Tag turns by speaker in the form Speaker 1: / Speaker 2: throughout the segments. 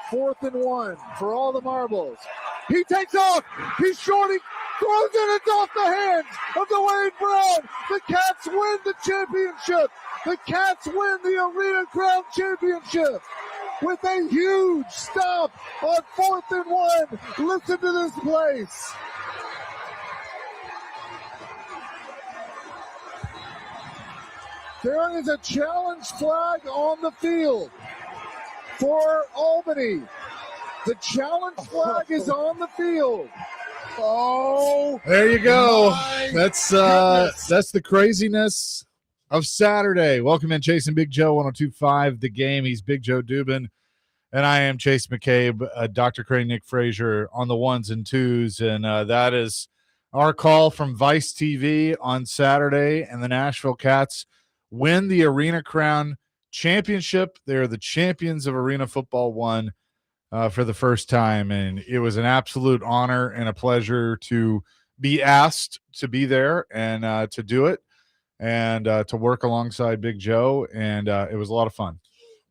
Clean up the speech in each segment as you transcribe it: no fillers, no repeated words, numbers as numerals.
Speaker 1: 4th and 1 for all the marbles. He takes off. He's short. He throws it. It's off the hands of the Wade Brown. The Cats win the championship. The Cats win the Arena Crown Championship with a huge stop on 4th and 1. Listen to this place. There is a challenge flag on the field for Albany. The challenge flag is on the field. Oh,
Speaker 2: there you go. That's the craziness of Saturday. Welcome in, Chase and Big Joe, 102.5 The Game. He's Big Joe Dubin, and I am Chase McCabe, Dr. Crane, Nick Frazier on the ones and twos, and that is our call from Vice TV on Saturday, and the Nashville Kats win the Arena Crown Championship. They're the champions of Arena Football 1 for the first time, and it was an absolute honor and a pleasure to be asked to be there and to do it and to work alongside Big Joe, and it was a lot of fun.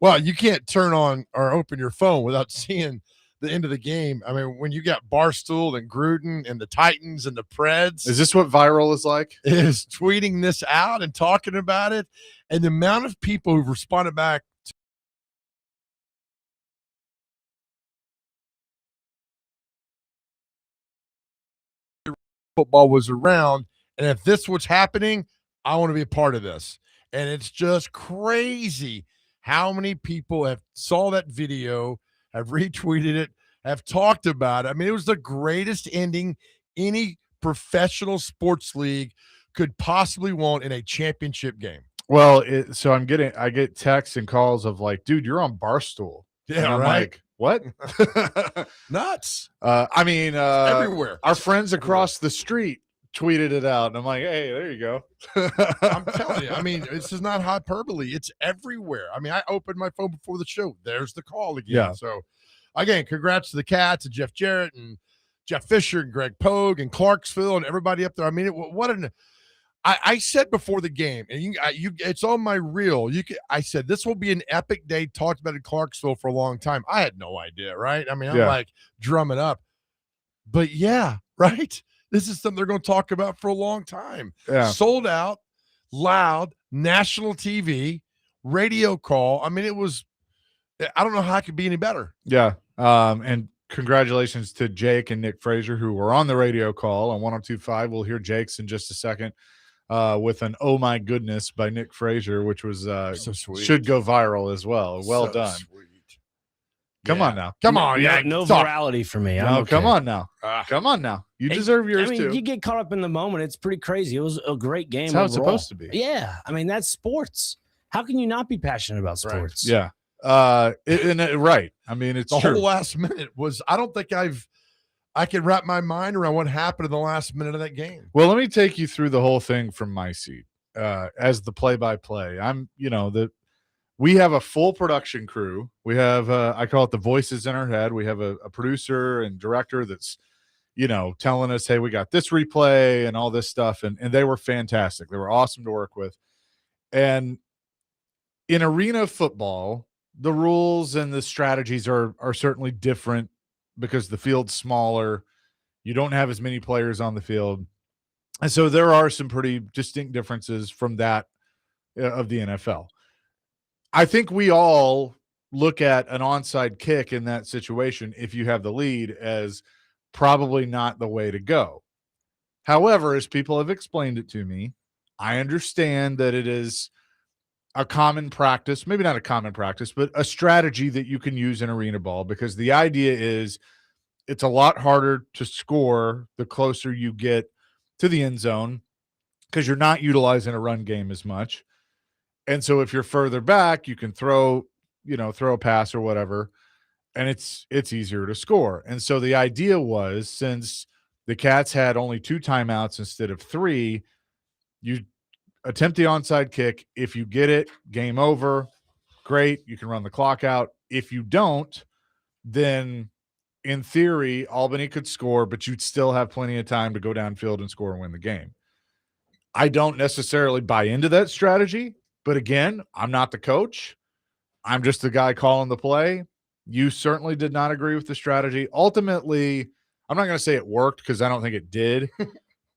Speaker 3: Well, you can't turn on or open your phone without seeing the end of the game. I mean, when you got Barstool and Gruden and the Titans and the Preds.
Speaker 2: Is this what viral is like?
Speaker 3: Is tweeting this out and talking about it, and the amount of people who've responded back to football was around, and if this was happening, I want to be a part of this. And it's just crazy how many people have saw that video, have retweeted it, have talked about it. I mean, it was the greatest ending any professional sports league could possibly want in a championship game.
Speaker 2: Well, so I get texts and calls of like, dude, you're on Barstool.
Speaker 3: Yeah,
Speaker 2: and I'm
Speaker 3: right.
Speaker 2: like, what?
Speaker 3: Nuts.
Speaker 2: I mean,
Speaker 3: everywhere.
Speaker 2: Our friends across the street tweeted it out, and I'm like, hey, there you go.
Speaker 3: I'm telling you, I mean, this is not hyperbole. It's everywhere. I mean, I opened my phone before the show. There's the call again.
Speaker 2: Yeah.
Speaker 3: So, again, congrats to the Cats and Jeff Jarrett and Jeff Fisher and Greg Pogue and Clarksville and everybody up there. I mean, I said before the game, and it's on my reel. I said this will be an epic day. Talked about in Clarksville for a long time. I had no idea, right? I mean, I'm like drumming up, but yeah, right. This is something they're going to talk about for a long time.
Speaker 2: Yeah.
Speaker 3: Sold out, loud, national TV, radio call. I mean, I don't know how it could be any better.
Speaker 2: Yeah. And congratulations to Jake and Nick Frazier, who were on the radio call on 102.5. We'll hear Jake's in just a second with an "Oh My Goodness" by Nick Frazier, which was
Speaker 3: so sweet.
Speaker 2: Should go viral as well. Well done.
Speaker 3: Sweet.
Speaker 2: Come on now.
Speaker 3: Come on. Yeah.
Speaker 4: No virality for me.
Speaker 2: No, come on now. Come on now. You deserve yours too.
Speaker 4: You get caught up in the moment. It's pretty crazy. It was a great game.
Speaker 2: That's how it's supposed to be.
Speaker 4: Yeah. I mean, that's sports. How can you not be passionate about sports?
Speaker 2: Right. Yeah. Right. I mean, it's
Speaker 3: the
Speaker 2: true.
Speaker 3: whole last minute was, I don't think I can wrap my mind around what happened in the last minute of that game.
Speaker 2: Well, let me take you through the whole thing from my seat as the play-by-play. We have a full production crew. We have, I call it the voices in our head. We have a producer and director that's, telling us, hey, we got this replay and all this stuff. And they were fantastic. They were awesome to work with. And in arena football, the rules and the strategies are certainly different because the field's smaller. You don't have as many players on the field. And so there are some pretty distinct differences from that of the NFL. I think we all look at an onside kick in that situation, if you have the lead, as probably not the way to go. However, as people have explained it to me, I understand that it is a common practice, maybe not a common practice, but a strategy that you can use in arena ball, because the idea is it's a lot harder to score the closer you get to the end zone because you're not utilizing a run game as much. And so if you're further back, you can throw a pass or whatever, and it's easier to score. And so the idea was, since the Cats had only 2 timeouts instead of 3, you attempt the onside kick. If you get it, game over. Great. You can run the clock out. If you don't, then in theory, Albany could score, but you'd still have plenty of time to go downfield and score and win the game. I don't necessarily buy into that strategy. But again, I'm not the coach. I'm just the guy calling the play. You certainly did not agree with the strategy. Ultimately, I'm not going to say it worked because I don't think it did.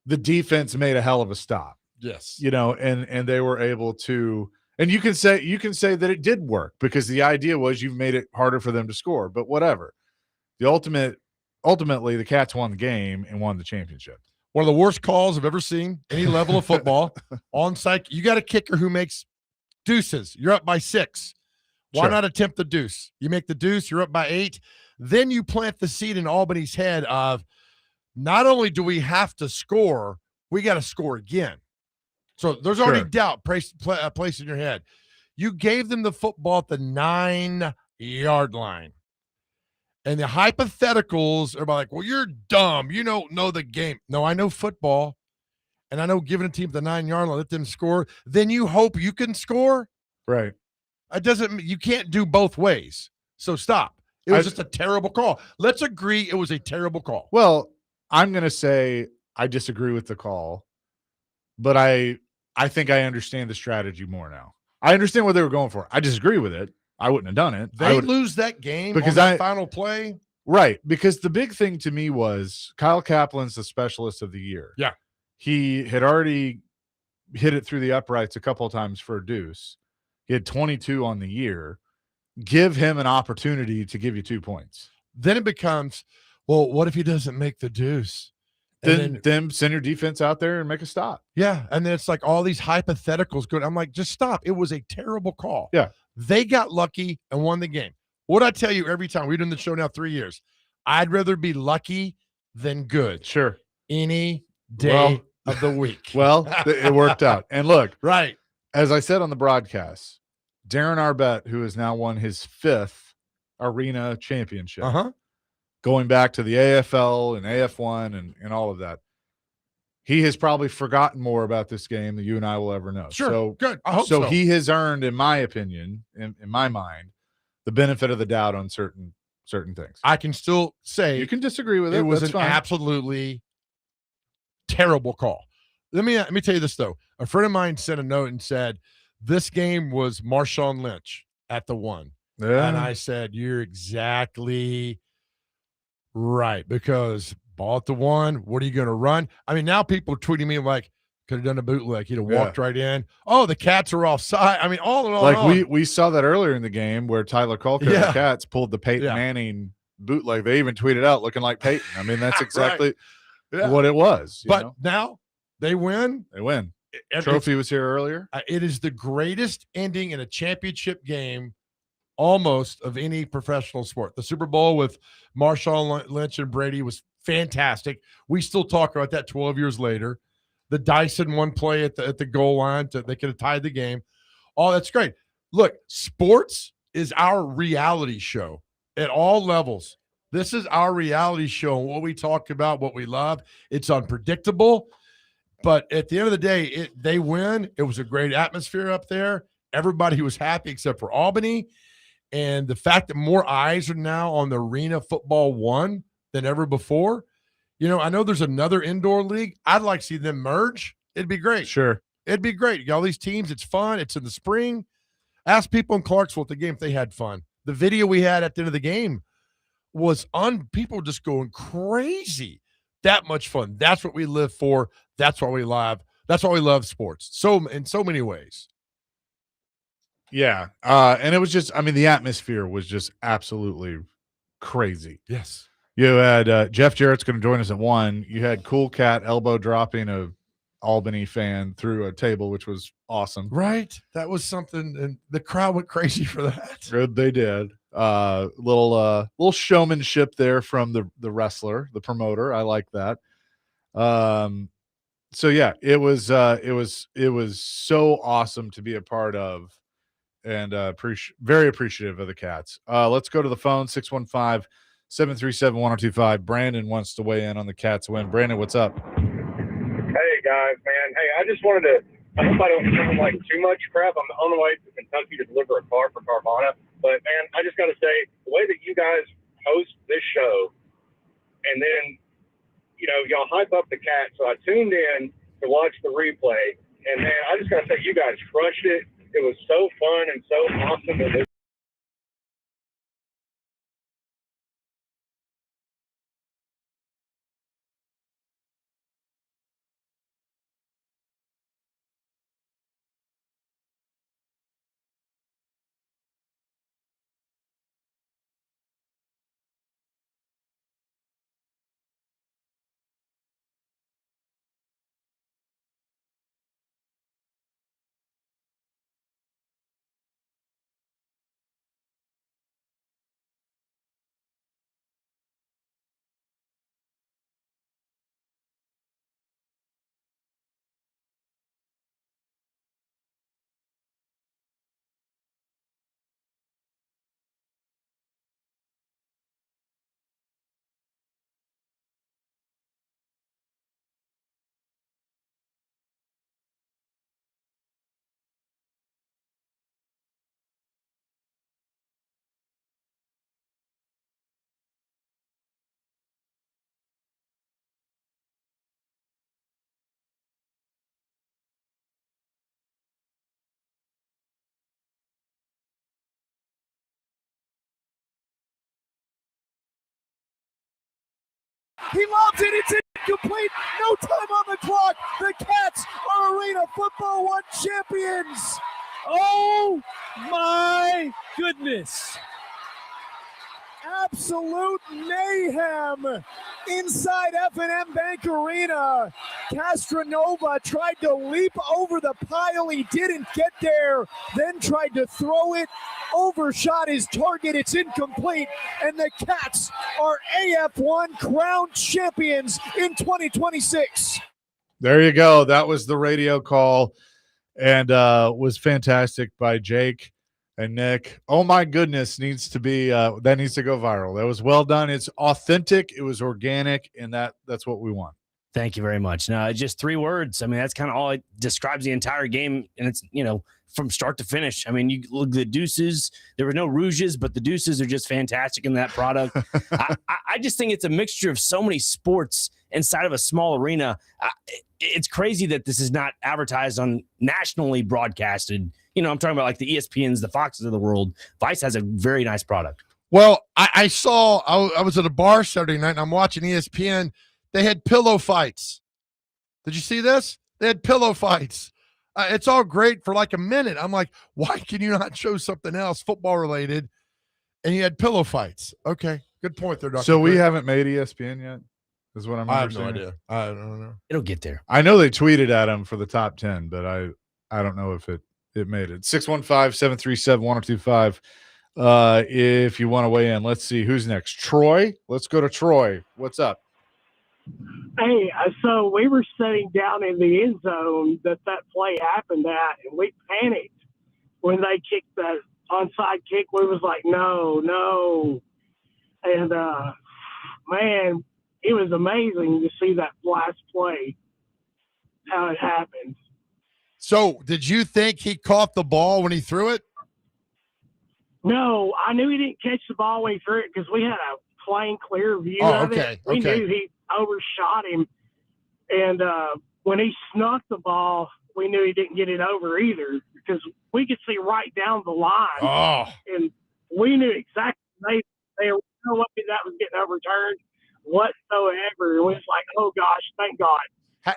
Speaker 2: The defense made a hell of a stop.
Speaker 3: Yes.
Speaker 2: And they were able to, and you can say that it did work because the idea was you've made it harder for them to score, but whatever. Ultimately the Cats won the game and won the championship.
Speaker 3: One of the worst calls I've ever seen, any level of football. Onside, you got a kicker who makes deuces. You're up by 6. Why
Speaker 2: Sure.
Speaker 3: not attempt the deuce? You make the deuce, you're up by 8. Then you plant the seed in Albany's head of not only do we have to score, we got to score again. So there's already doubt placed in your head. You gave them the football at the 9-yard line. And the hypotheticals are like, well, you're dumb. You don't know the game. No, I know football. And I know giving a team the 9-yard line, let them score. Then you hope you can score.
Speaker 2: Right.
Speaker 3: You can't do both ways. So stop. It was just a terrible call. Let's agree it was a terrible call.
Speaker 2: Well, I'm going to say I disagree with the call, but I think I understand the strategy more now. I understand what they were going for. I disagree with it. I wouldn't have done it.
Speaker 3: They lose that game
Speaker 2: because
Speaker 3: on that final play.
Speaker 2: Right. Because the big thing to me was Kyle Kaplan's the specialist of the year.
Speaker 3: Yeah.
Speaker 2: He had already hit it through the uprights a couple of times for a deuce. He had 22 on the year. Give him an opportunity to give you 2 points.
Speaker 3: Then it becomes, well, what if he doesn't make the deuce?
Speaker 2: Then send your defense out there and make a stop.
Speaker 3: Yeah. And then it's like all these hypotheticals good. I'm like, just stop. It was a terrible call.
Speaker 2: Yeah.
Speaker 3: They got lucky and won the game. What I tell you every time, we've done the show now 3 years. I'd rather be lucky than good.
Speaker 2: Sure.
Speaker 3: Any day of the week.
Speaker 2: Well, it worked out. And look,
Speaker 3: right.
Speaker 2: As I said on the broadcast, Darren Arbett, who has now won his 5th arena championship, going back to the AFL and AF1 and all of that, he has probably forgotten more about this game than you and I will ever know.
Speaker 3: Sure.
Speaker 2: So
Speaker 3: good. I hope so.
Speaker 2: He has earned, in my opinion, in my mind, the benefit of the doubt on certain things.
Speaker 3: I can still say
Speaker 2: you can disagree with it.
Speaker 3: It was
Speaker 2: That's
Speaker 3: an
Speaker 2: fine.
Speaker 3: absolutely terrible call. Let me tell you this though. A friend of mine sent a note and said this game was Marshawn Lynch at the 1.
Speaker 2: Yeah.
Speaker 3: And I said, you're exactly right, because ball at the 1, what are you going to run? I mean, now people are tweeting me like, could have done a bootleg. He'd have walked right in. Oh, the Cats are offside. I mean, all in all.
Speaker 2: Like we saw that earlier in the game where Tyler Culkin and the Cats pulled the Peyton
Speaker 3: Yeah.
Speaker 2: Manning bootleg. They even tweeted out looking like Peyton. I mean, that's exactly
Speaker 3: Yeah.
Speaker 2: what it was. you
Speaker 3: But
Speaker 2: know?
Speaker 3: now they win.
Speaker 2: They win.
Speaker 3: And
Speaker 2: Trophy was here earlier.
Speaker 3: it is the greatest ending in a championship game almost of any professional sport. The Super Bowl with Marshawn Lynch and Brady was fantastic. We still talk about that 12 years later. The Dyson one play at the goal line, they could have tied the game. Oh, that's great. Look, sports is our reality show at all levels. This is our reality show, what we talk about, what we love. It's unpredictable. But at the end of the day, they win. It was a great atmosphere up there. Everybody was happy except for Albany. And the fact that more eyes are now on the Arena Football 1 than ever before. You know, I know there's another indoor league. I'd like to see them merge. It'd be great.
Speaker 2: Sure.
Speaker 3: It'd be great. You got all these teams. It's fun. It's in the spring. Ask people in Clarksville at the game if they had fun. The video we had at the end of the game was people just going crazy. That much fun. That's what we live for. That's what we love. That's why we love sports. So in so many ways.
Speaker 2: Yeah. And it was just, I mean, the atmosphere was just absolutely crazy.
Speaker 3: Yes.
Speaker 2: You had Jeff Jarrett's going to join us at 1. You had Cool Cat elbow dropping a Albany fan through a table, which was awesome.
Speaker 3: Right. That was something. And the crowd went crazy for that.
Speaker 2: They did. Little showmanship there from the wrestler, the promoter. I like that. So yeah, it was so awesome to be a part of, and very appreciative of the Cats. Let's go to the phone, 615-737-1025. Brandon wants to weigh in on the Cats win. Brandon, what's up?
Speaker 5: Hey guys, man. Hey, I just wanted to, I hope I don't sound like too much crap. I'm on the way to Kentucky to deliver a car for Carvana. But man, I just got to say, the way that you guys host this show, and then, you know, y'all hype up the Cats. So I tuned in to watch the replay, and man, I just got to say, you guys crushed it. It was so fun and so awesome.
Speaker 1: He lobs it. It's incomplete. No time on the clock. The Cats are Arena Football 1 champions.
Speaker 4: Oh my goodness.
Speaker 1: Absolute mayhem inside F&M Bank Arena. Castronova tried to leap over the pile. He didn't get there, then tried to throw it, overshot his target. It's incomplete, and the Cats are AF1 Crown Champions in 2026.
Speaker 2: There you go. That was the radio call, and was fantastic by Jake and Nick. Oh my goodness, needs to be that needs to go viral. That was well done. It's authentic. It was organic, and that's what we want.
Speaker 4: Thank you very much. No, just 3 words. I mean, that's kind of all it describes the entire game, and it's, from start to finish. I mean, you look at the deuces. There were no rouges, but the deuces are just fantastic in that product. I just think it's a mixture of so many sports inside of a small arena. It's crazy that this is not advertised on nationally broadcasted. I'm talking about like the ESPNs, the Foxes of the world. Vice has a very nice product.
Speaker 3: Well, I saw, I was at a bar Saturday night, and I'm watching ESPN. They had pillow fights. Did you see this? They had pillow fights. It's all great for like a minute. I'm like, why can you not show something else football related? And you had pillow fights. Okay, good point there, Dr.
Speaker 2: So we
Speaker 3: Greg.
Speaker 2: haven't made ESPN yet, is what I'm
Speaker 3: I have no
Speaker 2: understanding.
Speaker 3: idea. I don't know.
Speaker 4: It'll get there.
Speaker 2: I know they tweeted at him for the top 10, but I don't know if it made it. 615-737-1025. If you want to weigh in, let's see who's next. Troy. Let's go to Troy. What's up?
Speaker 6: Hey, so we were sitting down in the end zone that play happened at, and we panicked when they kicked the onside kick. We was like, no. And, man, it was amazing to see that last play, how it happened.
Speaker 3: So did you think he caught the ball when he threw it?
Speaker 6: No, I knew he didn't catch the ball when he threw it because we had a plain, clear view of it. We knew he overshot him. And when he snuck the ball, we knew he didn't get it over either because we could see right down the line.
Speaker 3: Oh.
Speaker 6: And we knew exactly there was no way that was getting overturned whatsoever. It was like, oh, gosh, thank God.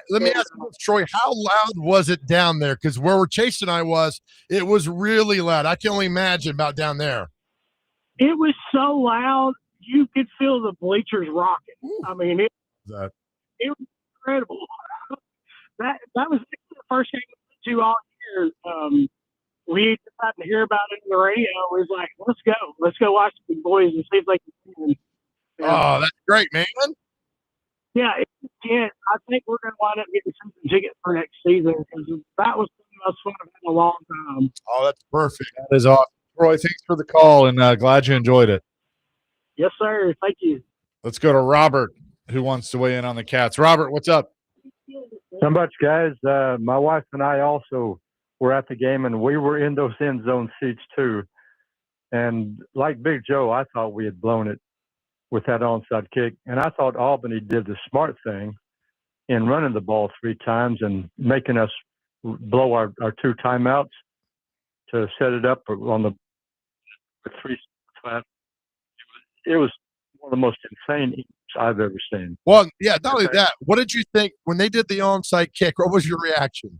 Speaker 3: Let me ask you this, Troy, how loud was it down there? Because where Chase and I was, it was really loud. I can only imagine about down there.
Speaker 6: It was so loud, you could feel the bleachers rocking. I mean, it was incredible. That was the first game we went to all year. We just had to hear about it on the radio. It was like, let's go watch the boys and see if they can win.
Speaker 3: Oh, that's great, man.
Speaker 6: Yeah, I think we're going to wind up getting season tickets for next season because that was the most fun I've had in a long time.
Speaker 3: Oh, that's perfect.
Speaker 2: That is awesome. Troy, thanks for the call, and glad you enjoyed it.
Speaker 6: Yes, sir. Thank you.
Speaker 2: Let's go to Robert, who wants to weigh in on the Cats. Robert, what's up?
Speaker 7: Not much, guys. My wife and I also were at the game, and we were in those end zone seats too. And like Big Joe, I thought we had blown it with that onside kick. And I thought Albany did the smart thing in running the ball 3 times and making us blow our 2 timeouts to set it up on the 3. It was one of the most insane I've ever seen.
Speaker 3: Well, yeah, not only that, what did you think when they did the onside kick? What was your reaction?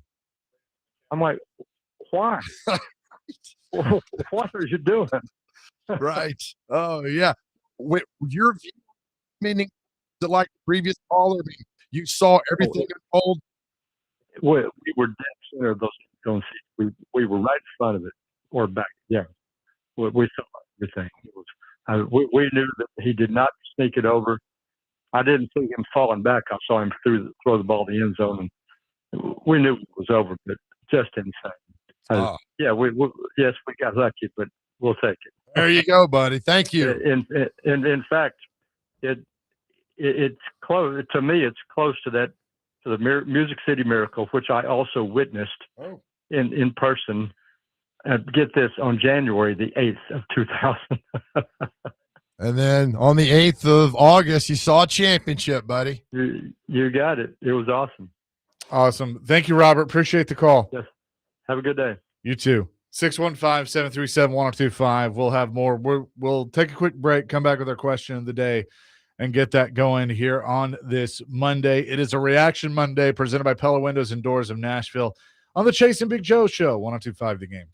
Speaker 7: I'm like, why? What are you doing?
Speaker 3: Right. Oh, yeah. Your view, meaning the like previous caller, I mean, you saw everything unfold.
Speaker 7: We were dead center of those zone seats. We were right in front of it or back. Yeah, we saw everything. It was, we knew that he did not sneak it over. I didn't see him falling back. I saw him throw the ball in the end zone, and we knew it was over. But just insane. Yeah, yes, we got lucky, but we'll take it.
Speaker 3: There you go, buddy. Thank you.
Speaker 7: In fact, it's close to me. It's close to that, to the Music City Miracle, which I also witnessed in person. Get this, on January the 8th of 2000.
Speaker 3: And then on the 8th of August, you saw a championship, buddy.
Speaker 7: You got it. It was awesome.
Speaker 2: Awesome. Thank you, Robert. Appreciate the call.
Speaker 7: Yes. Have a good day.
Speaker 2: You too. 615-737-1025. We'll have more. We'll take a quick break, come back with our question of the day, and get that going here on this Monday. It is a Reaction Monday presented by Pella Windows and Doors of Nashville on the Chase and Big Joe Show, 102.5 The Game.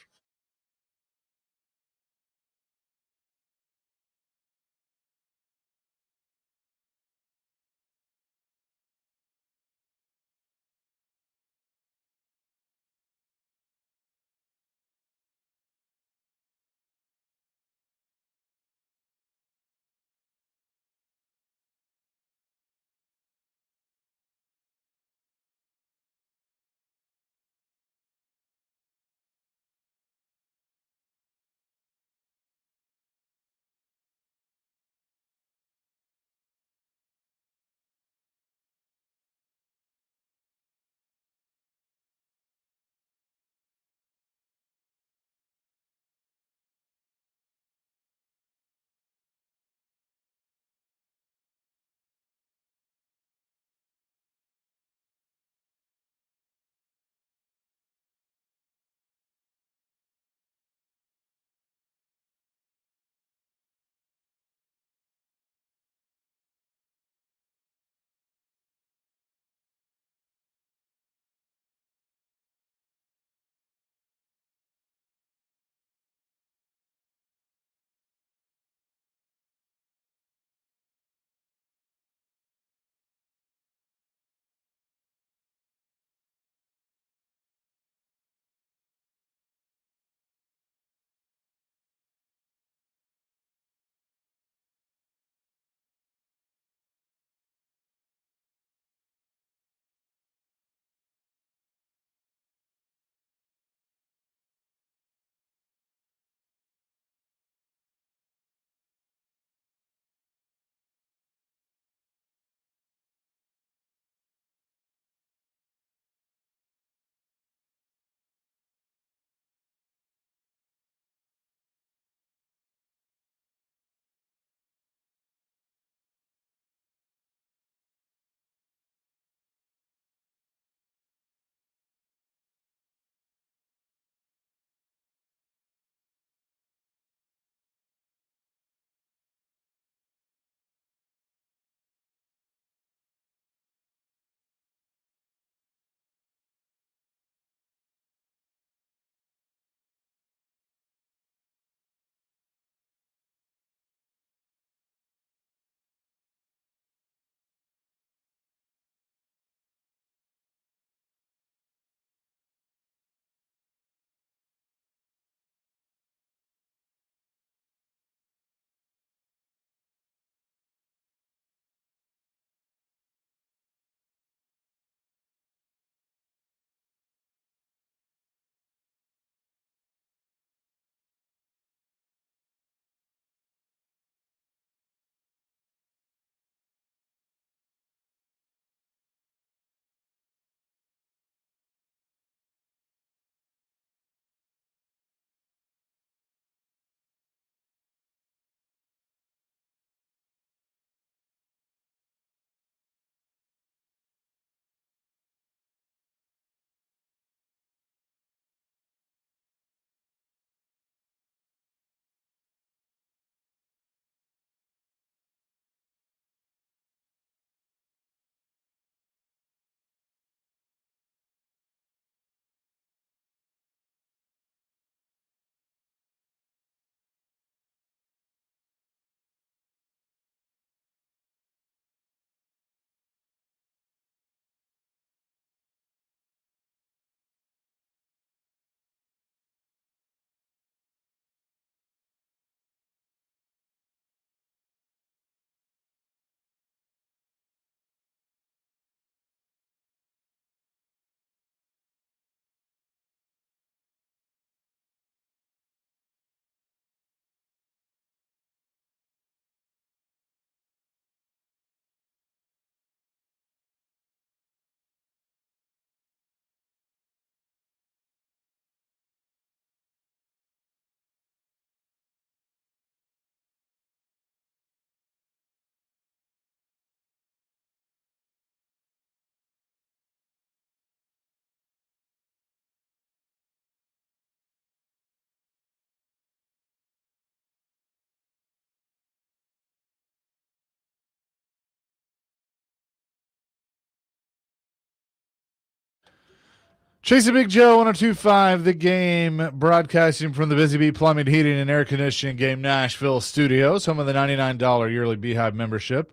Speaker 2: Chasing Big Joe 102.5 The Game, broadcasting from the Busy Bee Plumbing, Heating, and Air Conditioning Game Nashville studios, home of the $99 yearly Beehive membership,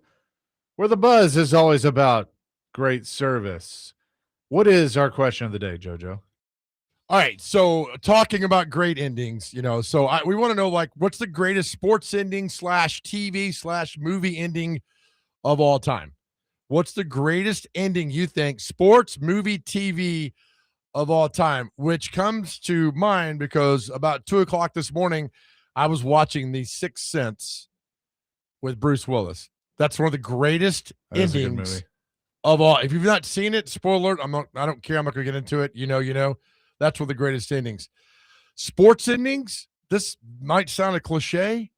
Speaker 2: where the buzz is always about great service. What is our question of the day, JoJo?
Speaker 3: All right, so talking about great endings, we want to know, like, what's the greatest sports ending / TV / movie ending of all time? What's the greatest ending you think, sports, movie, TV, of all time? Which comes to mind because about 2:00 this morning, I was watching The Sixth Sense with Bruce Willis. That's one of the greatest endings of all. If you've not seen it, spoiler alert, I don't care. I'm not going to get into it. You know. That's one of the greatest endings. Sports endings, this might sound a cliche.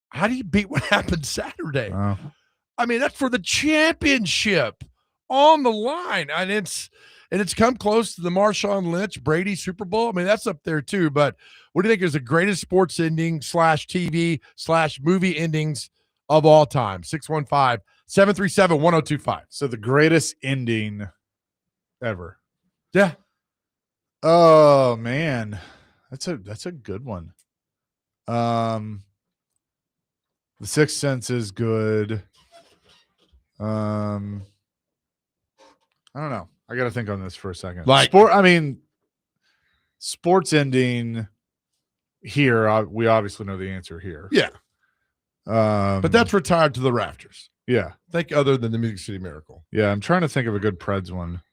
Speaker 3: How do you beat what happened Saturday?
Speaker 2: Wow.
Speaker 3: I mean, that's for the championship on the line. And it's come close to the Marshawn Lynch Brady Super Bowl. I mean, that's up there too. But what do you think is the greatest sports ending / TV / movie endings of all time? 615-737-1025.
Speaker 2: So the greatest ending ever.
Speaker 3: Yeah.
Speaker 2: Oh man, that's a good one. The Sixth Sense is good. I don't know. I got to think on this for a second. Sports ending here. We obviously know the answer here.
Speaker 3: Yeah. But that's retired to the rafters.
Speaker 2: Yeah.
Speaker 3: Think other than the Music City Miracle.
Speaker 2: Yeah, I'm trying to think of a good Preds one.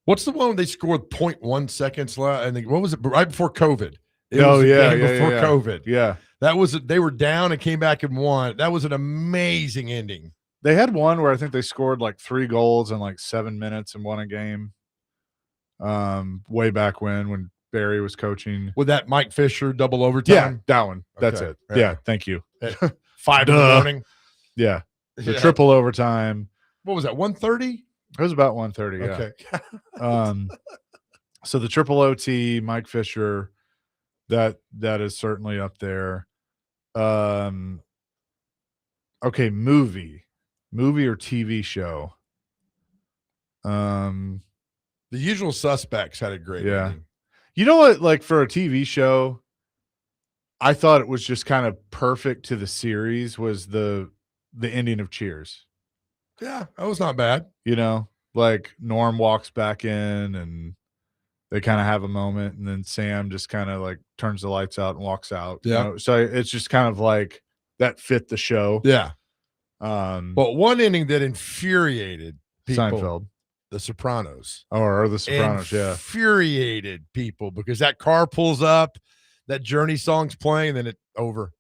Speaker 3: What's the one when they scored 0.1 seconds left? I think, what was it? Right before COVID.
Speaker 2: Before
Speaker 3: COVID.
Speaker 2: Yeah.
Speaker 3: That was they were down and came back and won. That was an amazing ending.
Speaker 2: They had one where I think they scored like 3 goals in like 7 minutes and won a game. Way back when Barry was coaching.
Speaker 3: With that Mike Fisher double overtime?
Speaker 2: Yeah, that one. That's
Speaker 3: Okay.
Speaker 2: it. Yeah, thank you.
Speaker 3: At 5 in the morning?
Speaker 2: Yeah. The triple overtime.
Speaker 3: What was that, 1:30?
Speaker 2: It was about 1:30, yeah.
Speaker 3: Okay.
Speaker 2: So the triple OT, Mike Fisher, that is certainly up there. Okay, movie or TV show.
Speaker 3: The Usual Suspects had a great ending.
Speaker 2: You know what? Like for a TV show, I thought it was just kind of perfect to the series was the ending of Cheers.
Speaker 3: Yeah, that was not bad.
Speaker 2: Like Norm walks back in and they kind of have a moment, and then Sam just kind of like turns the lights out and walks out.
Speaker 3: Yeah.
Speaker 2: So it's just kind of like that fit the show.
Speaker 3: Yeah.
Speaker 2: But
Speaker 3: one ending that infuriated people,
Speaker 2: Seinfeld,
Speaker 3: The Sopranos.
Speaker 2: or The Sopranos,
Speaker 3: Infuriated people because that car pulls up, that Journey song's playing, and then it's over.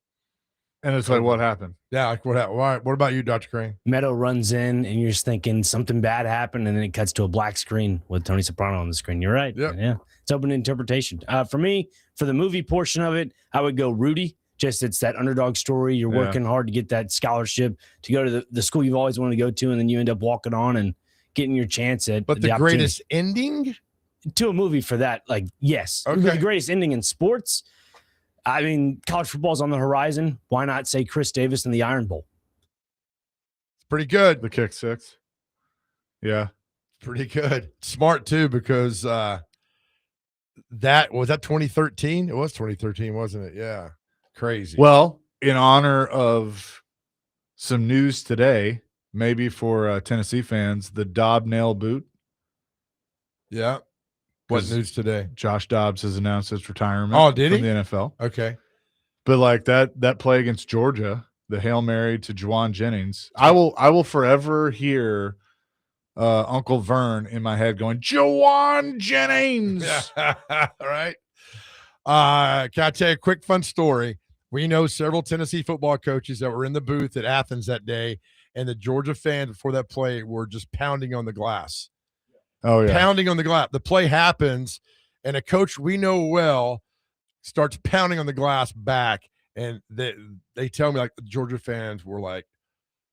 Speaker 2: And it's like, what happened?
Speaker 3: Yeah, like what happened? What about you, Dr. Crane?
Speaker 4: Meadow runs in, and you're just thinking something bad happened, and then it cuts to a black screen with Tony Soprano on the screen. You're right.
Speaker 3: Yep.
Speaker 4: Yeah. It's open to interpretation. For me, for the movie portion of it, I would go Rudy. Just it's that underdog story. You're working hard to get that scholarship to go to the school you've always wanted to go to, and then you end up walking on and getting your chance at
Speaker 3: the greatest ending
Speaker 4: to a movie for that. Like, yes.
Speaker 3: Okay.
Speaker 4: The greatest ending in sports. I mean, college football's on the horizon. Why not say Chris Davis in the Iron Bowl?
Speaker 3: Pretty good.
Speaker 2: The kick six. Yeah.
Speaker 3: Pretty good. Smart too, because that was that 2013. It was 2013, wasn't it? Yeah. Crazy.
Speaker 2: Well, in honor of some news today, maybe for Tennessee fans, the Dobb nail boot.
Speaker 3: Yeah. What news today?
Speaker 2: Josh Dobbs has announced his retirement.
Speaker 3: Oh, did he?
Speaker 2: From the NFL.
Speaker 3: Okay.
Speaker 2: But like that play against Georgia, the Hail Mary to Juwan Jennings, I will forever hear Uncle Vern in my head going, Juwan Jennings.
Speaker 3: All right. Can I tell you a quick fun story? We know several Tennessee football coaches that were in the booth at Athens that day, and the Georgia fans before that play were just pounding on the glass.
Speaker 2: Oh, yeah.
Speaker 3: Pounding on the glass. The play happens, and a coach we know well starts pounding on the glass back, and they tell me like the Georgia fans were like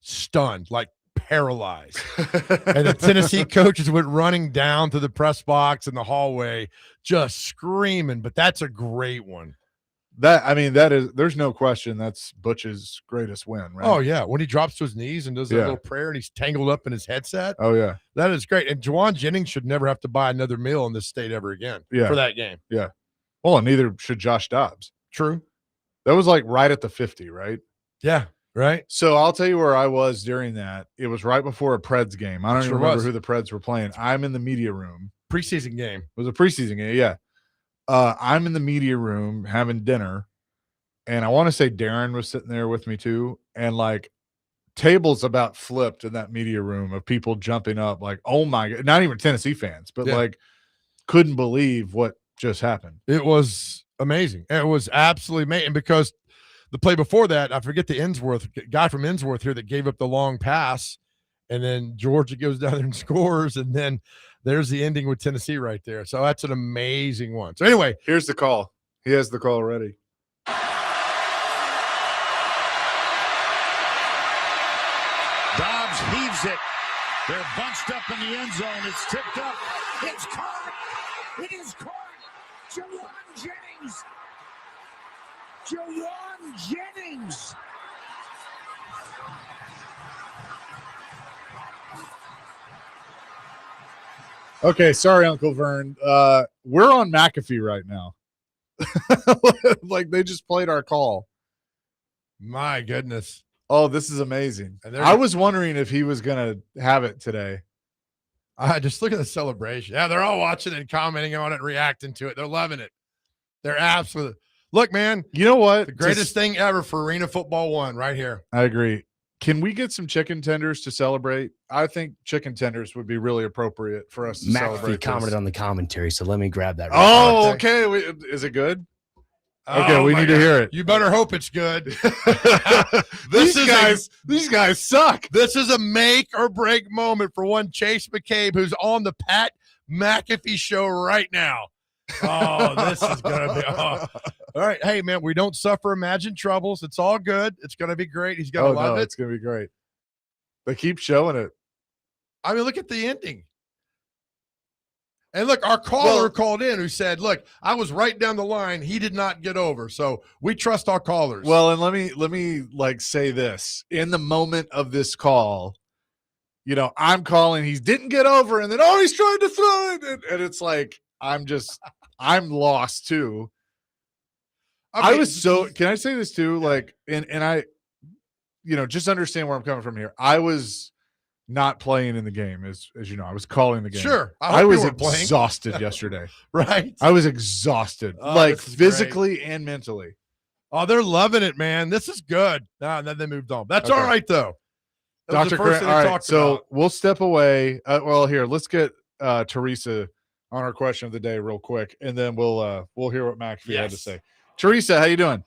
Speaker 3: stunned, like paralyzed. And the Tennessee coaches went running down to the press box in the hallway just screaming, but that's a great one.
Speaker 2: there's no question that's Butch's greatest win, right?
Speaker 3: Oh, yeah. When he drops to his knees and does that
Speaker 2: Yeah.
Speaker 3: little prayer and he's tangled up in his headset.
Speaker 2: Oh, yeah.
Speaker 3: That is great. And Juwan Jennings should never have to buy another meal in this state ever again for that game.
Speaker 2: Yeah. Well, and neither should Josh Dobbs.
Speaker 3: True.
Speaker 2: That was like right at the 50, right?
Speaker 3: Yeah, right.
Speaker 2: So I'll tell you where I was during that. It was right before a Preds game. I don't even remember who the Preds were playing. I'm in the media room.
Speaker 3: Preseason game.
Speaker 2: It was a preseason game, yeah. I'm in the media room having dinner, and I want to say Darren was sitting there with me too, and like tables about flipped in that media room of people jumping up like, oh my God, not even Tennessee fans, but like couldn't believe what just happened.
Speaker 3: It was amazing. It was absolutely amazing because the play before that, I forget the guy from Innsworth here that gave up the long pass, and then Georgia goes down there and scores, and then there's the ending with Tennessee right there. So that's an amazing one. So anyway,
Speaker 2: here's the call. He has the call ready.
Speaker 8: Dobbs heaves it. They're bunched up in the end zone. It's tipped up. It's caught. It is caught. Juwan Jennings. Juwan Jennings.
Speaker 2: Okay, sorry, Uncle Vern. We're on McAfee right now. Like they just played our call.
Speaker 3: My goodness.
Speaker 2: Oh, this is amazing. I was wondering if he was going to have it today.
Speaker 3: Just look at the celebration. Yeah, they're all watching and commenting on it and reacting to it. They're loving it. They're absolutely. Look, man.
Speaker 2: You know what?
Speaker 3: The greatest thing ever for Arena Football 1 right here.
Speaker 2: I agree. Can we get some chicken tenders to celebrate? I think chicken tenders would be really appropriate for us to celebrate.
Speaker 4: McAfee commented on the commentary, so let me grab that.
Speaker 2: Oh, okay. Is it good? Okay, we need to hear it.
Speaker 3: You better hope it's good.
Speaker 2: These guys suck.
Speaker 3: This is a make or break moment for one Chase McCabe, who's on the Pat McAfee show right now. Oh, this is gonna be all right. Hey, man, we don't suffer imagined troubles. It's all good. It's gonna be great. He's gonna love it.
Speaker 2: It's gonna be great. They keep showing it.
Speaker 3: I mean, look at the ending. And look, our caller called in who said, look, I was right down the line. He did not get over. So we trust our callers.
Speaker 2: Well, and let me like say this. In the moment of this call, you know, I'm calling, he didn't get over, and then he's trying to throw it. And it's like, I'm lost too. I was so, can I say this too? Like, and I, you know, just understand where I'm coming from here. I was not playing in the game, as you know. I was calling the game.
Speaker 3: Sure.
Speaker 2: I was exhausted yesterday.
Speaker 3: Right.
Speaker 2: I was exhausted, like physically and mentally.
Speaker 3: Oh, they're loving it, man. This is good. And then they moved on. That's all right, though.
Speaker 2: Dr. Cran, all right, so we'll step away. Well, here, let's get Teresa on our question of the day real quick, and then we'll hear what McAfee had to say. Teresa, how you doing?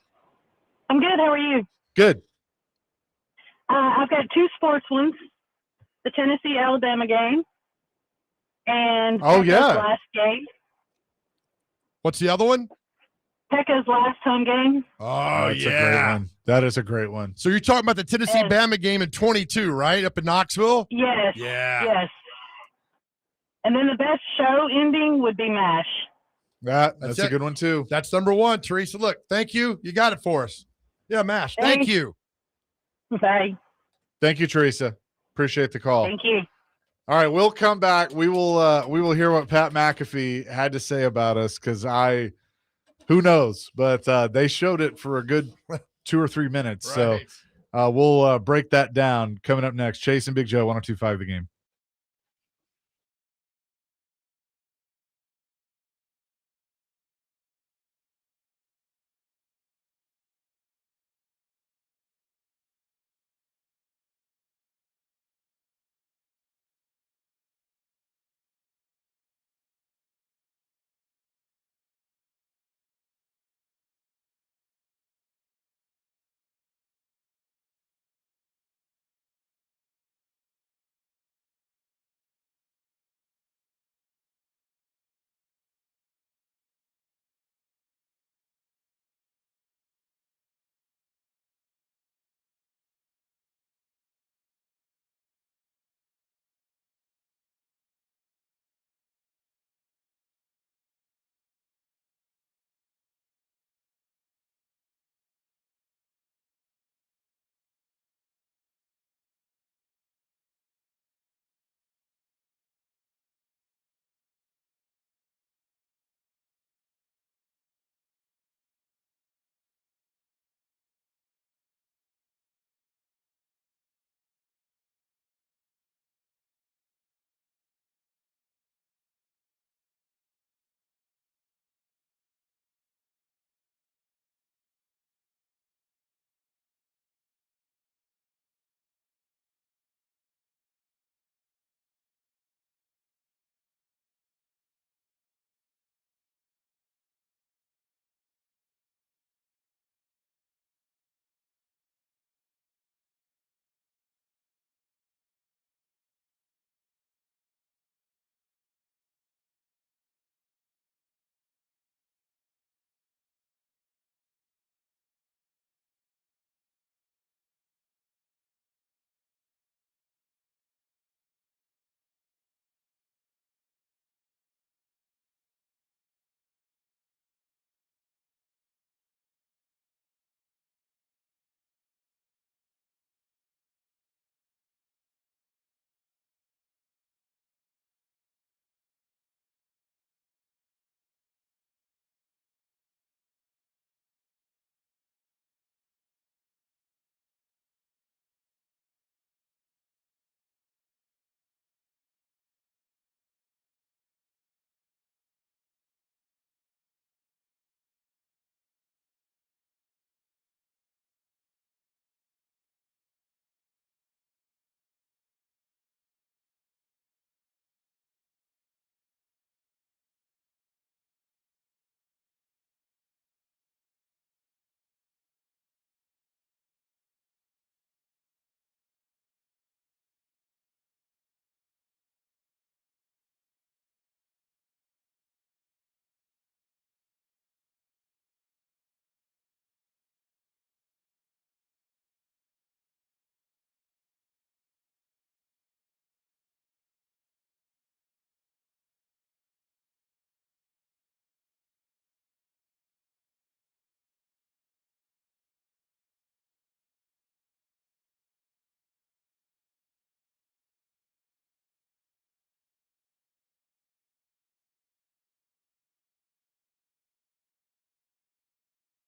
Speaker 9: I'm good. How are you?
Speaker 2: Good.
Speaker 9: I've got two sports ones. The Tennessee-Alabama game and Pekka's last game.
Speaker 3: What's the other one?
Speaker 9: Pekka's last home game.
Speaker 3: Oh,
Speaker 2: that's a great one. That is a great one.
Speaker 3: So you're talking about the Tennessee-Bama game in 22, right? Up in Knoxville?
Speaker 9: Yes.
Speaker 3: Yeah.
Speaker 9: Yes. And then the best show ending would be MASH.
Speaker 2: That's a good one, too.
Speaker 3: That's number one, Teresa. Look, thank you. You got it for us. Yeah, MASH. Thank you.
Speaker 9: Bye.
Speaker 2: Thank you, Teresa. Appreciate the call.
Speaker 9: Thank you.
Speaker 2: All right, we'll come back. We will hear what Pat McAfee had to say about us, because who knows, but they showed it for a good 2 or 3 minutes. Right. So we'll break that down coming up next. Chase and Big Joe, 102.5 The Game.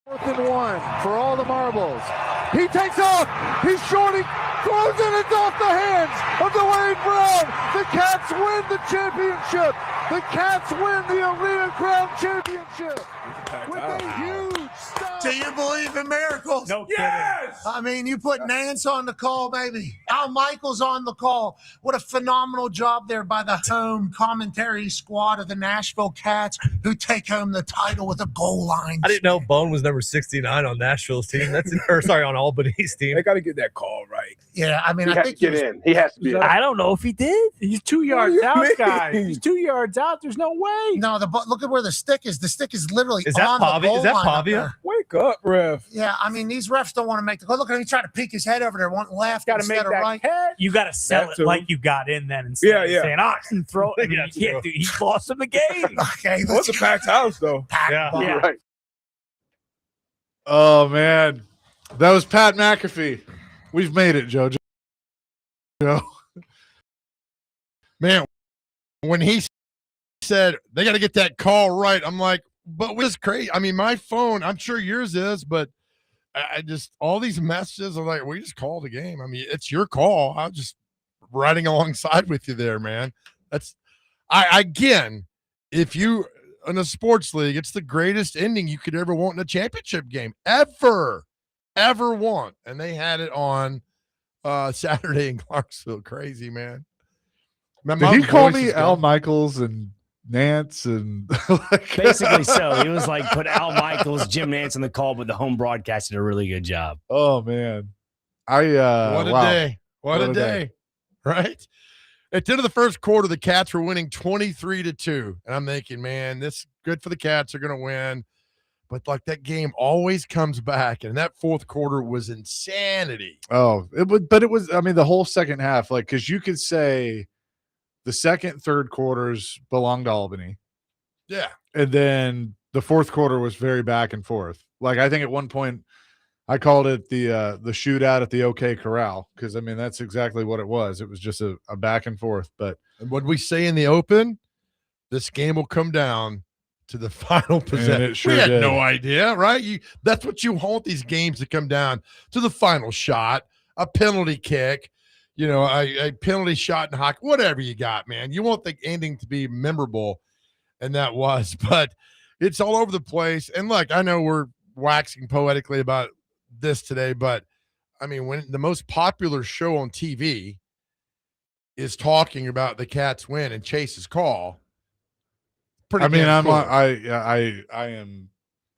Speaker 1: 4th and 1 for all the marbles. He takes off. He's shorting. Throws it. It's off the hands of the Wade Brown. The Cats win the championship. The Cats win the Arena Crown Championship with a huge stop.
Speaker 10: Do you believe in miracles?
Speaker 8: No kidding. Yes!
Speaker 10: I mean, you put Nance on the call, baby. Al Michaels on the call. What a phenomenal job there by the home commentary squad of the Nashville Kats, who take home the title with a goal line.
Speaker 11: I didn't know Bone was number 69 on Nashville's team. On Albany's team.
Speaker 12: They got to get that call right.
Speaker 10: Yeah, I mean,
Speaker 12: I think get in. He has to be.
Speaker 13: I don't know if he did. He's 2 yards out, guys. He's 2 yards out. There's no way.
Speaker 10: No, look at where the stick is. The stick is literally
Speaker 11: Is that
Speaker 10: on the
Speaker 11: Pavia?
Speaker 10: goal
Speaker 11: Is that
Speaker 10: line up
Speaker 11: Pavia?
Speaker 10: there.
Speaker 12: Wake up, ref.
Speaker 10: Yeah, I mean, these refs don't want to make the goal. Look at him. He's trying to peek his head over there, wanting left
Speaker 12: Got to make
Speaker 10: instead of
Speaker 12: that
Speaker 10: right.
Speaker 12: catch.
Speaker 13: You got to sell it like you got in then instead of saying, and throw it.
Speaker 11: Yeah,
Speaker 13: You can't do. He lost him the game.
Speaker 10: Okay,
Speaker 12: What's a packed house, though?
Speaker 11: Yeah.
Speaker 12: Right.
Speaker 2: Oh man, that was Pat McAfee. We've made it, Joe.
Speaker 3: Man, when he said they got to get that call right, I'm like, but what's crazy? I mean, my phone, I'm sure yours is, but I just, all these messages are like, we just called the game. I mean, it's your call. I'm just riding alongside with you there, man. Again, if you in a sports league, it's the greatest ending you could ever want in a championship game, ever want. And they had it on Saturday in Clarksville. Crazy, man.
Speaker 2: Did he call me Al Michaels and Nance and
Speaker 4: Basically so. He was like, put Al Michaels, Jim Nance on the call, but the home broadcast did a really good job.
Speaker 2: Oh man.
Speaker 3: What a day. What a day. Right? At the end of the first quarter, the Cats were winning 23-2. And I'm thinking, man, this is good for the Cats. They're going to win. But like that game always comes back. And that fourth quarter was insanity.
Speaker 2: Oh, it was, I mean, the whole second half, like, because you could say the second, third quarters belonged to Albany.
Speaker 3: Yeah.
Speaker 2: And then the fourth quarter was very back and forth. Like, I think at one point I called it the shootout at the OK Corral, because I mean that's exactly what it was. It was just a back and forth. But
Speaker 3: what we say in the open, this game will come down to the final possession.
Speaker 2: It sure
Speaker 3: we had
Speaker 2: did.
Speaker 3: no idea, right? That's what you want these games to come down to, the final shot, a penalty kick, a penalty shot in hockey, whatever you got, man. You want the ending to be memorable, and that was. But it's all over the place. And look, I know we're waxing poetically about this today, but I mean, when the most popular show on TV is talking about the Cats win and Chase's call,
Speaker 2: I mean, I am.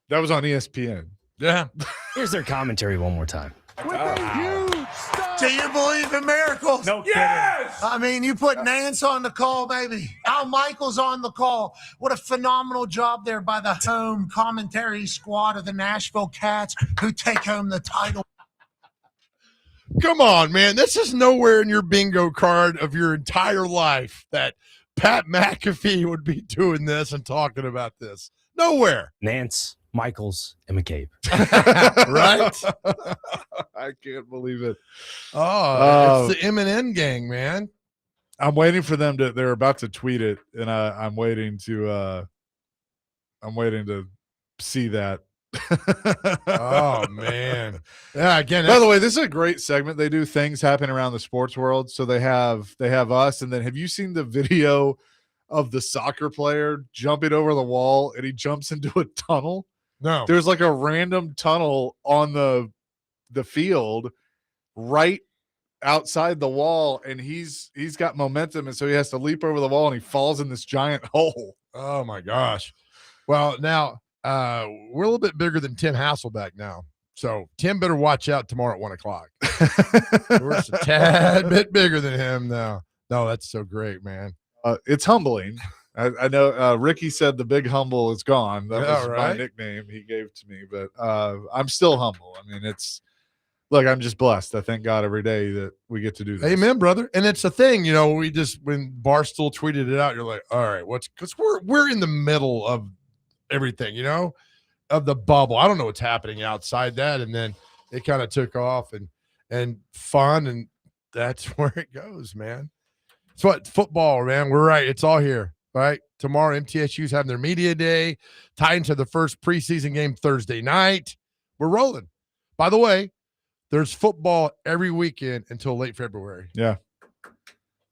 Speaker 2: That was on ESPN.
Speaker 3: Yeah.
Speaker 4: Here's their commentary one more time.
Speaker 1: With a huge stop.
Speaker 10: Do you believe in miracles?
Speaker 8: No kidding. Yes!
Speaker 10: I mean, you put Nance on the call, baby. Al Michaels on the call. What a phenomenal job there by the home commentary squad of the Nashville Kats, who take home the title.
Speaker 3: Come on, man. This is nowhere in your bingo card of your entire life that Pat McAfee would be doing this and talking about this. Nowhere.
Speaker 4: Nance, Michaels, and McCabe.
Speaker 3: Right?
Speaker 2: I can't believe it.
Speaker 3: Oh, it's the M&N gang, man.
Speaker 2: I'm waiting for them to. They're about to tweet it, and I'm waiting to see that.
Speaker 3: Oh man. Yeah, again.
Speaker 2: By the way, this is a great segment. They do things happen around the sports world. So they have us, and then have you seen the video of the soccer player jumping over the wall and he jumps into a tunnel?
Speaker 3: No.
Speaker 2: There's like a random tunnel on the field right outside the wall, and he's got momentum, and so he has to leap over the wall, and he falls in this giant hole.
Speaker 3: Oh my gosh. Well, now we're a little bit bigger than Tim Hasselbeck now. So Tim better watch out tomorrow at 1:00. We're just a tad bit bigger than him now. No, that's so great, man.
Speaker 2: It's humbling. I know Ricky said the big humble is gone. That was my nickname he gave to me, but I'm still humble. I mean, look, I'm just blessed. I thank God every day that we get to do this.
Speaker 3: Amen, brother. And it's a thing, we just, when Barstool tweeted it out, you're like, all right, because we're in the middle of everything, of the bubble. I don't know what's happening outside that. And then it kind of took off and fun. And that's where it goes, man. It's what football, man. We're right. It's all here. right? Tomorrow, MTSU's having their media day. Titans have the first preseason game Thursday night. We're rolling. By the way, there's football every weekend until late February.
Speaker 2: Yeah.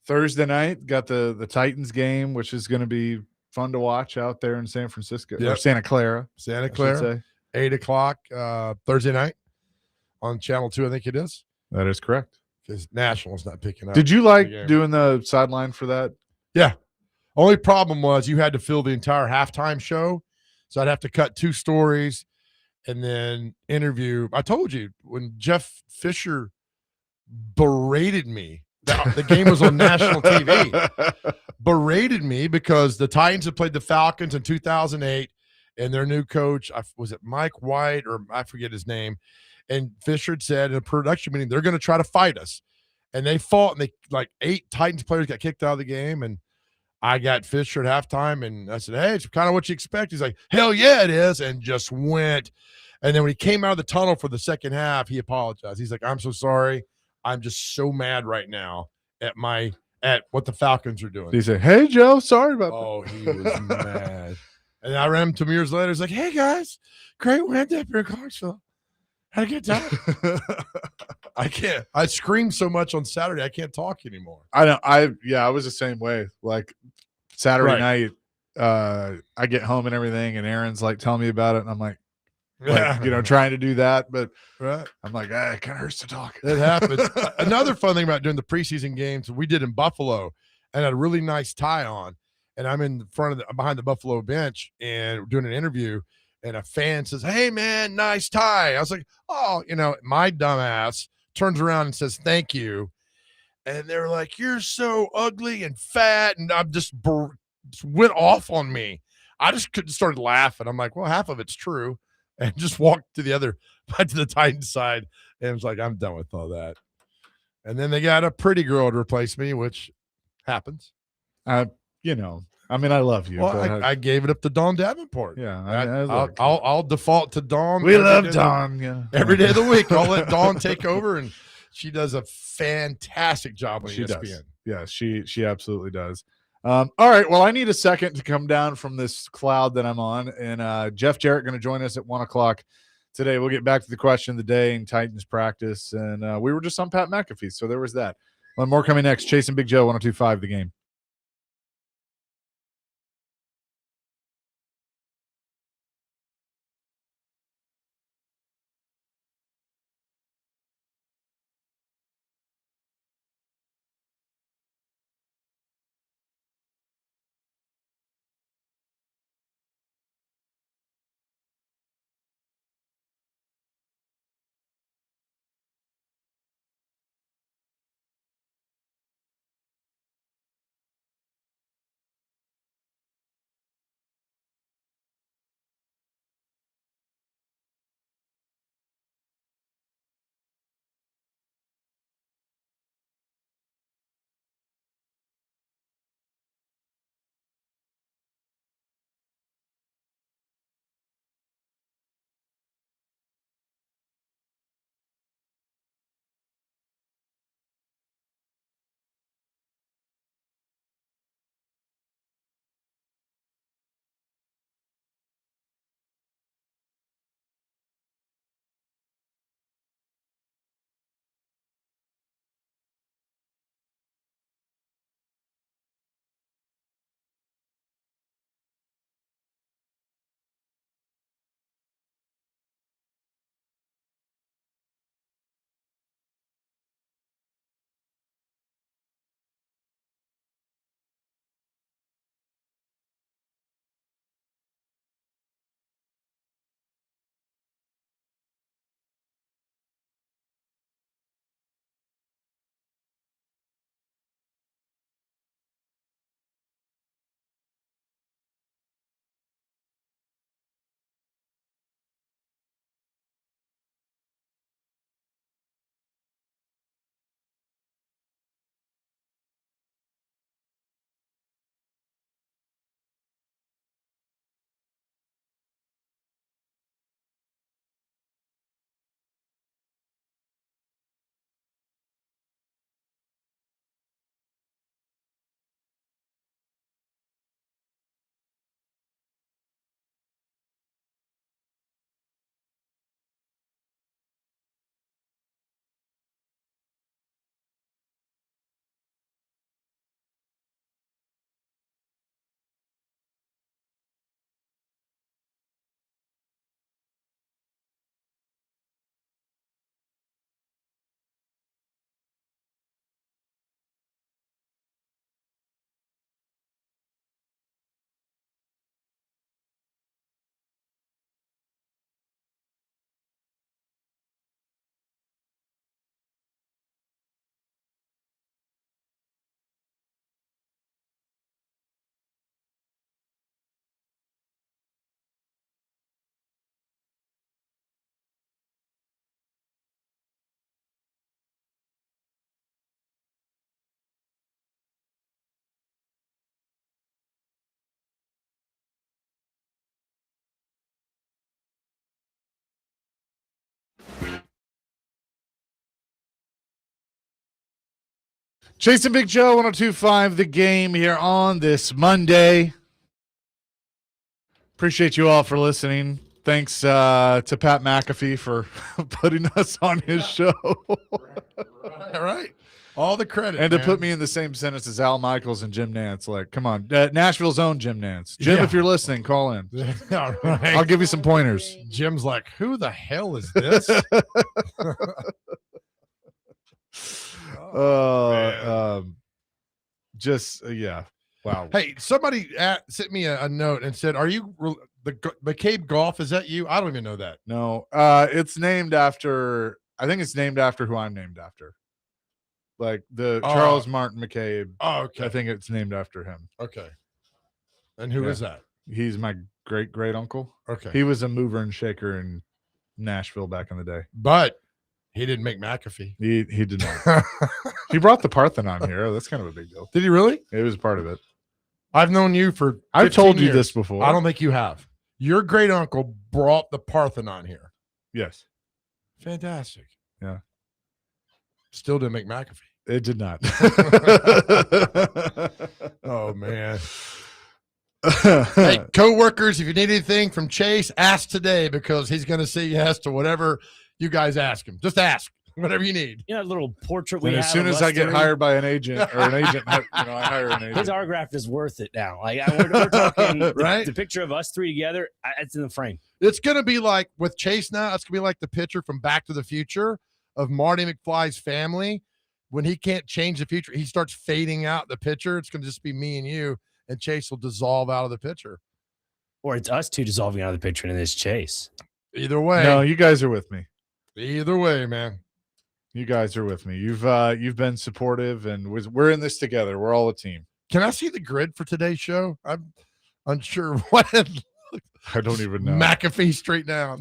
Speaker 2: Thursday night, got the Titans game, which is going to be fun to watch out there in San Francisco or Santa Clara.
Speaker 3: Santa Clara, 8 o'clock Thursday night on Channel 2, I think it is.
Speaker 2: That is correct.
Speaker 3: Because National's not picking up.
Speaker 2: Did you like doing the sideline for that?
Speaker 3: Yeah. Only problem was you had to fill the entire halftime show. So I'd have to cut 2 stories and then interview. I told you when Jeff Fisher berated me, the game was on national TV, berated me because the Titans had played the Falcons in 2008 and their new coach, was it Mike White or I forget his name. And Fisher had said in a production meeting, they're going to try to fight us. And they fought, and like 8 Titans players got kicked out of the game. And I got Fisher at halftime, and I said, hey, it's kind of what you expect. He's like, hell yeah, it is, and just went. And then when he came out of the tunnel for the second half, he apologized. He's like, I'm so sorry. I'm just so mad right now at what the Falcons are doing.
Speaker 2: He said, hey, Joe, sorry about that.
Speaker 3: Oh, he was mad. And I ran him 2 years later. He's like, hey, guys, great win up here in Clarksville. Had a good time. I can't. I screamed so much on Saturday, I can't talk anymore.
Speaker 2: I know. I was the same way. Like Saturday night, I get home and everything, and Aaron's like telling me about it, and I'm like trying to do that, but I'm like, it kind of hurts to talk.
Speaker 3: It happens. Another fun thing about doing the preseason games we did in Buffalo, and I had a really nice tie on, and I'm in front of behind the Buffalo bench and doing an interview. And a fan says, hey, man, nice tie. I was like, oh, my dumbass turns around and says, thank you. And they're like, you're so ugly and fat. And I just went off on me. I just started laughing. I'm like, well, half of it's true. And just walked to the Titans side. And it was like, I'm done with all that. And then they got a pretty girl to replace me, which happens.
Speaker 2: I love you.
Speaker 3: Well, I gave it up to Dawn Davenport.
Speaker 2: Yeah,
Speaker 3: I'll default to Dawn.
Speaker 2: We love Dawn.
Speaker 3: Every day of the week, I'll let Dawn take over, and she does a fantastic job on ESPN.
Speaker 2: Does. Yeah, she absolutely does. All right, well, I need a second to come down from this cloud that I'm on, and Jeff Jarrett going to join us at 1 o'clock today. We'll get back to the question of the day and Titans practice, and we were just on Pat McAfee, so there was that. One more coming next. Chasing Big Joe, 102.5 The Game. Chasing Big Joe, 102.5 The Game here on this Monday. Appreciate you all for listening. Thanks to Pat McAfee for putting us on his show.
Speaker 3: All right. All the credit.
Speaker 2: And to
Speaker 3: man.
Speaker 2: put me in the same sentence as Al Michaels and Jim Nantz. Like, come on. Nashville's own Jim Nantz. Jim, if you're listening, call in.
Speaker 3: All right.
Speaker 2: I'll give you some pointers.
Speaker 3: Jim's like, who the hell is this?
Speaker 2: Yeah. Wow.
Speaker 3: Hey, somebody sent me a note and said, are you the McCabe Golf? Is that you? I don't even know that.
Speaker 2: No, it's named after, I think it's named after who I'm named after. Like the Charles Martin McCabe.
Speaker 3: Oh, okay.
Speaker 2: I think it's named after him.
Speaker 3: Okay. And who is that?
Speaker 2: He's my great uncle.
Speaker 3: Okay.
Speaker 2: He was a mover and shaker in Nashville back in the day.
Speaker 3: But he didn't make McAfee.
Speaker 2: He did not. He brought the Parthenon here. That's kind of a big deal.
Speaker 3: Did he really?
Speaker 2: It was part of it.
Speaker 3: I've known you for 15
Speaker 2: I've told you
Speaker 3: years.
Speaker 2: this before.
Speaker 3: I don't think you have. Your great uncle brought the Parthenon here.
Speaker 2: Yes.
Speaker 3: Fantastic.
Speaker 2: Yeah.
Speaker 3: Still didn't make McAfee.
Speaker 2: It did not.
Speaker 3: Oh, man. Hey, co-workers, if you need anything from Chase, ask today because he's going to say yes to whatever you guys ask him. Just ask whatever you need.
Speaker 4: You know, that little portrait we
Speaker 2: And
Speaker 4: have.
Speaker 2: as soon as I get hired by an agent I hire an agent.
Speaker 4: His autograph is worth it now. Like we're talking,
Speaker 3: right?
Speaker 4: The picture of us three together, it's in the frame.
Speaker 3: It's going to be like with Chase now. It's going to be like the picture from Back to the Future of Marty McFly's family. When he can't change the future, he starts fading out the picture. It's going to just be me and you, and Chase will dissolve out of the picture.
Speaker 4: Or it's us two dissolving out of the picture and it's Chase.
Speaker 3: Either way.
Speaker 2: No, you guys are with me.
Speaker 3: Either way, man.
Speaker 2: You guys are with me. You've been supportive, and we're in this together. We're all a team.
Speaker 3: Can I see the grid for today's show? I'm unsure what.
Speaker 2: I don't even know.
Speaker 3: McAfee straight down.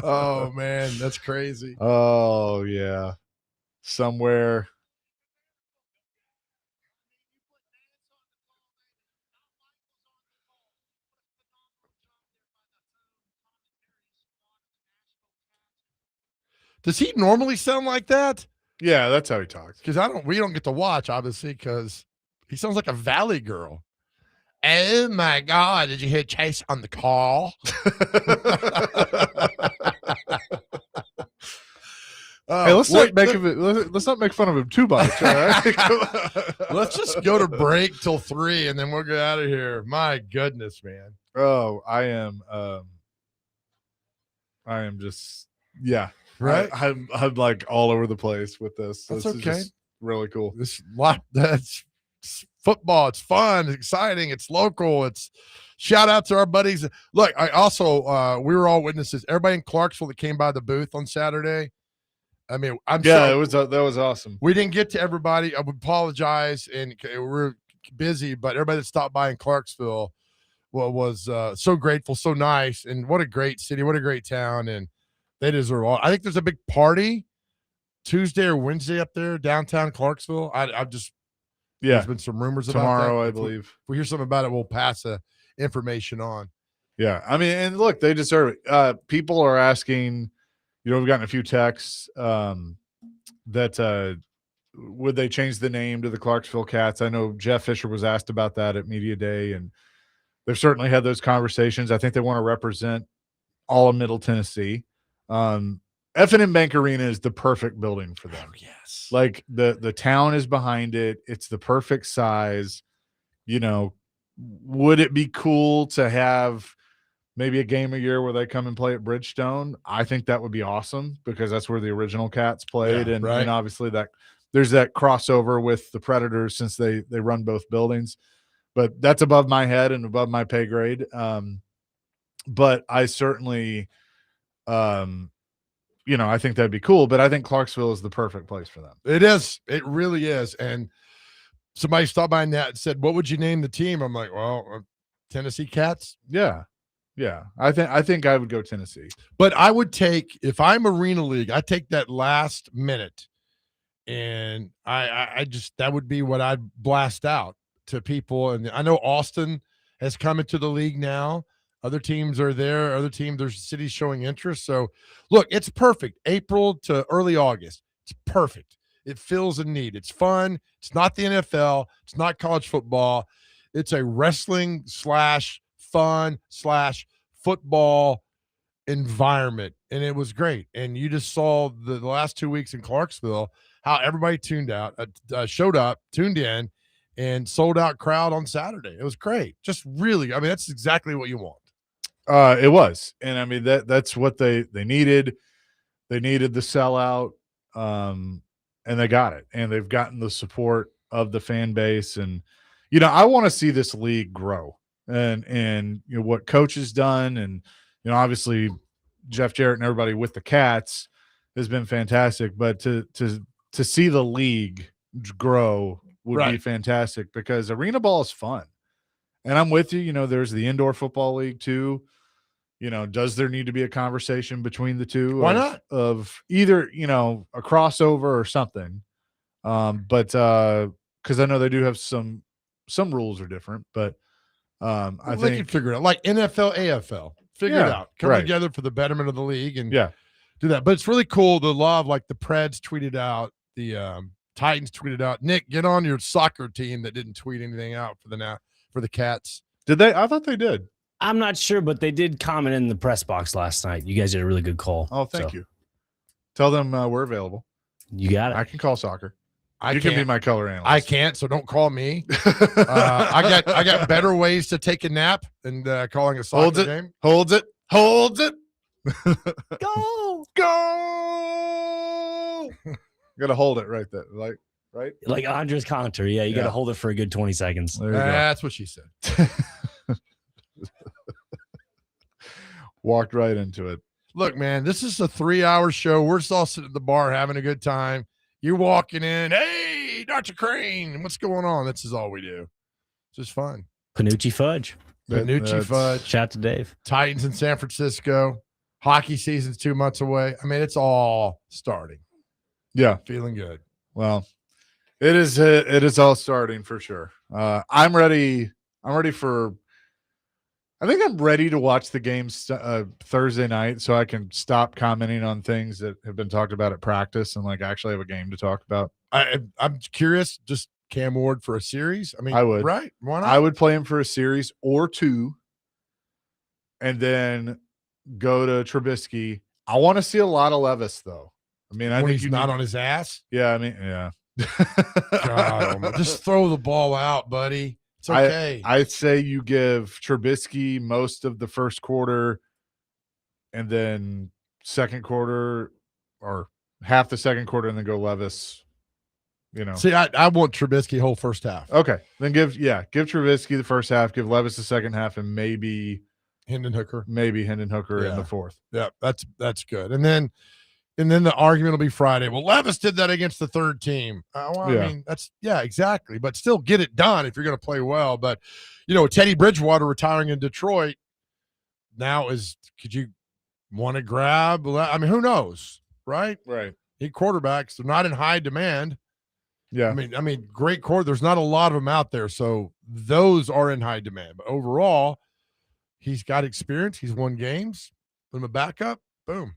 Speaker 3: Oh, man. That's crazy.
Speaker 2: Oh, yeah. Somewhere.
Speaker 3: Does he normally sound like that?
Speaker 2: Yeah, that's how he talks.
Speaker 3: Because we don't get to watch, obviously, because he sounds like a Valley girl. Oh my God! Did you hear Chase on the call?
Speaker 2: Hey, let's not make fun of him too much. All right?
Speaker 3: Let's just go to break till 3, and then we'll get out of here. My goodness, man.
Speaker 2: Oh, I am just right. I'm like all over the place with this.
Speaker 3: That's
Speaker 2: this
Speaker 3: okay.
Speaker 2: Is just really cool.
Speaker 3: That's football. It's fun. It's exciting. It's local. It's shout out to our buddies. Look, I also we were all witnesses. Everybody in Clarksville that came by the booth on Saturday. I mean,
Speaker 2: that was awesome.
Speaker 3: We didn't get to everybody. I would apologize, and we're busy. But everybody that stopped by in Clarksville was so grateful, so nice, and what a great city, what a great town, and they deserve all. I think there's a big party Tuesday or Wednesday up there downtown Clarksville. There's been some rumors about
Speaker 2: tomorrow,
Speaker 3: that.
Speaker 2: I believe.
Speaker 3: If we hear something about it, we'll pass the information on.
Speaker 2: Yeah, I mean, and look, they deserve it. People are asking. We've gotten a few texts that would they change the name to the Clarksville Kats? I know Jeff Fisher was asked about that at Media Day, and they've certainly had those conversations. I think they want to represent all of Middle Tennessee. F&M Bank Arena is the perfect building for them.
Speaker 3: Oh, yes.
Speaker 2: Like the town is behind it. It's the perfect size. Would it be cool to have maybe a game a year where they come and play at Bridgestone? I think that would be awesome because that's where the original Cats played.
Speaker 3: Yeah,
Speaker 2: and
Speaker 3: right.
Speaker 2: Obviously that there's that crossover with the Predators since they run both buildings, but that's above my head and above my pay grade. But I certainly, I think that'd be cool, but I think Clarksville is the perfect place for them.
Speaker 3: It is. It really is. And somebody stopped by and said, what would you name the team? I'm like, well, Tennessee Cats.
Speaker 2: Yeah. Yeah. I think I would go Tennessee.
Speaker 3: But I would take, if I'm Arena League, I take that last minute and I just, that would be what I'd blast out to people. And I know Austin has come into the league now. Other teams are there. There's cities showing interest. So, look, it's perfect. April to early August. It's perfect. It fills a need. It's fun. It's not the NFL. It's not college football. It's a wrestling / fun / football environment, and it was great. And you just saw the last 2 weeks in Clarksville how everybody showed up, tuned in, and sold out crowd on Saturday. It was great. Just really, I mean, that's exactly what you want.
Speaker 2: It was, and I mean that's what they needed. They needed the sellout, and they got it, and they've gotten the support of the fan base. And I want to see this league grow, and what Coach has done, and obviously Jeff Jarrett and everybody with the Cats has been fantastic. But to see the league grow would be fantastic, because arena ball is fun. And I'm with you. There's the indoor football league too. Does there need to be a conversation between the two?
Speaker 3: Why not?
Speaker 2: Of either, a crossover or something. But because I know they do have some rules are different, but I think
Speaker 3: they can figure it out, like NFL, AFL. Figure it out. Come together for the betterment of the league and do that. But it's really cool. The law of, like, the Preds tweeted out, the Titans tweeted out. Nick, get on your soccer team that didn't tweet anything out for the Cats.
Speaker 2: Did they? I thought they did.
Speaker 4: I'm not sure, but they did comment in the press box last night. You guys did a really good call.
Speaker 2: Oh, thank you. Tell them we're available.
Speaker 4: You got it.
Speaker 2: I can call soccer. You
Speaker 3: can
Speaker 2: be my color analyst.
Speaker 3: I can't, so don't call me. I got better ways to take a nap than calling a soccer game.
Speaker 2: Holds it.
Speaker 4: Go.
Speaker 2: Got to hold it right there, right?
Speaker 4: Like Andres Conter. Yeah, you got to hold it for a good 20 seconds.
Speaker 2: There you go.
Speaker 3: That's what she said.
Speaker 2: Walked right into it.
Speaker 3: Look, man, this is a 3-hour show. We're just all sitting at the bar having a good time. You're walking in, hey, Dr. Crane, what's going on? This is all we do. It's just fun.
Speaker 4: Panucci Fudge.
Speaker 3: Fudge.
Speaker 4: Shout to Dave.
Speaker 3: Titans in San Francisco. Hockey season's 2 months away. I mean, it's all starting.
Speaker 2: Yeah.
Speaker 3: Feeling good.
Speaker 2: Well, it is all starting for sure. I'm ready. I think I'm ready to watch the games Thursday night, so I can stop commenting on things that have been talked about at practice and actually have a game to talk about.
Speaker 3: I'm curious, just Cam Ward for a series. I mean,
Speaker 2: I would.
Speaker 3: Right? Why not?
Speaker 2: I would play him for a series or two, and then go to Trubisky. I want to see a lot of Levis, though. I mean, I think
Speaker 3: he's not on his ass.
Speaker 2: Yeah, I mean, yeah.
Speaker 3: God, just throw the ball out, buddy. It's okay.
Speaker 2: I'd say you give Trubisky most of the first quarter, and then second quarter or half the second quarter, and then go Levis.
Speaker 3: See, I want Trubisky whole first half.
Speaker 2: Okay, then give Trubisky the first half, give Levis the second half, and maybe
Speaker 3: Hendon Hooker
Speaker 2: in the fourth.
Speaker 3: Yeah, that's good. And then the argument will be Friday. Well, Levis did that against the third team. I mean, exactly. But still get it done if you're going to play well. But, Teddy Bridgewater retiring in Detroit now could you want to grab? I mean, who knows, right?
Speaker 2: Right.
Speaker 3: Quarterbacks, they're not in high demand.
Speaker 2: Yeah.
Speaker 3: I mean, great quarter. There's not a lot of them out there. So those are in high demand. But overall, he's got experience. He's won games. Put him a backup. Boom.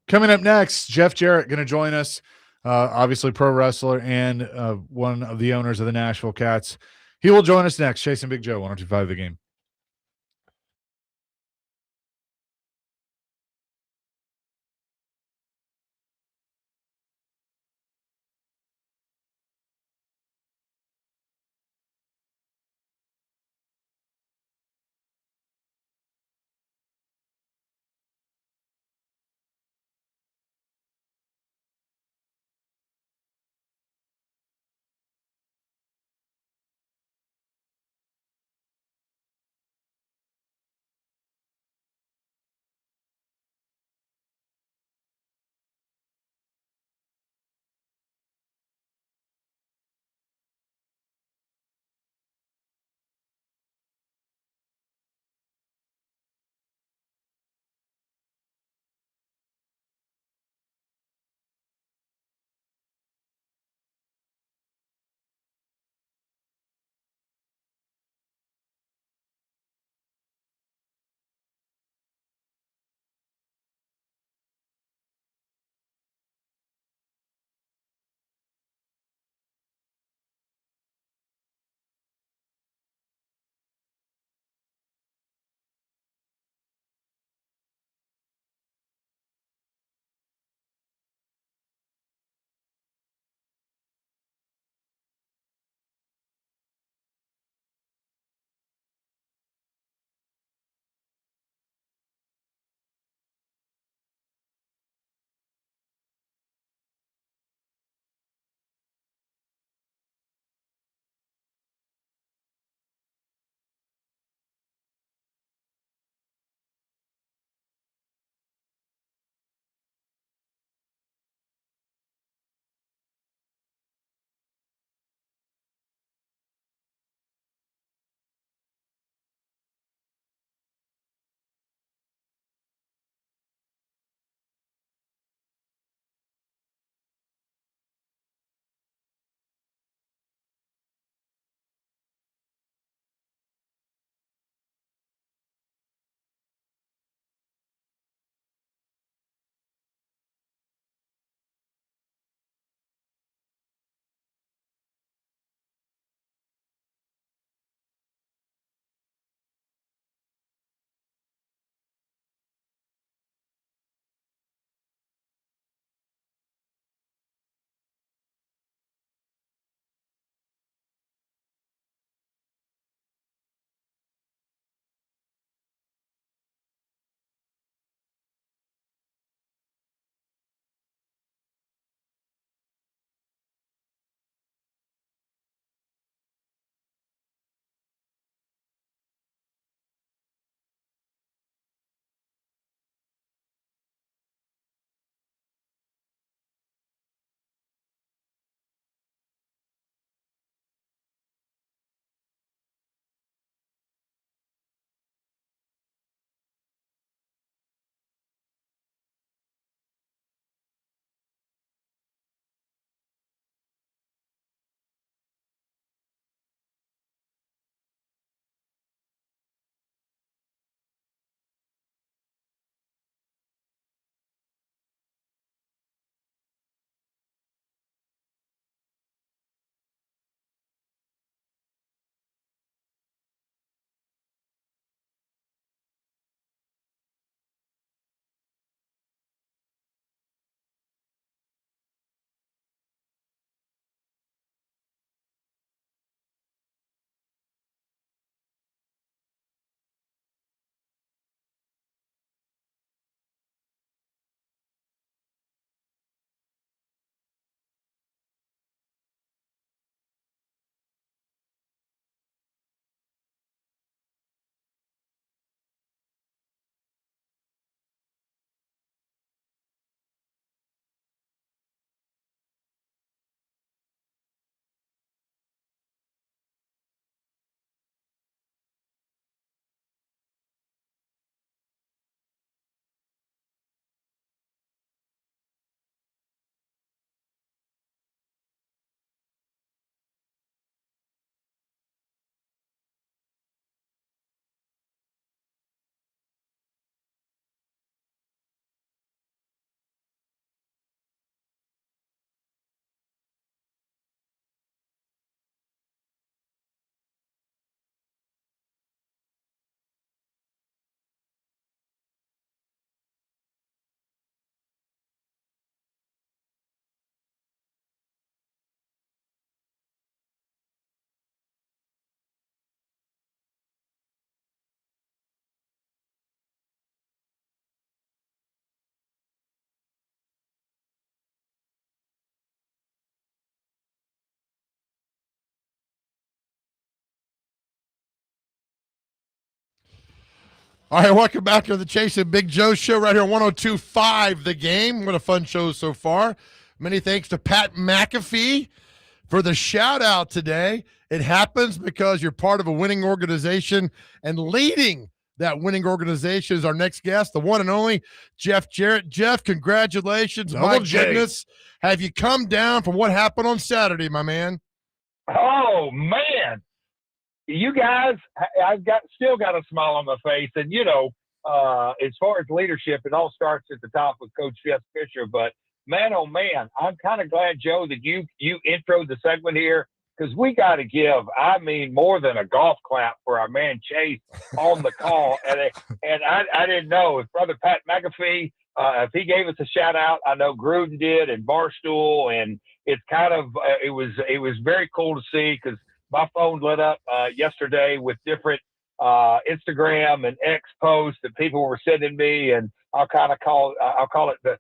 Speaker 2: Coming up next, Jeff Jarrett going to join us, obviously pro wrestler and one of the owners of the Nashville Kats. He will join us next. Chasing Big Joe, 102.5 The Game.
Speaker 3: All right, welcome back to the Chase and Big Joe show right here on 102.5 The Game. What a fun show so far. Many thanks to Pat McAfee for the shout-out today. It happens because you're part of a winning organization, and leading that winning organization is our next guest, the one and only Jeff Jarrett. Jeff, congratulations. My goodness. Have you come down from what happened on Saturday, my man?
Speaker 14: Oh, man. You guys, still got a smile on my face. And, as far as leadership, it all starts at the top with Coach Jeff Fisher. But, man, oh, man, I'm kind of glad, Joe, that you introed the segment here, because we got to give, more than a golf clap for our man Chase on the call. And I didn't know if Brother Pat McAfee, if he gave us a shout-out, I know Gruden did, and Barstool, and it's kind of it was very cool to see, because my phone lit up yesterday with different Instagram and X posts that people were sending me, and I'll call it the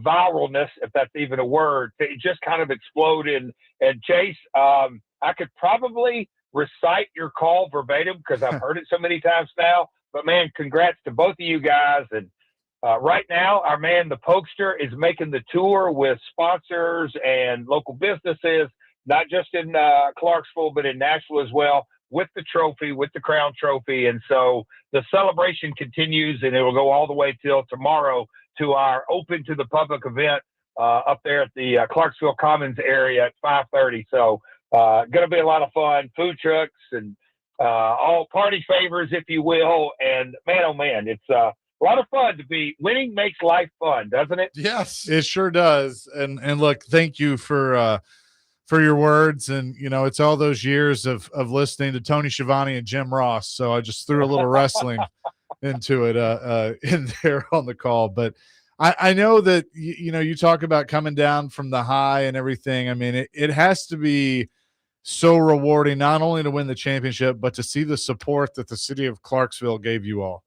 Speaker 14: viralness, if that's even a word. It just kind of exploded. And Chase, I could probably recite your call verbatim because I've heard it so many times now. But man, congrats to both of you guys. And right now, our man, the Pokester, is making the tour with sponsors and local businesses, not just in Clarksville, but in Nashville as well, with the trophy, with the Crown Trophy. And so the celebration continues, and it will go all the way till tomorrow to our open to the public event up there at the Clarksville Commons area at 5:30. So going to be a lot of fun, food trucks and all party favors, if you will. And man, oh man, it's a lot of fun to be winning. Makes life fun, doesn't it?
Speaker 3: Yes,
Speaker 2: it sure does. And look, thank you for your words. And it's all those years of listening to Tony Schiavone and Jim Ross. So I just threw a little wrestling into it in there on the call. But I know that you talk about coming down from the high and everything. I mean, it has to be so rewarding, not only to win the championship, but to see the support that the city of Clarksville gave you all.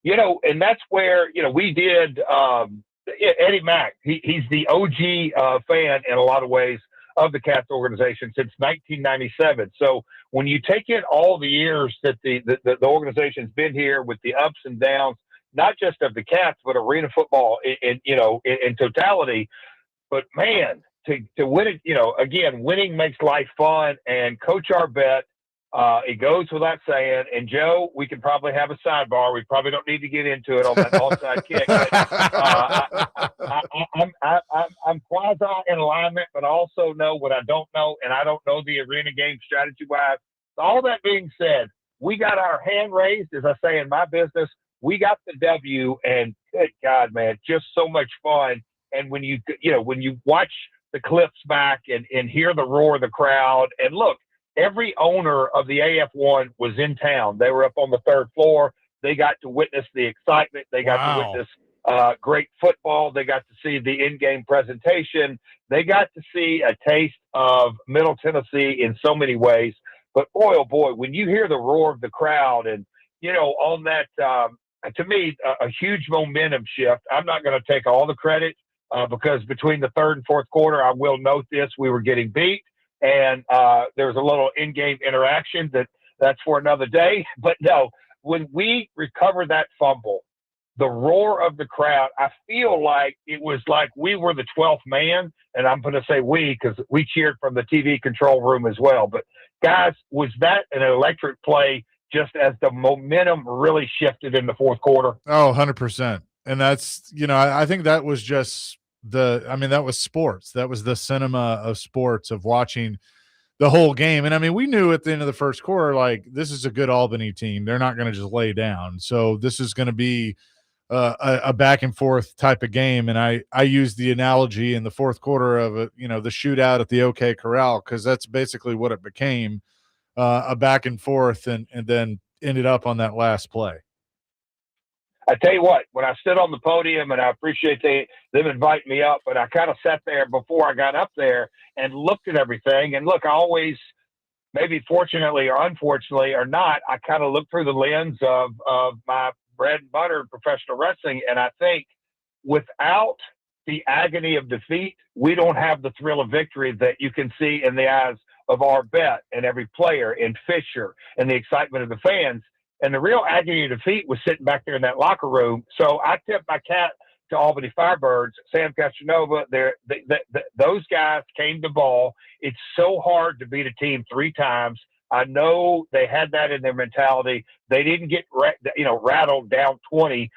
Speaker 14: And that's where we did Eddie Mack. He's the OG fan in a lot of ways of the Cats organization since 1997. So when you take in all the years that the organization's been here, with the ups and downs, not just of the Cats, but arena football in totality. But man, to win it, again, winning makes life fun. And Coach Arbette, it goes without saying. And Joe, we can probably have a sidebar. We probably don't need to get into it on that onside kick. But, I'm quasi in alignment, but I also know what I don't know, and I don't know the arena game strategy-wise. All that being said, we got our hand raised, as I say in my business. We got the W, and good God, man, just so much fun. And when you watch the clips back and hear the roar of the crowd, and look, every owner of the AF1 was in town. They were up on the third floor. They got to witness the excitement. They got to witness great football. They got to see the in-game presentation. They got to see a taste of Middle Tennessee in so many ways. But boy, oh boy, when you hear the roar of the crowd and, on that, to me, a huge momentum shift. I'm not going to take all the credit because between the third and fourth quarter, I will note this, we were getting beat. And there was a little in-game interaction that's for another day. But no, when we recovered that fumble, the roar of the crowd, I feel like it was like we were the 12th man. And I'm going to say we because we cheered from the TV control room as well. But, guys, was that an electric play just as the momentum really shifted in the fourth quarter?
Speaker 2: Oh, 100%. And that's, I think that was just that was sports. That was the cinema of sports, of watching the whole game. And we knew at the end of the first quarter, like, this is a good Albany team. They're not going to just lay down. So this is going to be a back and forth type of game. And I used the analogy in the fourth quarter of the shootout at the OK Corral, because that's basically what it became, a back and forth, and then ended up on that last play.
Speaker 14: I tell you what, when I stood on the podium, and I appreciate them inviting me up, but I kind of sat there before I got up there and looked at everything. And look, I always, maybe fortunately or unfortunately or not, I kind of look through the lens of my bread and butter in professional wrestling. And I think without the agony of defeat, we don't have the thrill of victory that you can see in the eyes of Arbette and every player and Fisher and the excitement of the fans. And the real agony of defeat was sitting back there in that locker room. So I tipped my cap to Albany Firebirds, Sam Castronova. Those guys came to ball. It's so hard to beat a team 3 times. I know they had that in their mentality. They didn't get rattled down 20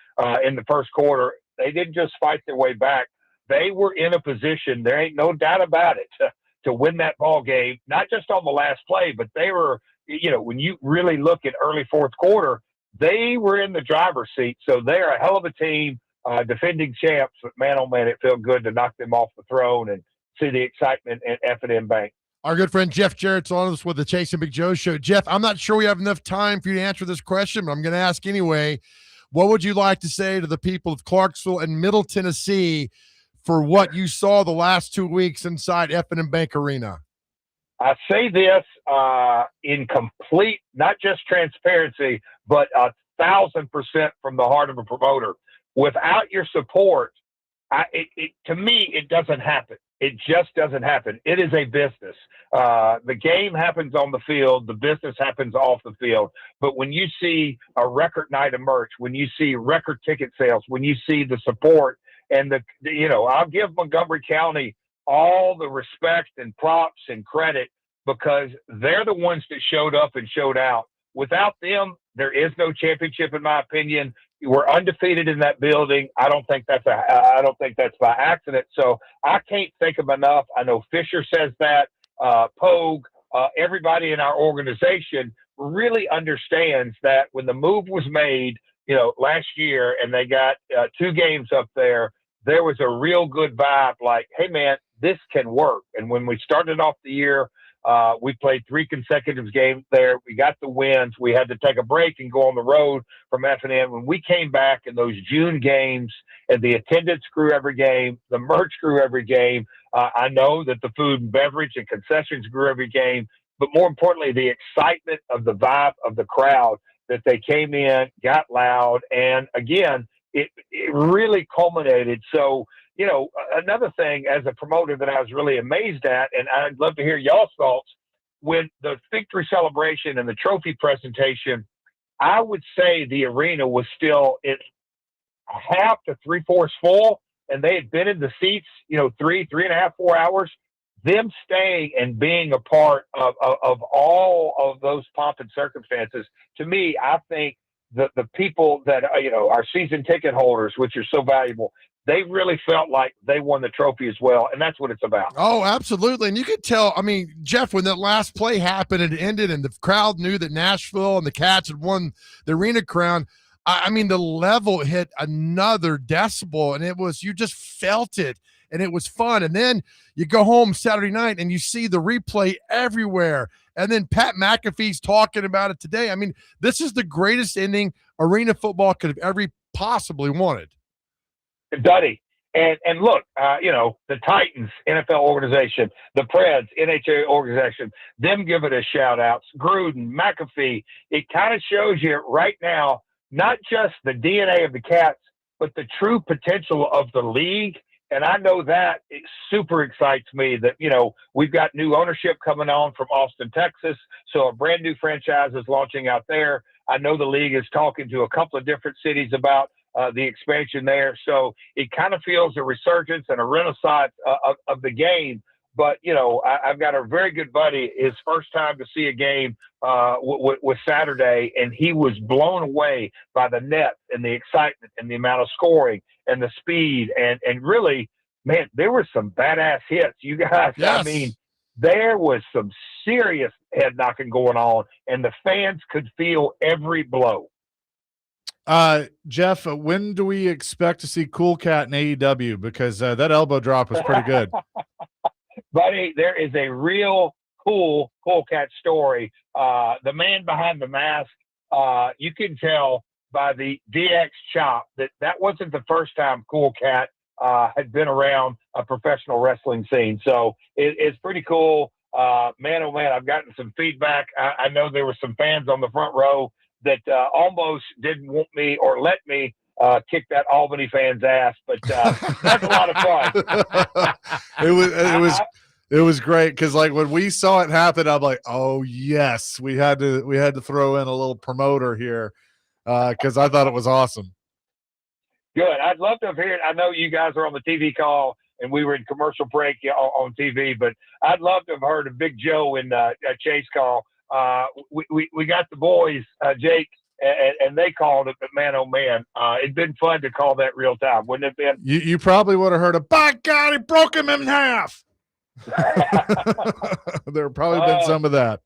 Speaker 14: in the first quarter. They didn't just fight their way back. They were in a position, there ain't no doubt about it, to win that ball game, not just on the last play, but they were, when you really look at early fourth quarter, they were in the driver's seat. So they're a hell of a team, defending champs, but man, oh man, it felt good to knock them off the throne and see the excitement at F&M Bank.
Speaker 3: Our good friend Jeff Jarrett's on us with the Chase and Big Joe show. Jeff, I'm not sure we have enough time for you to answer this question, but I'm going to ask anyway. What would you like to say to the people of Clarksville and Middle Tennessee for what you saw the last 2 weeks inside F&M Bank Arena?
Speaker 14: I say this in complete, not just transparency, but 1,000% from the heart of a promoter. Without your support, to me, it doesn't happen. It just doesn't happen. It is a business. The game happens on the field. The business happens off the field. But when you see a record night of merch, when you see record ticket sales, when you see the support and I'll give Montgomery County all the respect and props and credit because they're the ones that showed up and showed out. Without them, there is no championship, in my opinion. We're undefeated in that building. I don't think that's by accident. So I can't think of enough. I know Fisher says that. Pogue, everybody in our organization really understands that when the move was made, last year, and they got 2 games up there, there was a real good vibe. Like, hey man, this can work. And when we started off the year, we played 3 consecutive games there. We got the wins. We had to take a break and go on the road from F&M. When we came back in those June games and the attendance grew every game, the merch grew every game. I know that the food and beverage and concessions grew every game, but more importantly, the excitement of the vibe of the crowd that they came in, got loud. And again, it really culminated. So, another thing as a promoter that I was really amazed at, and I'd love to hear y'all's thoughts, when the victory celebration and the trophy presentation, I would say the arena was still at half to 3/4 full, and they had been in the seats, 3.5, 4 hours. Them staying and being a part of all of those pomp and circumstances, to me, I think the people that, our season ticket holders, which are so valuable, they really felt like they won the trophy as well, and that's what it's about.
Speaker 3: Oh, absolutely. And you could tell, Jeff, when that last play happened, it ended, and the crowd knew that Nashville and the Cats had won the Arena Crown. The level hit another decibel, and you just felt it, and it was fun. And then you go home Saturday night, and you see the replay everywhere. And then Pat McAfee's talking about it today. This is the greatest ending arena football could have ever possibly wanted.
Speaker 14: Duddy. And look, the Titans NFL organization, the Preds NHA organization, them giving us shout outs, Gruden, McAfee. It kind of shows you right now, not just the DNA of the Cats, but the true potential of the league. And I know that it super excites me that, we've got new ownership coming on from Austin, Texas. So a brand new franchise is launching out there. I know the league is talking to a couple of different cities about the expansion there. So it kind of feels a resurgence and a renaissance of the game. But, I've got a very good buddy, his first time to see a game was Saturday, and he was blown away by the net and the excitement and the amount of scoring and the speed. And really, man, there were some badass hits. You guys,
Speaker 3: yes.
Speaker 14: There was some serious head knocking going on, and the fans could feel every blow.
Speaker 2: Jeff, when do we expect to see Cool Cat in AEW? Because that elbow drop was pretty good.
Speaker 14: Buddy, there is a real cool Cat story. The man behind the mask, you can tell by the DX chop that wasn't the first time Cool Cat had been around a professional wrestling scene. So it's pretty cool. Man, oh man, I've gotten some feedback. I know there were some fans on the front row that almost didn't want me or let me kick that Albany fan's ass, but that's a lot of fun.
Speaker 2: It was great because, like, when we saw it happen, I'm like, "Oh yes, we had to throw in a little promoter here," because I thought it was awesome.
Speaker 14: Good. I'd love to have heard. I know you guys are on the TV call and we were in commercial break on TV, but I'd love to have heard a Big Joe and Chase call. We got the boys, Jake, and they called it, but man, oh man, it'd been fun to call that real time, wouldn't it have been?
Speaker 2: You probably would have heard a, "By God, he broke him in half." There probably been some of that.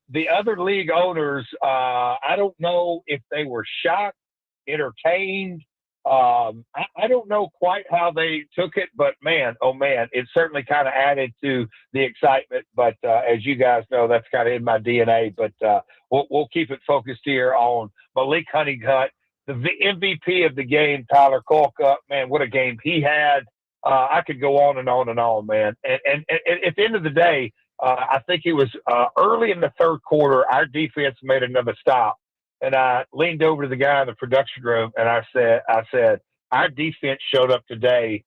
Speaker 14: The other league owners, I don't know if they were shocked, entertained. I don't know quite how they took it, but man, oh man, it certainly kind of added to the excitement. But as you guys know, that's kind of in my DNA. But we'll keep it focused here on Malik Honeycutt, the MVP of the game, Tyler Colcutt. Man, what a game he had. I could go on and on and on, man. And at the end of the day, I think it was early in the third quarter, our defense made another stop. And I leaned over to the guy in the production room and I said, our defense showed up today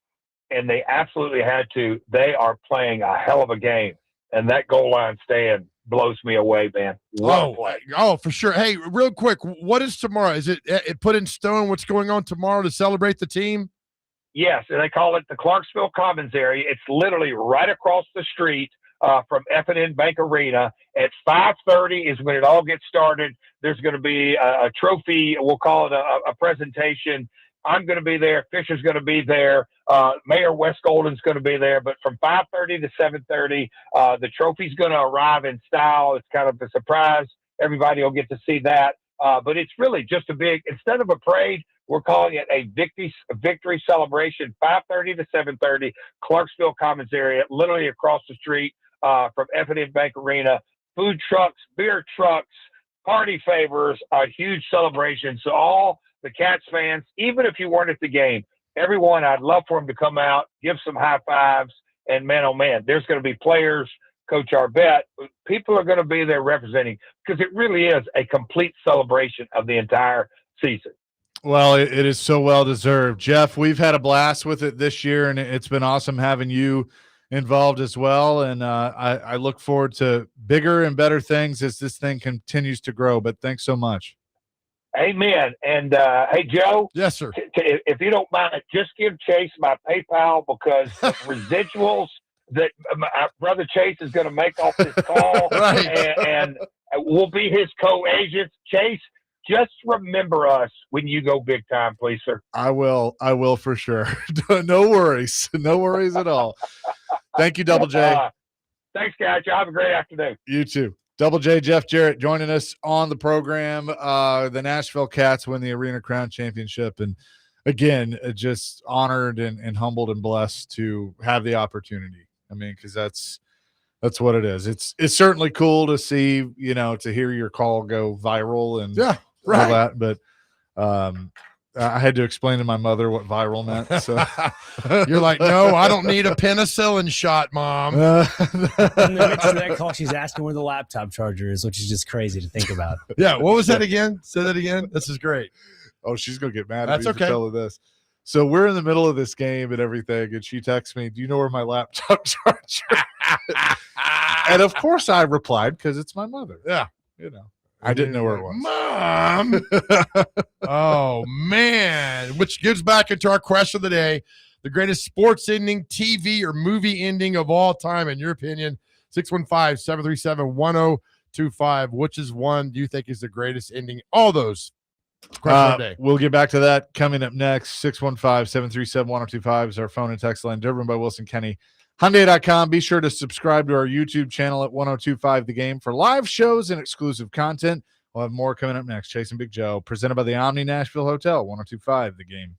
Speaker 14: and they absolutely had to. They are playing a hell of a game. And that goal line stand blows me away, man. What a play.
Speaker 3: Oh, for sure. Hey, real quick, what is tomorrow? Is it put in stone what's going on tomorrow to celebrate the team?
Speaker 14: Yes, and they call it the Clarksville Commons area. It's literally right across the street from F&N Bank Arena. At 5:30 is when it all gets started. There's going to be a trophy. We'll call it a presentation. I'm going to be there. Fisher's going to be there. Mayor Wes Golden's going to be there. But from 5:30 to 7:30, the trophy's going to arrive in style. It's kind of a surprise. Everybody will get to see that. But it's really just a big, instead of a parade, we're calling it a victory celebration, 5:30 to 7:30, Clarksville Commons area, literally across the street from F&N Bank Arena. Food trucks, beer trucks, party favors, a huge celebration. So all the Cats fans, even if you weren't at the game, everyone, I'd love for them to come out, give some high fives. And man, oh man, there's going to be players, Coach Arbette, people are going to be there representing, because it really is a complete celebration of the entire season.
Speaker 2: Well, it is so well deserved. Jeff, we've had a blast with it this year, and it's been awesome having you involved as well. And I look forward to bigger and better things as this thing continues to grow. But thanks so much.
Speaker 14: Amen. And hey, Joe.
Speaker 3: Yes, sir.
Speaker 14: If you don't mind, just give Chase my PayPal, because the residuals that my brother Chase is going to make off this call,
Speaker 3: right.
Speaker 14: and we'll be his co-agents. Chase, just remember us when you go big time, please, sir.
Speaker 2: I will for sure. No worries. No worries at all. Thank you, Double J.
Speaker 14: Thanks, guys. Y'all have a great afternoon.
Speaker 2: You too. Double J, Jeff Jarrett joining us on the program. The Nashville Kats win the Arena Crown Championship. And again, just honored and humbled and blessed to have the opportunity. I mean, because that's what it is. It's certainly cool to see, to hear your call go viral and
Speaker 3: yeah, right.
Speaker 2: all that. But I had to explain to my mother what viral meant. So
Speaker 3: you're like, no, I don't need a penicillin shot, Mom.
Speaker 4: In the midst of that call, she's asking where the laptop charger is, which is just crazy to think about.
Speaker 3: Yeah, what was that again? Say that again. This is great.
Speaker 2: Oh, she's gonna get mad.
Speaker 3: That's
Speaker 2: at me
Speaker 3: okay.
Speaker 2: To tell her this. So we're in the middle of this game and everything, and she texts me, "Do you know where my laptop charger?" And of course, I replied, because it's my mother.
Speaker 3: Yeah,
Speaker 2: I didn't know where it was.
Speaker 3: Mom. Oh, man. Which gives back into our question of the day. The greatest sports ending, TV, or movie ending of all time, in your opinion. 615-737-1025. Which is one do you think is the greatest ending? All those.
Speaker 2: We'll get back to that coming up next. 615-737-1025 is our phone and text line, driven by Wilson Kenny. Hyundai.com. Be sure to subscribe to our YouTube channel at 1025 The Game for live shows and exclusive content. We'll have more coming up next. Chase and Big Joe, presented by the Omni Nashville Hotel, 1025 The Game.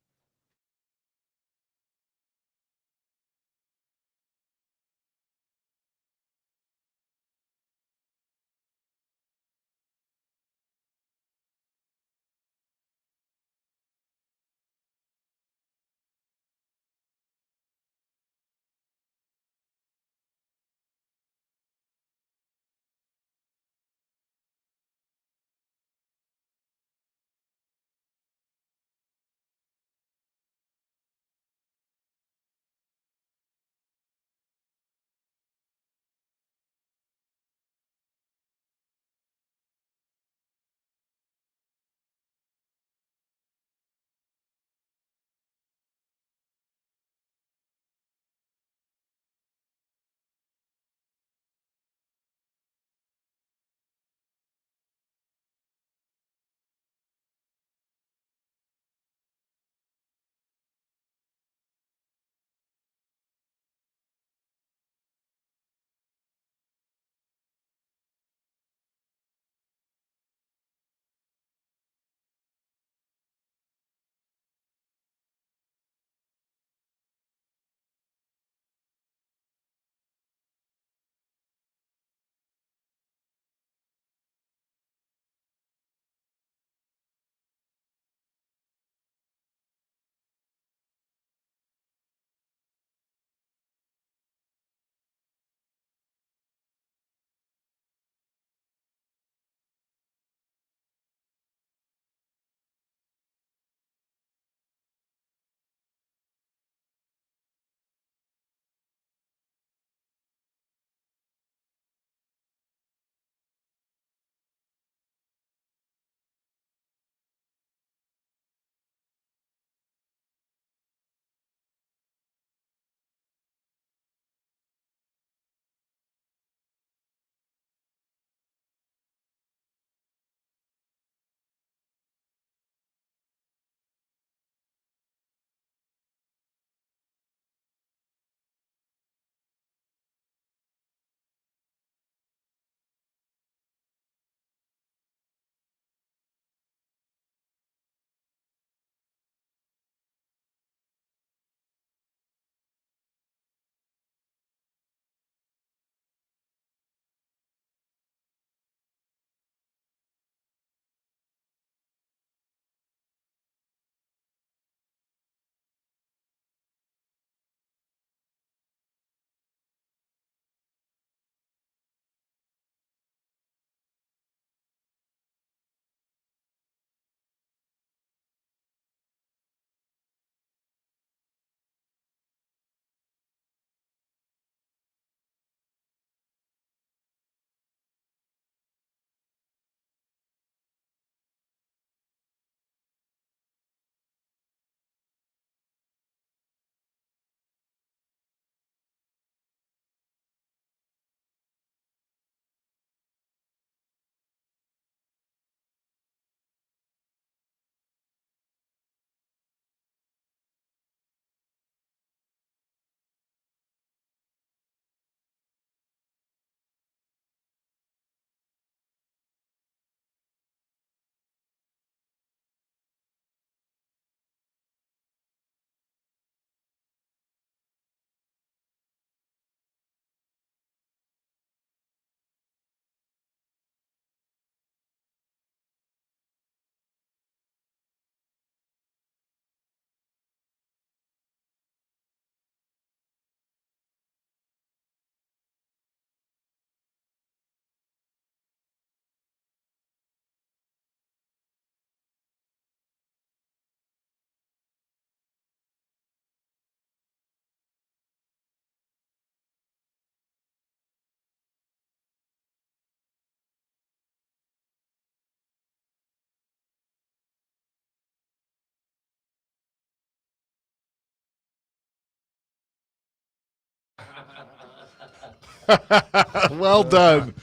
Speaker 2: Well done,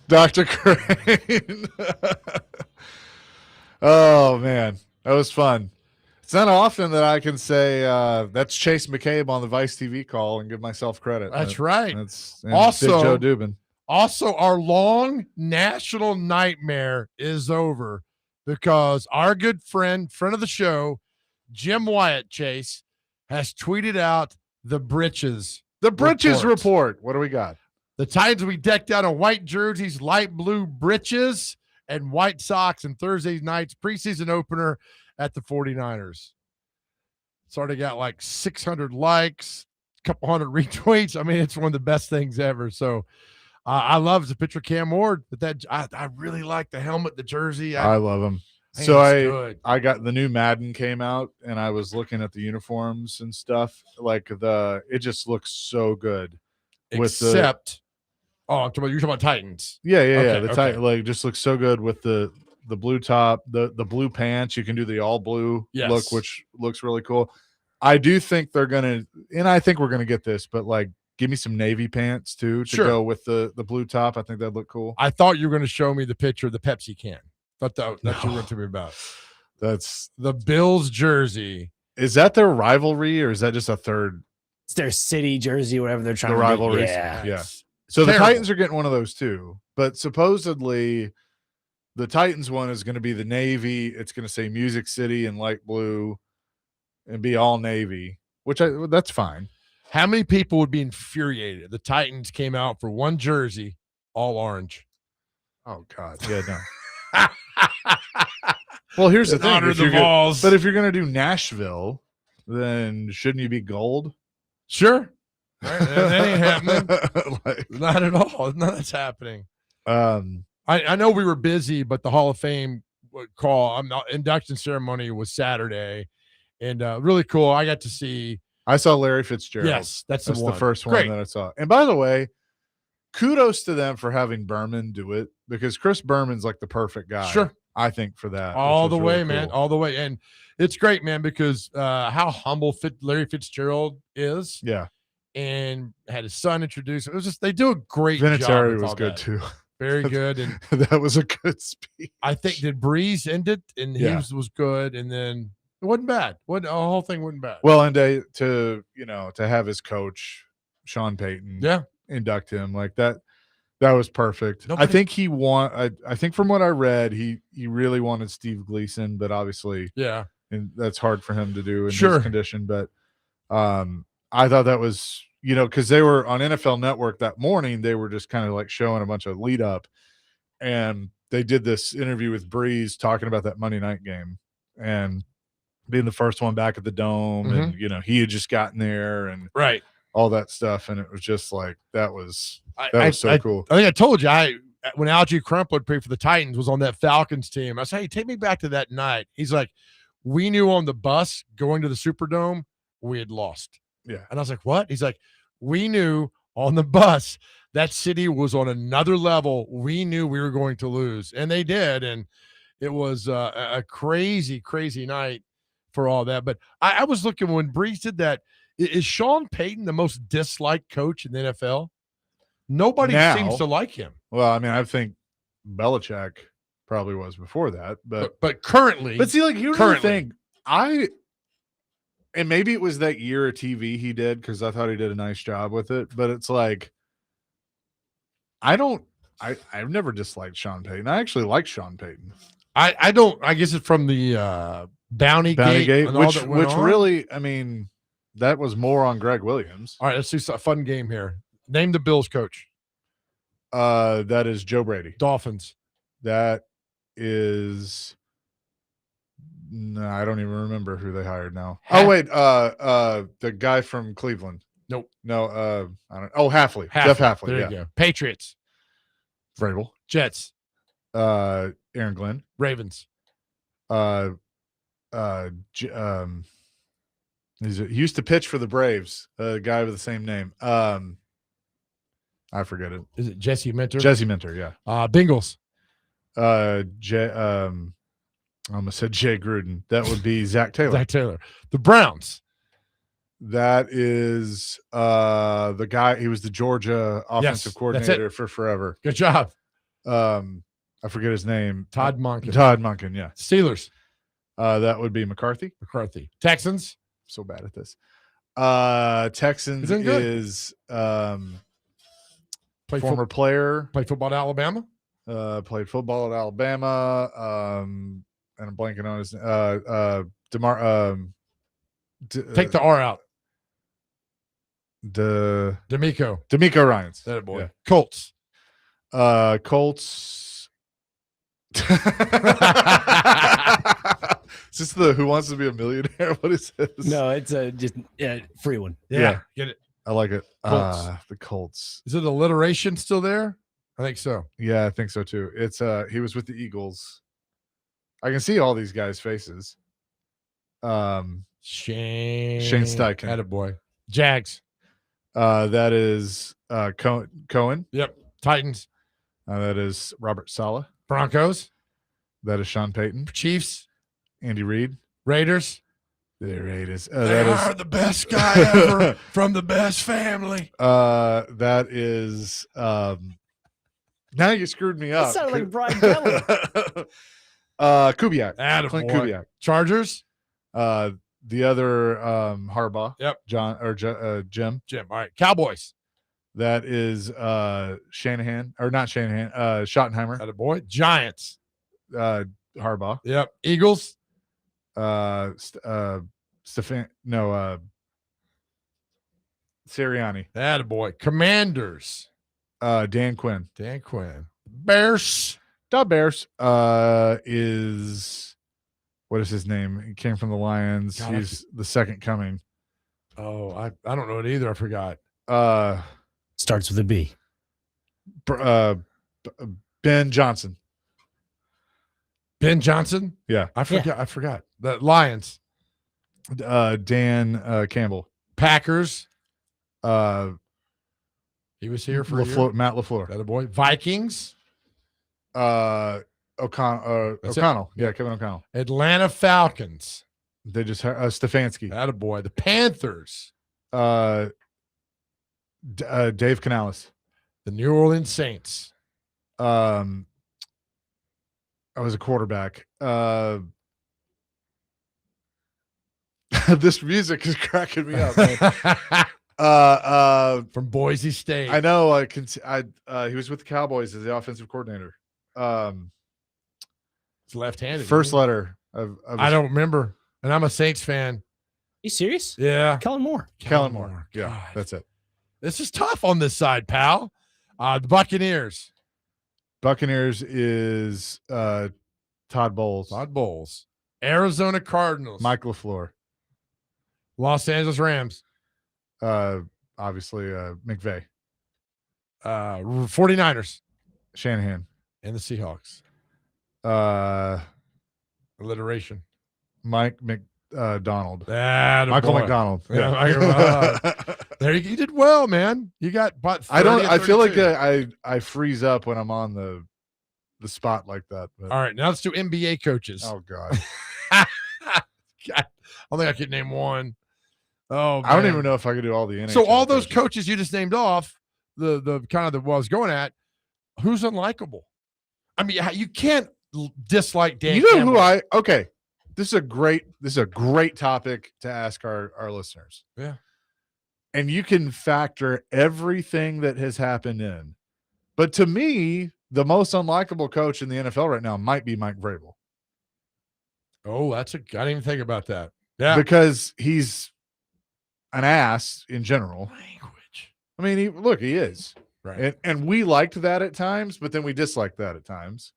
Speaker 2: Dr. Crane. Oh, man. That was fun. It's not often that I can say that's Chase McCabe on the Vice TV call and give myself credit.
Speaker 3: That's right.
Speaker 2: That's
Speaker 3: Also,
Speaker 2: Big Joe Dubin.
Speaker 3: Also, our long national nightmare is over because our good friend of the show, Jim Wyatt Chase, has tweeted out the britches.
Speaker 2: The britches report. What do we got?
Speaker 3: The Titans will be decked out in white jerseys, light blue britches, and white socks in Thursday night's preseason opener at the 49ers. It's already got like 600 likes, a couple hundred retweets. I mean, it's one of the best things ever. So I love the picture of Cam Ward, but I really like the helmet, the jersey.
Speaker 2: I love them. So I got the new Madden came out, and I was looking at the uniforms and stuff. Like it just looks so good.
Speaker 3: You're talking about Titans.
Speaker 2: Yeah.
Speaker 3: Okay,
Speaker 2: The Titan just looks so good with the blue top, the blue pants. You can do the all blue look, which looks really cool. I do think they're gonna, and I think we're gonna get this, but like, give me some navy pants too to go with the blue top. I think that'd look cool.
Speaker 3: I thought you were going to show me the picture of the Pepsi can. That's what you were going to me about.
Speaker 2: That's
Speaker 3: the Bills jersey.
Speaker 2: Is that their rivalry, or is that just a third?
Speaker 4: It's their city jersey, whatever they're trying
Speaker 2: the
Speaker 4: to
Speaker 2: rivalry.
Speaker 4: Yeah.
Speaker 2: So
Speaker 3: terrible.
Speaker 2: The Titans are getting one of those too, but supposedly the Titans one is going to be the navy. It's going to say Music City in light blue and be all navy, that's fine.
Speaker 3: How many people would be infuriated? The Titans came out for one jersey, all orange.
Speaker 2: Oh God, yeah, no. Well, here's the thing: but if you're going to do Nashville, then shouldn't you be gold?
Speaker 3: Sure, right? That ain't happening. Not at all. None of that's happening. I know we were busy, but the Hall of Fame induction ceremony was Saturday, and really cool. I got to see.
Speaker 2: I saw Larry Fitzgerald.
Speaker 3: Yes, that's the
Speaker 2: first
Speaker 3: Great.
Speaker 2: one that I saw. And by the way, kudos to them for having Berman do it, because Chris Berman's like the perfect guy.
Speaker 3: Sure.
Speaker 2: I think for that.
Speaker 3: All the way,
Speaker 2: really
Speaker 3: man.
Speaker 2: cool.
Speaker 3: All the way. And it's great, man, because how humble Larry Fitzgerald is.
Speaker 2: Yeah.
Speaker 3: And had his son introduced. It was just, they do a great
Speaker 2: Vinatieri
Speaker 3: job. with
Speaker 2: was
Speaker 3: all
Speaker 2: good
Speaker 3: that.
Speaker 2: too.
Speaker 3: Very good. And
Speaker 2: that was a good speech.
Speaker 3: I think did Breeze end it, and he was good. And then it wasn't bad. The whole thing wasn't bad.
Speaker 2: Well, and to have his coach, Sean Payton, induct him like that. That was perfect. I think he I think from what I read, he really wanted Steve Gleason, but obviously, and that's hard for him to do in his condition. But I thought that was, because they were on NFL Network that morning, they were just kind of like showing a bunch of lead up, and they did this interview with Breeze talking about that Monday night game and being the first one back at the Dome, and he had just gotten there and all that stuff, and it was just like that was so cool.
Speaker 3: I think I told you when Algie Crumpler played for the Titans was on that Falcons team. I said, "Hey, take me back to that night." He's like, "We knew on the bus going to the Superdome we had lost."
Speaker 2: Yeah,
Speaker 3: and I was like, "What?" He's like, "We knew on the bus that city was on another level. We knew we were going to lose, and they did." And it was a crazy, crazy night for all that. But I was looking when Breeze did that. Is Sean Payton the most disliked coach in the NFL? Nobody seems to like him.
Speaker 2: Well, I mean, I think Belichick probably was before that,
Speaker 3: but currently.
Speaker 2: But see, like, here's the thing. And maybe it was that year of TV he did, because I thought he did a nice job with it. But it's like, I've never disliked Sean Payton. I actually like Sean Payton.
Speaker 3: I don't. I guess it's from the Bounty Gate, and
Speaker 2: which really, I mean, that was more on Greg Williams.
Speaker 3: All right, let's do a fun game here. Name the Bills coach.
Speaker 2: That is Joe Brady.
Speaker 3: Dolphins.
Speaker 2: That is, no, I don't even remember who they hired now. Oh wait, the guy from Cleveland.
Speaker 3: Nope.
Speaker 2: No, I don't. Oh, Hafley. Jeff Hafley.
Speaker 3: There you go. Patriots.
Speaker 2: Vrabel.
Speaker 3: Jets.
Speaker 2: Aaron Glenn.
Speaker 3: Ravens.
Speaker 2: He used to pitch for the Braves. A guy with the same name. I forget it.
Speaker 3: Is it Jesse Minter?
Speaker 2: Jesse Minter, yeah.
Speaker 3: Bengals.
Speaker 2: I almost said Jay Gruden. That would be Zach Taylor.
Speaker 3: Zach Taylor. The Browns.
Speaker 2: That is the guy. He was the Georgia offensive coordinator for forever.
Speaker 3: Good job.
Speaker 2: I forget his name.
Speaker 3: Todd Monken.
Speaker 2: Todd Monken, yeah.
Speaker 3: Steelers.
Speaker 2: That would be McCarthy.
Speaker 3: Texans.
Speaker 2: So bad at this. Texans is former player.
Speaker 3: Played football at Alabama.
Speaker 2: Played football at Alabama. And I'm blanking on his
Speaker 3: take the R out.
Speaker 2: D'Amico Ryans.
Speaker 3: That boy.
Speaker 2: Yeah.
Speaker 3: Colts.
Speaker 2: Colts. Is this the Who Wants to Be a Millionaire? What is this?
Speaker 4: No, it's just free one.
Speaker 3: Yeah, get it.
Speaker 2: I like it.
Speaker 3: Colts.
Speaker 2: The Colts.
Speaker 3: Is it alliteration still there? I think so.
Speaker 2: Yeah, I think so too. It's he was with the Eagles. I can see all these guys' faces.
Speaker 3: Shane
Speaker 2: Steichen.
Speaker 3: Attaboy. Jags.
Speaker 2: That is Cohen.
Speaker 3: Yep. Titans.
Speaker 2: That is Robert Saleh.
Speaker 3: Broncos.
Speaker 2: That is Sean Payton.
Speaker 3: Chiefs.
Speaker 2: Andy Reid.
Speaker 3: Raiders.
Speaker 2: The Raiders.
Speaker 3: They are the best guy ever from the best family.
Speaker 2: That is now you screwed me up.
Speaker 4: That sounded like Brian Kelly.
Speaker 2: Kubiak.
Speaker 3: Attaboy.
Speaker 2: Kubiak.
Speaker 3: Chargers.
Speaker 2: The other Harbaugh.
Speaker 3: Yep.
Speaker 2: John or Jim.
Speaker 3: Jim. All right. Cowboys.
Speaker 2: That is Shanahan or not Shanahan. Schottenheimer.
Speaker 3: Attaboy. Giants.
Speaker 2: Harbaugh.
Speaker 3: Yep. Eagles.
Speaker 2: Sirianni.
Speaker 3: Attaboy. Commanders.
Speaker 2: Dan Quinn.
Speaker 3: Bears.
Speaker 2: The Bears is what is his name? He came from the Lions.
Speaker 3: God,
Speaker 2: He's the second coming.
Speaker 3: Oh, I don't know it either. I forgot.
Speaker 4: Starts with a B.
Speaker 2: Ben Johnson.
Speaker 3: Ben Johnson?
Speaker 2: Yeah.
Speaker 3: I forgot. The Lions.
Speaker 2: Dan Campbell.
Speaker 3: Packers. He was here for a year.
Speaker 2: Matt LaFleur.
Speaker 3: Attaboy. Vikings.
Speaker 2: O'Connell. Yeah, Kevin O'Connell.
Speaker 3: Atlanta Falcons.
Speaker 2: They just Stefanski.
Speaker 3: Attaboy. The Panthers.
Speaker 2: Dave Canales.
Speaker 3: The New Orleans Saints.
Speaker 2: I was a quarterback. This music is cracking me up, man.
Speaker 3: From Boise State.
Speaker 2: I know. He was with the Cowboys as the offensive coordinator.
Speaker 3: It's left-handed.
Speaker 2: First letter.
Speaker 3: I don't remember, and I'm a Saints fan.
Speaker 4: You serious?
Speaker 3: Yeah.
Speaker 4: Kellen Moore.
Speaker 2: Yeah,
Speaker 3: God.
Speaker 2: that's it.
Speaker 3: This is tough on this side, pal. The Buccaneers.
Speaker 2: Buccaneers is Todd Bowles.
Speaker 3: Arizona Cardinals.
Speaker 2: Mike LaFleur.
Speaker 3: Los Angeles Rams.
Speaker 2: Obviously McVay.
Speaker 3: 49ers.
Speaker 2: Shanahan.
Speaker 3: And the Seahawks. Alliteration.
Speaker 2: Mike McDonald.
Speaker 3: Michael
Speaker 2: McDonald.
Speaker 3: Yeah. There you did well, man. You got about 30
Speaker 2: I feel like
Speaker 3: 32.
Speaker 2: I freeze up when I'm on the spot like that. But.
Speaker 3: All right, now let's do NBA coaches.
Speaker 2: Oh God.
Speaker 3: God, I don't think I could name one. Oh, man.
Speaker 2: I don't even know if I could do all the NHL
Speaker 3: So all those
Speaker 2: coaches.
Speaker 3: coaches you just named off, the kind of the what I was going at, who's unlikable? I mean, you can't dislike Dan.
Speaker 2: You know
Speaker 3: Campbell.
Speaker 2: who okay. This is a great topic to ask our listeners.
Speaker 3: Yeah.
Speaker 2: And you can factor everything that has happened in. But to me, the most unlikable coach in the NFL right now might be Mike Vrabel.
Speaker 3: Oh, I didn't even think about that. Yeah.
Speaker 2: Because he's an ass in general.
Speaker 3: Language.
Speaker 2: I mean, he is.
Speaker 3: Right.
Speaker 2: And we liked that at times, but then we disliked that at times.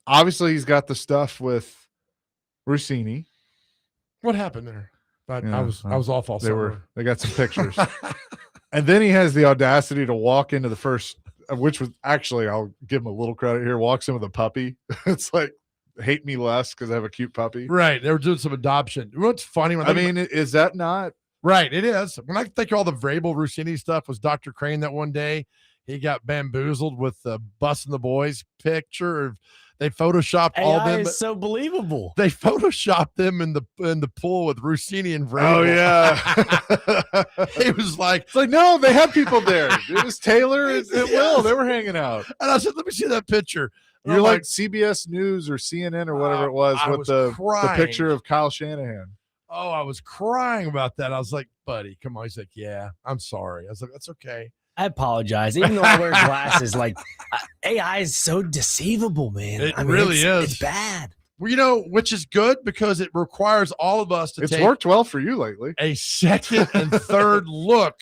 Speaker 2: Obviously, he's got the stuff with Rossini.
Speaker 3: What happened there? But
Speaker 2: Yeah,
Speaker 3: I was off all summer.
Speaker 2: They got some pictures. And then he has the audacity to walk into the first, which was actually, I'll give him a little credit here, walks in with a puppy. It's like, hate me less because I have a cute puppy.
Speaker 3: Right. They were doing some adoption. You know what's funny?
Speaker 2: Is that not?
Speaker 3: Right. It is. When I think of all the Vrabel Rossini stuff was Dr. Crane that one day he got bamboozled with the Bussin' the Boys picture of They photoshopped all
Speaker 4: AI
Speaker 3: them.
Speaker 4: is so believable.
Speaker 3: They photoshopped them in the pool with Rossini and Vrabel.
Speaker 2: Oh yeah.
Speaker 3: It was like,
Speaker 2: it's like, no, they had people there. It was Taylor and Will. They were hanging out.
Speaker 3: And I said, let me see that picture. And
Speaker 2: You're
Speaker 3: I'm
Speaker 2: like CBS News or CNN or whatever it was
Speaker 3: I
Speaker 2: with
Speaker 3: was
Speaker 2: the
Speaker 3: crying.
Speaker 2: picture of Kyle Shanahan.
Speaker 3: Oh, I was crying about that. I was like, buddy, come on. He's like, yeah, I'm sorry. I was like, that's okay.
Speaker 4: I apologize. Even though I wear glasses, like AI is so deceivable, man.
Speaker 3: It
Speaker 4: I mean,
Speaker 3: really is.
Speaker 4: It's bad.
Speaker 3: Well, you know, which is good because it requires all of us to
Speaker 2: It's
Speaker 3: take
Speaker 2: worked well for you lately.
Speaker 3: a second and third look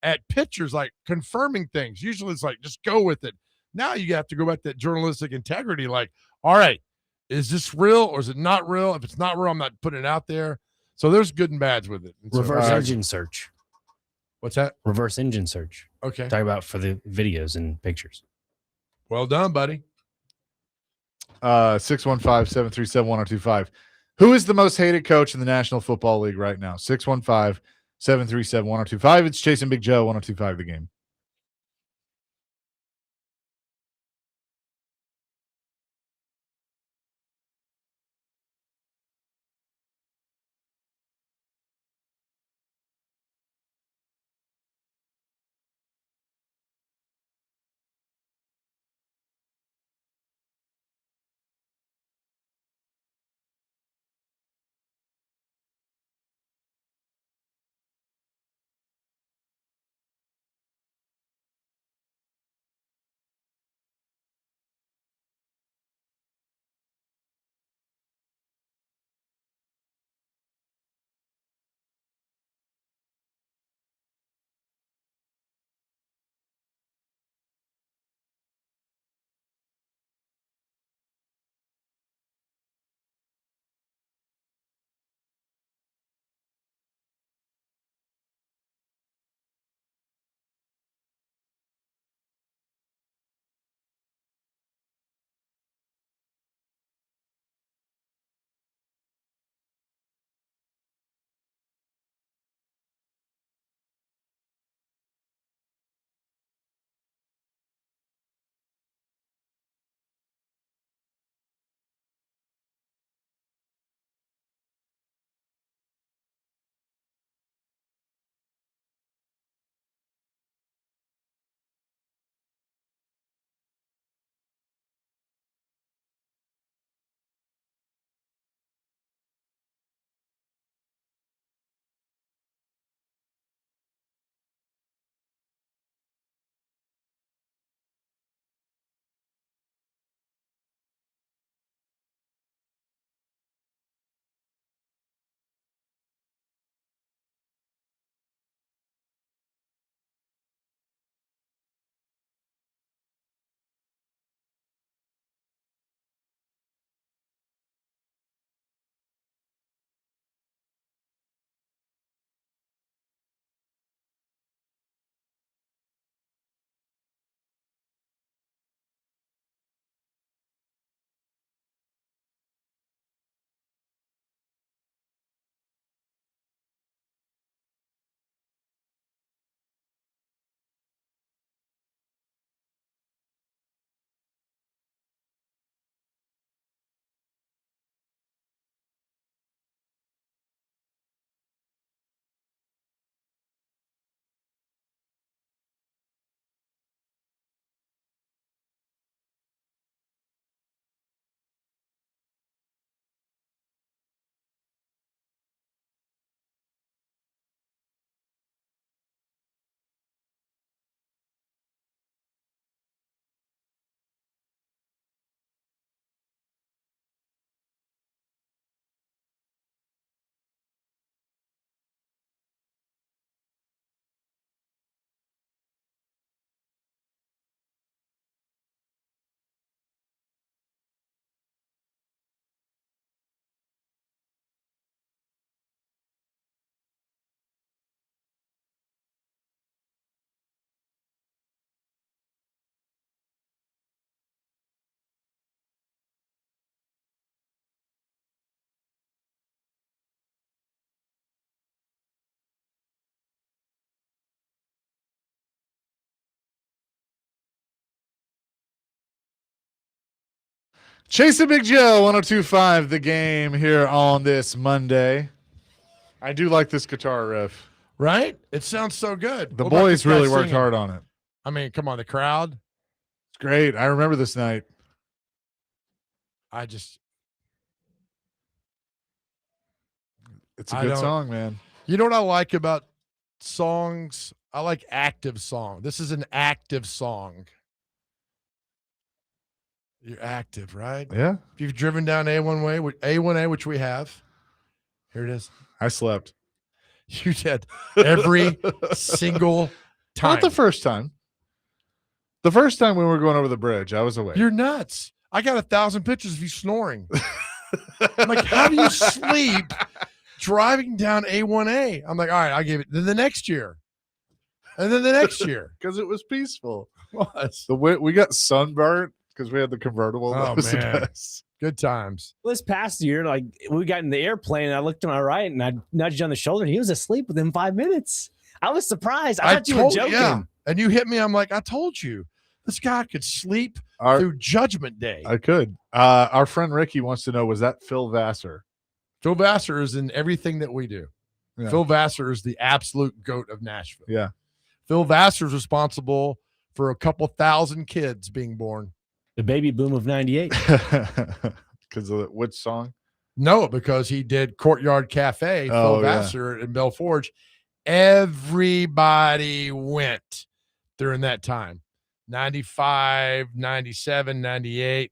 Speaker 3: at pictures, like confirming things. Usually it's like, just go with it. Now you have to go back to that journalistic integrity. Like, all right, is this real or is it not real? If it's not real, I'm not putting it out there. So there's good and bads with it. And so,
Speaker 4: Reverse engine search.
Speaker 3: What's that?
Speaker 4: Reverse engine search.
Speaker 3: Okay.
Speaker 4: Talk about for the videos and pictures.
Speaker 3: Well done, buddy.
Speaker 2: 615-737-1025. Who is the most hated coach in the National Football League right now? 615-737-1025. It's Chasing Big Joe, 1025 The Game. Chasing Big Joe, 102.5 The Game here on this Monday. I do like this guitar riff.
Speaker 3: Right? It sounds so good.
Speaker 2: The
Speaker 3: What about
Speaker 2: boys
Speaker 3: this guy
Speaker 2: really worked
Speaker 3: singing?
Speaker 2: hard on it.
Speaker 3: I mean, come on, the crowd.
Speaker 2: It's great. I remember this night. It's a good song, man.
Speaker 3: You know what I like about songs? I like active song. This is an active song. You're active, right?
Speaker 2: Yeah.
Speaker 3: If you've driven down A1A, which we have, here it is.
Speaker 2: I slept.
Speaker 3: You did every single time.
Speaker 2: Not the first time. The first time when we were going over the bridge, I was awake.
Speaker 3: You're nuts. I got 1,000 pictures of you snoring. I'm like, how do you sleep driving down A1A? I'm like, all right, I gave it. Then the next year. And then the next year.
Speaker 2: Because it was peaceful.
Speaker 3: Was.
Speaker 2: We got sunburnt because we had the convertible.
Speaker 3: Oh,
Speaker 2: That was
Speaker 3: man.
Speaker 2: the best.
Speaker 3: Good times.
Speaker 4: This past year, like we got in the airplane, and I looked to my right, and I nudged you on the shoulder, and he was asleep within 5 minutes. I was surprised. I thought you were joking.
Speaker 3: Yeah. And you hit me. I'm like, I told you, this guy could sleep through Judgment Day.
Speaker 2: I could. Our friend Ricky wants to know, was that Phil Vassar?
Speaker 3: Phil Vassar is in everything that we do.
Speaker 2: Yeah.
Speaker 3: Phil Vassar is the absolute GOAT of Nashville.
Speaker 2: Yeah.
Speaker 3: Phil Vassar is responsible for a couple thousand kids being born.
Speaker 4: The baby boom of 98.
Speaker 2: Because of which song?
Speaker 3: No, because he did Courtyard Cafe,
Speaker 2: Oh,
Speaker 3: Phil Vassar in Bell Forge. Everybody went during that time. 95, 97, 98.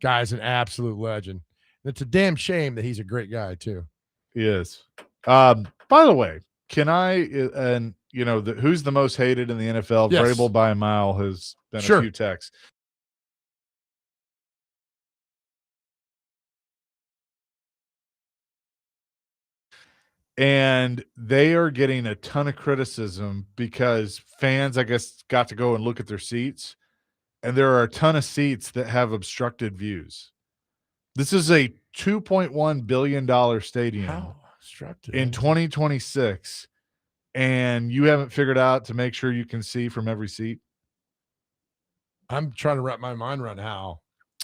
Speaker 3: Guy's an absolute legend. And it's a damn shame that he's a great guy, too.
Speaker 2: He is. By the way, can I, and you know, who's the most hated in the NFL?
Speaker 3: Yes.
Speaker 2: Vrabel by a mile has been
Speaker 3: Sure.
Speaker 2: a few texts. And they are getting a ton of criticism because fans, I guess, got to go and look at their seats. And there are a ton of seats that have obstructed views. This is a $2.1 billion stadium
Speaker 3: How obstructed?
Speaker 2: in 2026. And you haven't figured out to make sure you can see from every seat.
Speaker 3: I'm trying to wrap my mind around how.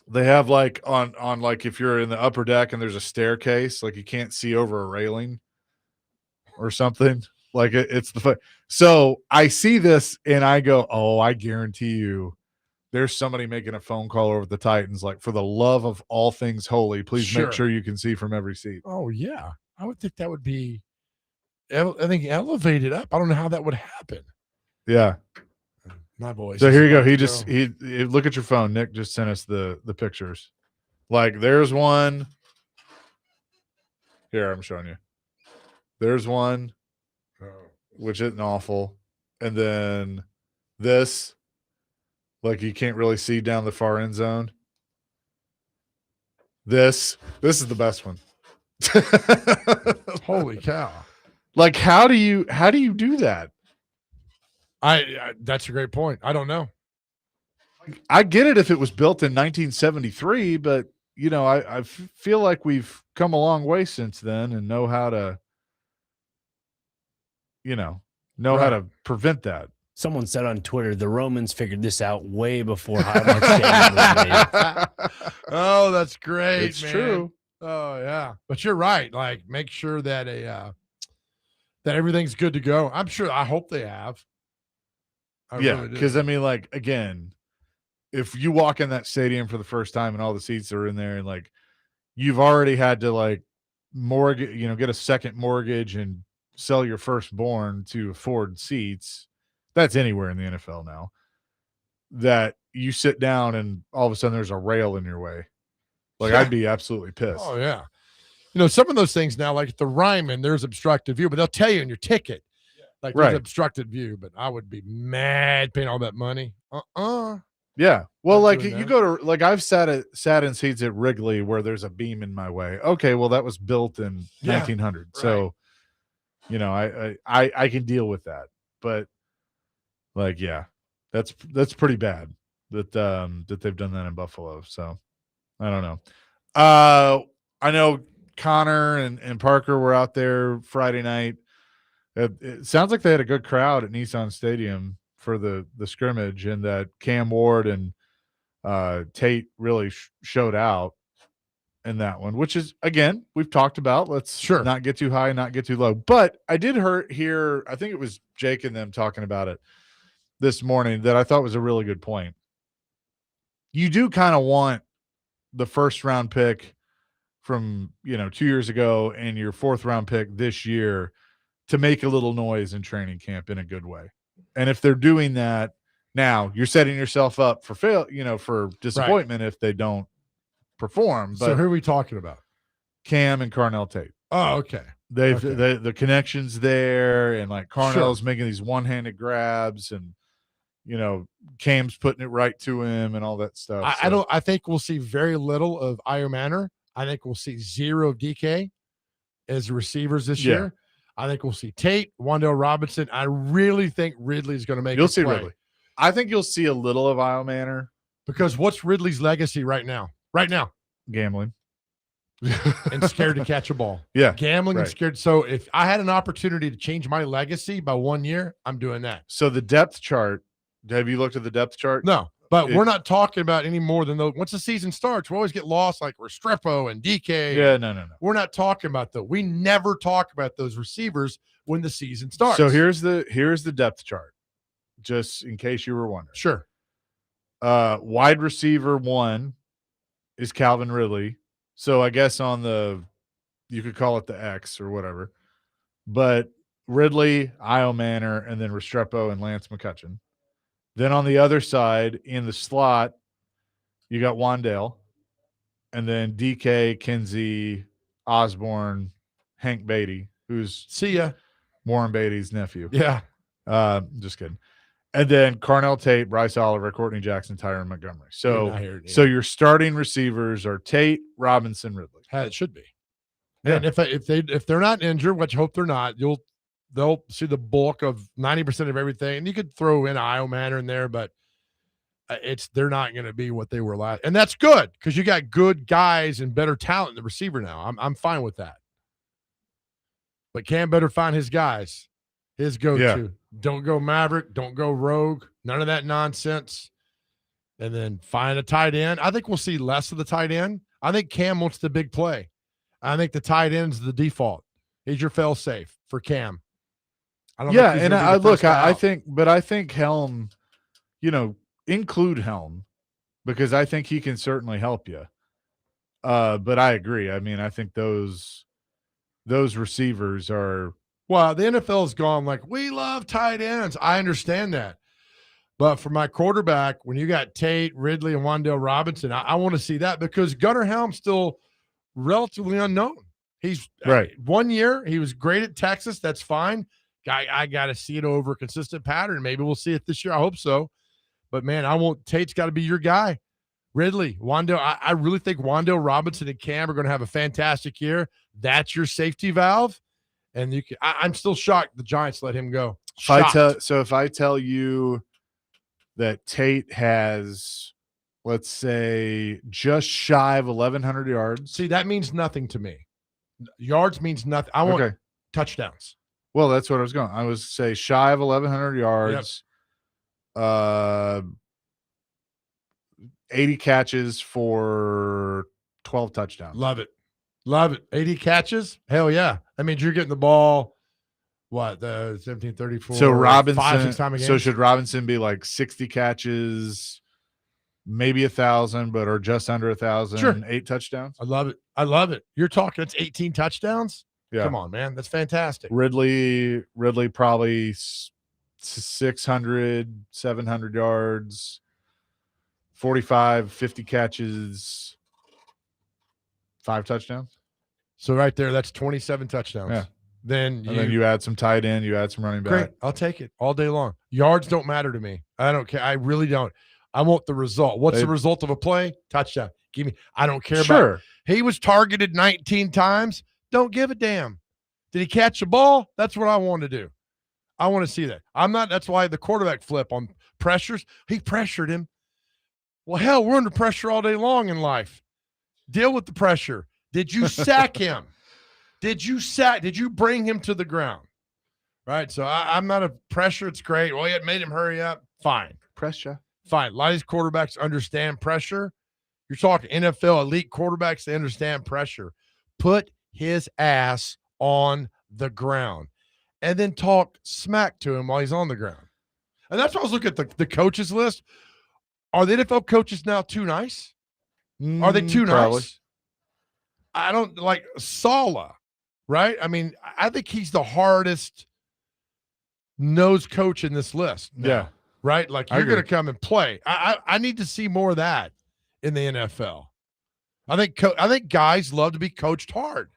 Speaker 2: They have like on like if you're in the upper deck and there's a staircase, like you can't see over a railing or something. Like it's the so I see this and I go, oh, I guarantee you there's somebody making a phone call over at the Titans, like, for the love of all things holy, please make sure you can see from every seat.
Speaker 3: Oh, yeah. I would think that would be, I think, elevated up. I don't know how that would happen.
Speaker 2: Yeah.
Speaker 3: My voice.
Speaker 2: So here you go. He look at your phone. Nick just sent us the pictures. Like there's one. Here, I'm showing you. There's one, which isn't awful. And then this, like you can't really see down the far end zone. This is the best one.
Speaker 3: Holy cow.
Speaker 2: Like how do you do that?
Speaker 3: I that's a great point. I don't know.
Speaker 2: I get it if it was built in 1973, but you know, I feel like we've come a long way since then and know how to, you know how to prevent that.
Speaker 4: Someone said on Twitter, the Romans figured this out way before Highmark Stadium was made.
Speaker 3: Oh, that's great.
Speaker 2: It's
Speaker 3: man.
Speaker 2: true.
Speaker 3: Oh, yeah. But you're right. Like, make sure that that everything's good to go. I'm sure. I hope they have.
Speaker 2: Yeah, because I mean, like, again, if you walk in that stadium for the first time and all the seats are in there, and like you've already had to like mortgage, get a second mortgage and sell your firstborn to afford seats. That's anywhere in the NFL now. That you sit down and all of a sudden there's a rail in your way. Like, I'd be absolutely pissed.
Speaker 3: Oh, yeah. Some of those things now, like at the Ryman, there's obstructed view, but they'll tell you in your ticket, like there's obstructed view, but I would be mad paying all that money.
Speaker 2: Yeah. Well,
Speaker 3: Not
Speaker 2: like
Speaker 3: doing
Speaker 2: you
Speaker 3: that.
Speaker 2: go to, like I've sat in seats at Wrigley where there's a beam in my way. Okay. Well, that was built in 1900.
Speaker 3: right.
Speaker 2: So, I can deal with that, but like, yeah, that's pretty bad that they've done that in Buffalo. So I don't know. I know Connor and Parker were out there Friday night. It sounds like they had a good crowd at Nissan Stadium for the scrimmage, and that Cam Ward and Tate really showed out in that one, which is, again, we've talked about. Let's not get too high, not get too low. But I did hear, I think it was Jake and them talking about it this morning, that I thought was a really good point. You do kind of want the first round pick from 2 years ago and your fourth round pick this year to make a little noise in training camp in a good way. And if they're doing that now, you're setting yourself up for for disappointment if they don't perform. But
Speaker 3: so who are we talking about?
Speaker 2: Cam and Carnell Tate.
Speaker 3: Oh, okay.
Speaker 2: The connections there, and like Carnell's making these one-handed grabs, and Cam's putting it right to him and all that stuff.
Speaker 3: I think we'll see very little of Io Manor. I think we'll see zero of DK as receivers this year. I think we'll see Tate, Wan'Dale Robinson. I really think Ridley's going to make.
Speaker 2: You'll see Ridley. I think you'll see a little of Io Manor,
Speaker 3: because what's Ridley's legacy right now?
Speaker 2: Gambling
Speaker 3: and scared to catch a ball.
Speaker 2: Yeah,
Speaker 3: gambling and scared. So if I had an opportunity to change my legacy by 1 year, I'm doing that.
Speaker 2: So the depth chart. Have you looked at the depth chart?
Speaker 3: No, but we're not talking about any more than those. Once the season starts, we always get lost, like Restrepo and DK.
Speaker 2: Yeah, no.
Speaker 3: We're not talking about that. We never talk about those receivers when the season starts.
Speaker 2: So here's the depth chart, just in case you were wondering.
Speaker 3: Sure.
Speaker 2: Wide receiver 1 is Calvin Ridley. So I guess you could call it the X or whatever. But Ridley, Io Manor, and then Restrepo and Lance McCutcheon. Then on the other side, in the slot, you got Wan'Dale, and then DK, Kinsey, Osborne, Hank Beatty, who's Warren Beatty's nephew.
Speaker 3: Yeah.
Speaker 2: Just kidding. And then Carnell Tate, Bryce Oliver, Courtney Jackson, Tyron Montgomery. So your starting receivers are Tate, Robinson, Ridley.
Speaker 3: It should be. Yeah. And if they're not injured, which I hope they're not, they'll see the bulk of 90% of everything. And you could throw in Io Manor in there, but they're not going to be what they were last. And that's good, because you got good guys and better talent in the receiver now. I'm fine with that. But Cam better find his guys, his go-to.
Speaker 2: Yeah.
Speaker 3: Don't go Maverick. Don't go Rogue. None of that nonsense. And then find a tight end. I think we'll see less of the tight end. I think Cam wants the big play. I think the tight end is the default. He's your fail safe for Cam. I think Helm, include Helm, because I think he can certainly help you. But I agree. I mean, I think those receivers are. Well, the NFL's gone like, we love tight ends. I understand that. But for my quarterback, when you got Tate, Ridley, and Wan'Dale Robinson, I want to see that, because Gunnar Helm's still relatively unknown. He's 1 year. He was great at Texas. That's fine. I got to see it over a consistent pattern. Maybe we'll see it this year. I hope so. But, man, Tate's got to be your guy. Ridley, Wan'Dale. I really think Wan'Dale Robinson and Cam are going to have a fantastic year. That's your safety valve. And I'm still shocked the Giants let him go.
Speaker 2: If I tell you that Tate has, let's say, just shy of 1,100 yards.
Speaker 3: See, that means nothing to me. Yards means nothing. I want touchdowns.
Speaker 2: Well, that's what I was going. I was say shy of 1,100 yards. Yep. 80 catches for 12 touchdowns.
Speaker 3: Love it. 80 catches? Hell yeah. That means you're getting the ball, the 17-34.
Speaker 2: So Robinson,
Speaker 3: 5-6 times a game?
Speaker 2: So should Robinson be like 60 catches, maybe 1,000, or just under 1,000,
Speaker 3: sure.
Speaker 2: 8 touchdowns?
Speaker 3: I love it. You're talking, it's 18 touchdowns?
Speaker 2: Yeah.
Speaker 3: Come on, man. That's fantastic.
Speaker 2: Ridley probably 600, 700 yards, 45, 50 catches, 5 touchdowns.
Speaker 3: So right there, that's 27 touchdowns.
Speaker 2: Yeah.
Speaker 3: Then
Speaker 2: you add some tight end, you add some running back.
Speaker 3: Great. I'll take it all day long. Yards don't matter to me. I don't care. I really don't. I want the result. What's the result of a play? Touchdown. Give me. I don't care about. He was targeted 19 times. Don't give a damn. Did he catch the ball? That's what I want to do. I want to see that. That's why the quarterback flip on pressures. He pressured him. Well, hell, we're under pressure all day long in life. Deal with the pressure. Did you sack him? Did you bring him to the ground? Right. So I'm not a pressure. It's great. Well, it made him hurry up. Fine.
Speaker 2: Pressure.
Speaker 3: Fine. A lot of these quarterbacks understand pressure. You're talking NFL elite quarterbacks, they understand pressure. Put his ass on the ground and then talk smack to him while he's on the ground. And that's why I was looking at the coaches list. Are the NFL coaches now too nice? Are they too
Speaker 2: Probably.
Speaker 3: nice? I don't like Saleh, right? I mean, I think he's the hardest nose coach in this list now,
Speaker 2: Yeah.
Speaker 3: right? Like,
Speaker 2: I
Speaker 3: you're going to
Speaker 2: agree.
Speaker 3: come and play. I need to see more of that in the NFL. I think guys love to be coached hard.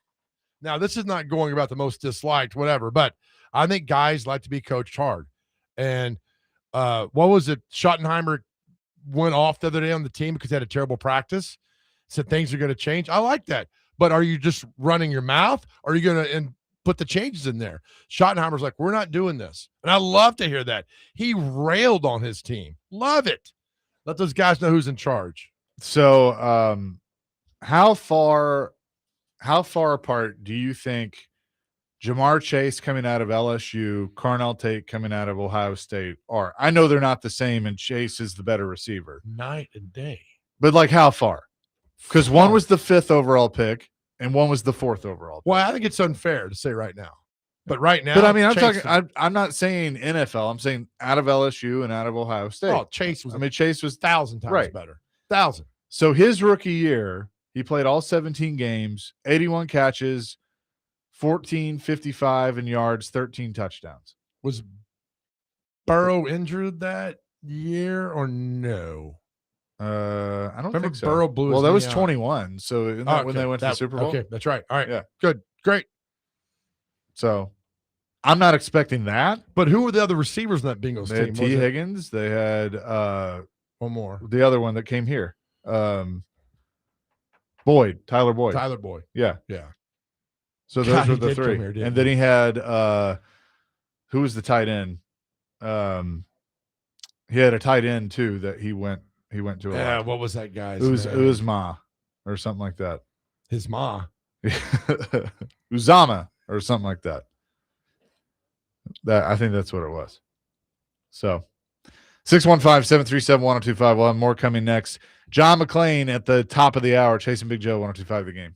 Speaker 3: Now, this is not going about the most disliked, whatever, but I think guys like to be coached hard. And what was it? Schottenheimer went off the other day on the team because he had a terrible practice, said things are going to change. I like that. But are you just running your mouth? Or are you going to put the changes in there? Schottenheimer's like, we're not doing this. And I love to hear that. He railed on his team. Love it. Let those guys know who's in charge.
Speaker 2: So, how far apart do you think Jamar Chase coming out of LSU, Carnell Tate coming out of Ohio State are? I know they're not the same, and Chase is the better receiver.
Speaker 3: Night and day.
Speaker 2: But like, how far? Because one was the 5th overall pick, and one was the 4th overall pick.
Speaker 3: Well, I think it's unfair to say right now. But right now,
Speaker 2: But I mean,
Speaker 3: Chase
Speaker 2: I'm not saying NFL. I'm saying out of LSU and out of Ohio State.
Speaker 3: Oh, Chase was.
Speaker 2: I mean, Chase was
Speaker 3: 1,000 times
Speaker 2: right.
Speaker 3: better. 1,000.
Speaker 2: So his rookie year, he played all 17 games, 81 catches, 1455 in yards, 13 touchdowns.
Speaker 3: Was Burrow injured that year or no?
Speaker 2: I don't
Speaker 3: Remember
Speaker 2: think so.
Speaker 3: Burrow blew his
Speaker 2: well, that
Speaker 3: knee
Speaker 2: was
Speaker 3: out.
Speaker 2: 21. So isn't that when they went to the Super Bowl?
Speaker 3: Okay, that's right. All right.
Speaker 2: Yeah.
Speaker 3: Good. Great.
Speaker 2: So I'm not expecting that.
Speaker 3: But who were the other receivers in that Bengals
Speaker 2: They
Speaker 3: team?
Speaker 2: had T. Higgins. They had
Speaker 3: one more.
Speaker 2: The other one that came here. Boyd, Tyler Boyd.
Speaker 3: Tyler Boyd.
Speaker 2: Yeah.
Speaker 3: Yeah.
Speaker 2: So those
Speaker 3: God,
Speaker 2: were
Speaker 3: he
Speaker 2: the
Speaker 3: did come
Speaker 2: three.
Speaker 3: here, didn't
Speaker 2: And then
Speaker 3: he?
Speaker 2: he had who was the tight end? He had a tight end too that he went to a
Speaker 3: Yeah,
Speaker 2: lot.
Speaker 3: what was that guy's
Speaker 2: It was
Speaker 3: name?
Speaker 2: Uzma or something like that.
Speaker 3: His ma.
Speaker 2: Uzama or something like that. I think that's what it was. So 615-737-1025. We'll have more coming next. John McClain at the top of the hour, chasing Big Joe, 1025 The Game.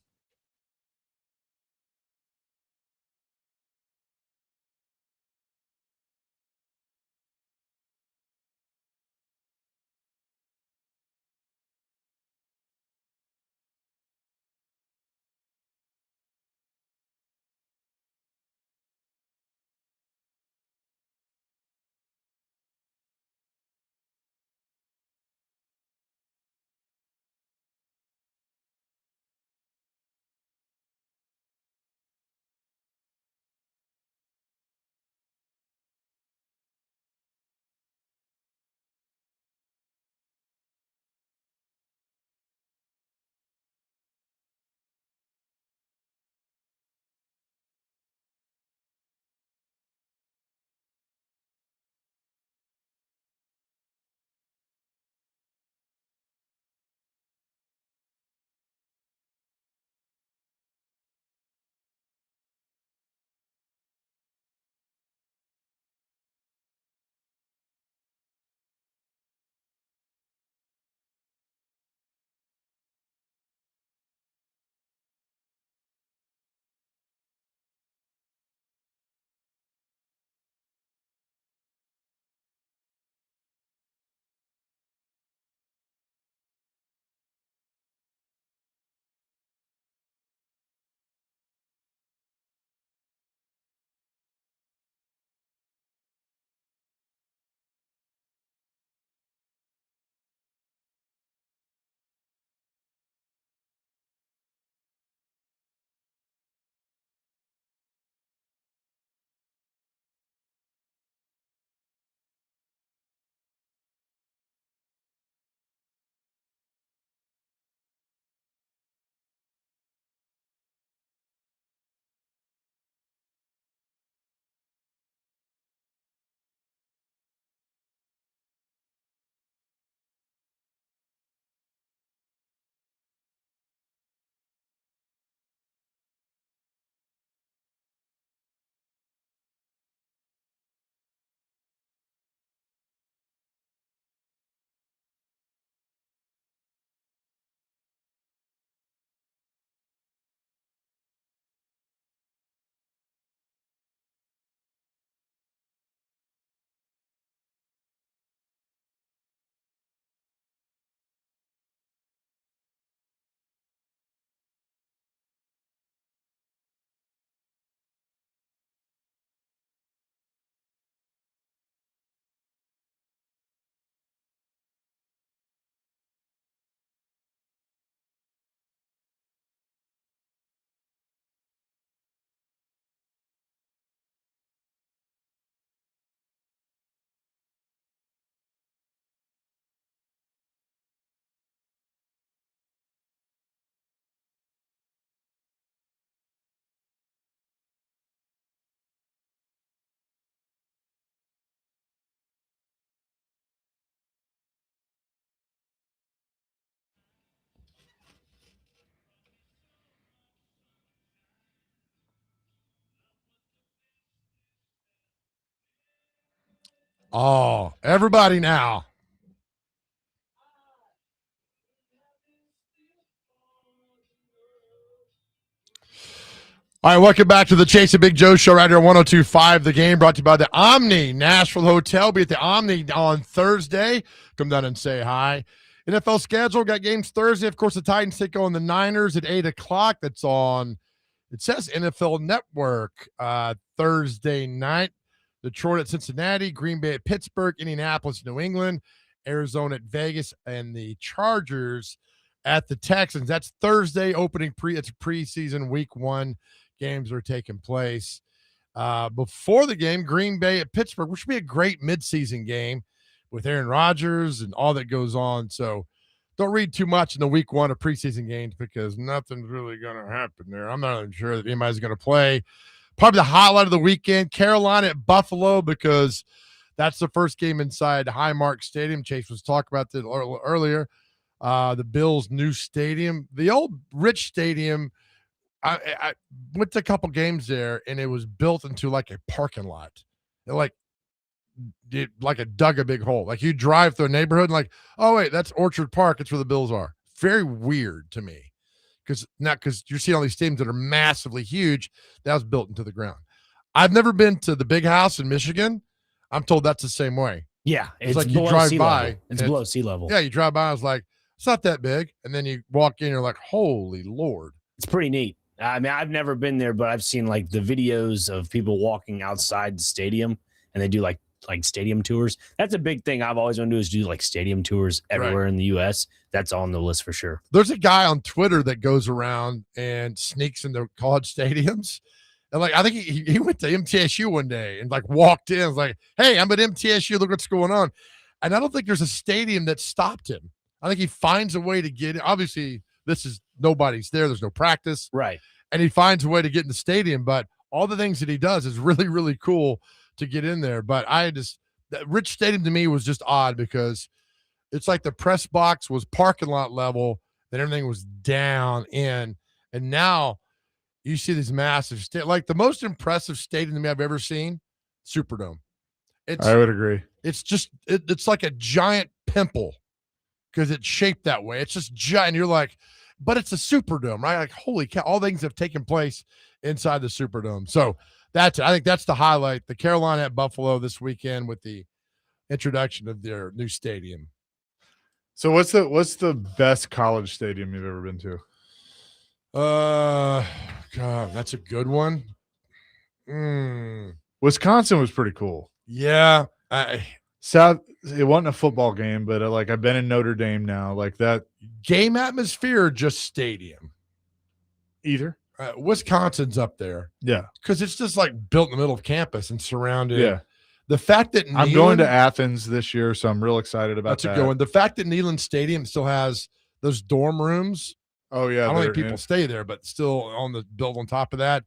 Speaker 3: Oh, everybody now. All right, welcome back to the Chase and Big Joe show right here on 102.5 The Game, brought to you by the Omni Nashville Hotel. Be at the Omni on Thursday. Come down and say hi. NFL schedule, got games Thursday. Of course, the Titans take on the Niners at 8 o'clock. That's on, it says NFL Network, Thursday night. Detroit at Cincinnati, Green Bay at Pittsburgh, Indianapolis, New England, Arizona at Vegas, and the Chargers at the Texans. That's Thursday opening it's preseason week 1. Games are taking place. Before the game, Green Bay at Pittsburgh, which should be a great midseason game with Aaron Rodgers and all that goes on. So don't read too much in the week 1 of preseason games because nothing's really going to happen there. I'm not even sure that anybody's going to play. Probably the highlight of the weekend, Carolina at Buffalo, because that's the first game inside Highmark Stadium. Chase was talking about that earlier. The Bills' new stadium. The old Rich Stadium, I went to a couple games there, and it was built into like a parking lot. It dug a big hole. Like you drive through a neighborhood and like, oh wait, that's Orchard Park. That's where the Bills are. Very weird to me, because you're seeing all these stadiums that are massively huge. That was built into the ground. I've never been to the Big House in Michigan. I'm told that's the same way.
Speaker 4: Yeah,
Speaker 3: it's like you drive by.
Speaker 4: It's below sea level.
Speaker 3: Yeah, you drive by. I was like, it's not that big, and then you walk in, you're like, holy Lord.
Speaker 4: It's pretty neat. I mean, I've never been there, but I've seen like the videos of people walking outside the stadium, and they do like stadium tours. That's a big thing I've always wanted to do, is do like stadium tours everywhere in the U.S. That's on the list for sure.
Speaker 3: There's a guy on Twitter that goes around and sneaks into college stadiums. And like, I think he went to MTSU one day and like walked in. Was like, hey, I'm at MTSU. Look what's going on. And I don't think there's a stadium that stopped him. I think he finds a way to get in. Obviously, nobody's there. There's no practice.
Speaker 4: Right.
Speaker 3: And he finds a way to get in the stadium. But all the things that he does is really, really cool to get in there. But that Rich Stadium to me was just odd, because it's like the press box was parking lot level, then everything was down in. And now you see these massive like the most impressive stadium to me I've ever seen, Superdome.
Speaker 2: I would agree.
Speaker 3: It's just it's like a giant pimple because it's shaped that way. It's just giant. You're like, but it's a Superdome, right? Like, holy cow, all things have taken place inside the Superdome. So I think that's the highlight. The Carolina at Buffalo this weekend with the introduction of their new stadium.
Speaker 2: So what's the best college stadium you've ever been to?
Speaker 3: God, that's a good one.
Speaker 2: Wisconsin was pretty cool.
Speaker 3: Yeah.
Speaker 2: It wasn't a football game, but I've been in Notre Dame now. Like that
Speaker 3: game atmosphere or just stadium?
Speaker 2: Either.
Speaker 3: Wisconsin's up there.
Speaker 2: Yeah.
Speaker 3: Because it's just like built in the middle of campus and surrounded.
Speaker 2: Yeah.
Speaker 3: The fact that
Speaker 2: I'm going to Athens this year, so I'm real excited about that.
Speaker 3: That's a good one. The fact that Neyland Stadium still has those dorm rooms.
Speaker 2: Oh, yeah.
Speaker 3: I don't think people stay there, but still on the build on top of that.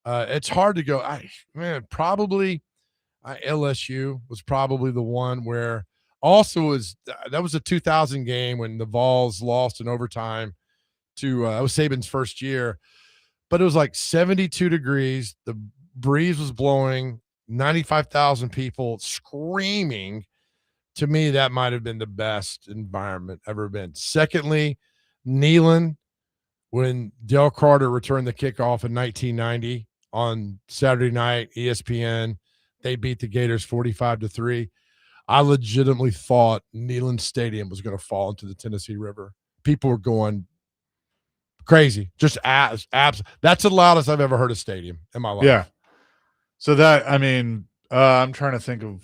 Speaker 3: It's hard to go. Probably LSU was probably the one where also that was a 2000 game when the Vols lost in overtime to that was Saban's first year, but it was like 72 degrees. The breeze was blowing, 95,000 people screaming. To me, that might have been the best environment ever been. Secondly, Neyland, when Dale Carter returned the kickoff in 1990 on Saturday night, ESPN, they beat the Gators 45-3. I legitimately thought Neyland Stadium was going to fall into the Tennessee River. People were going crazy. Just abs. That's the loudest I've ever heard a stadium in my life.
Speaker 2: Yeah. So I'm trying to think of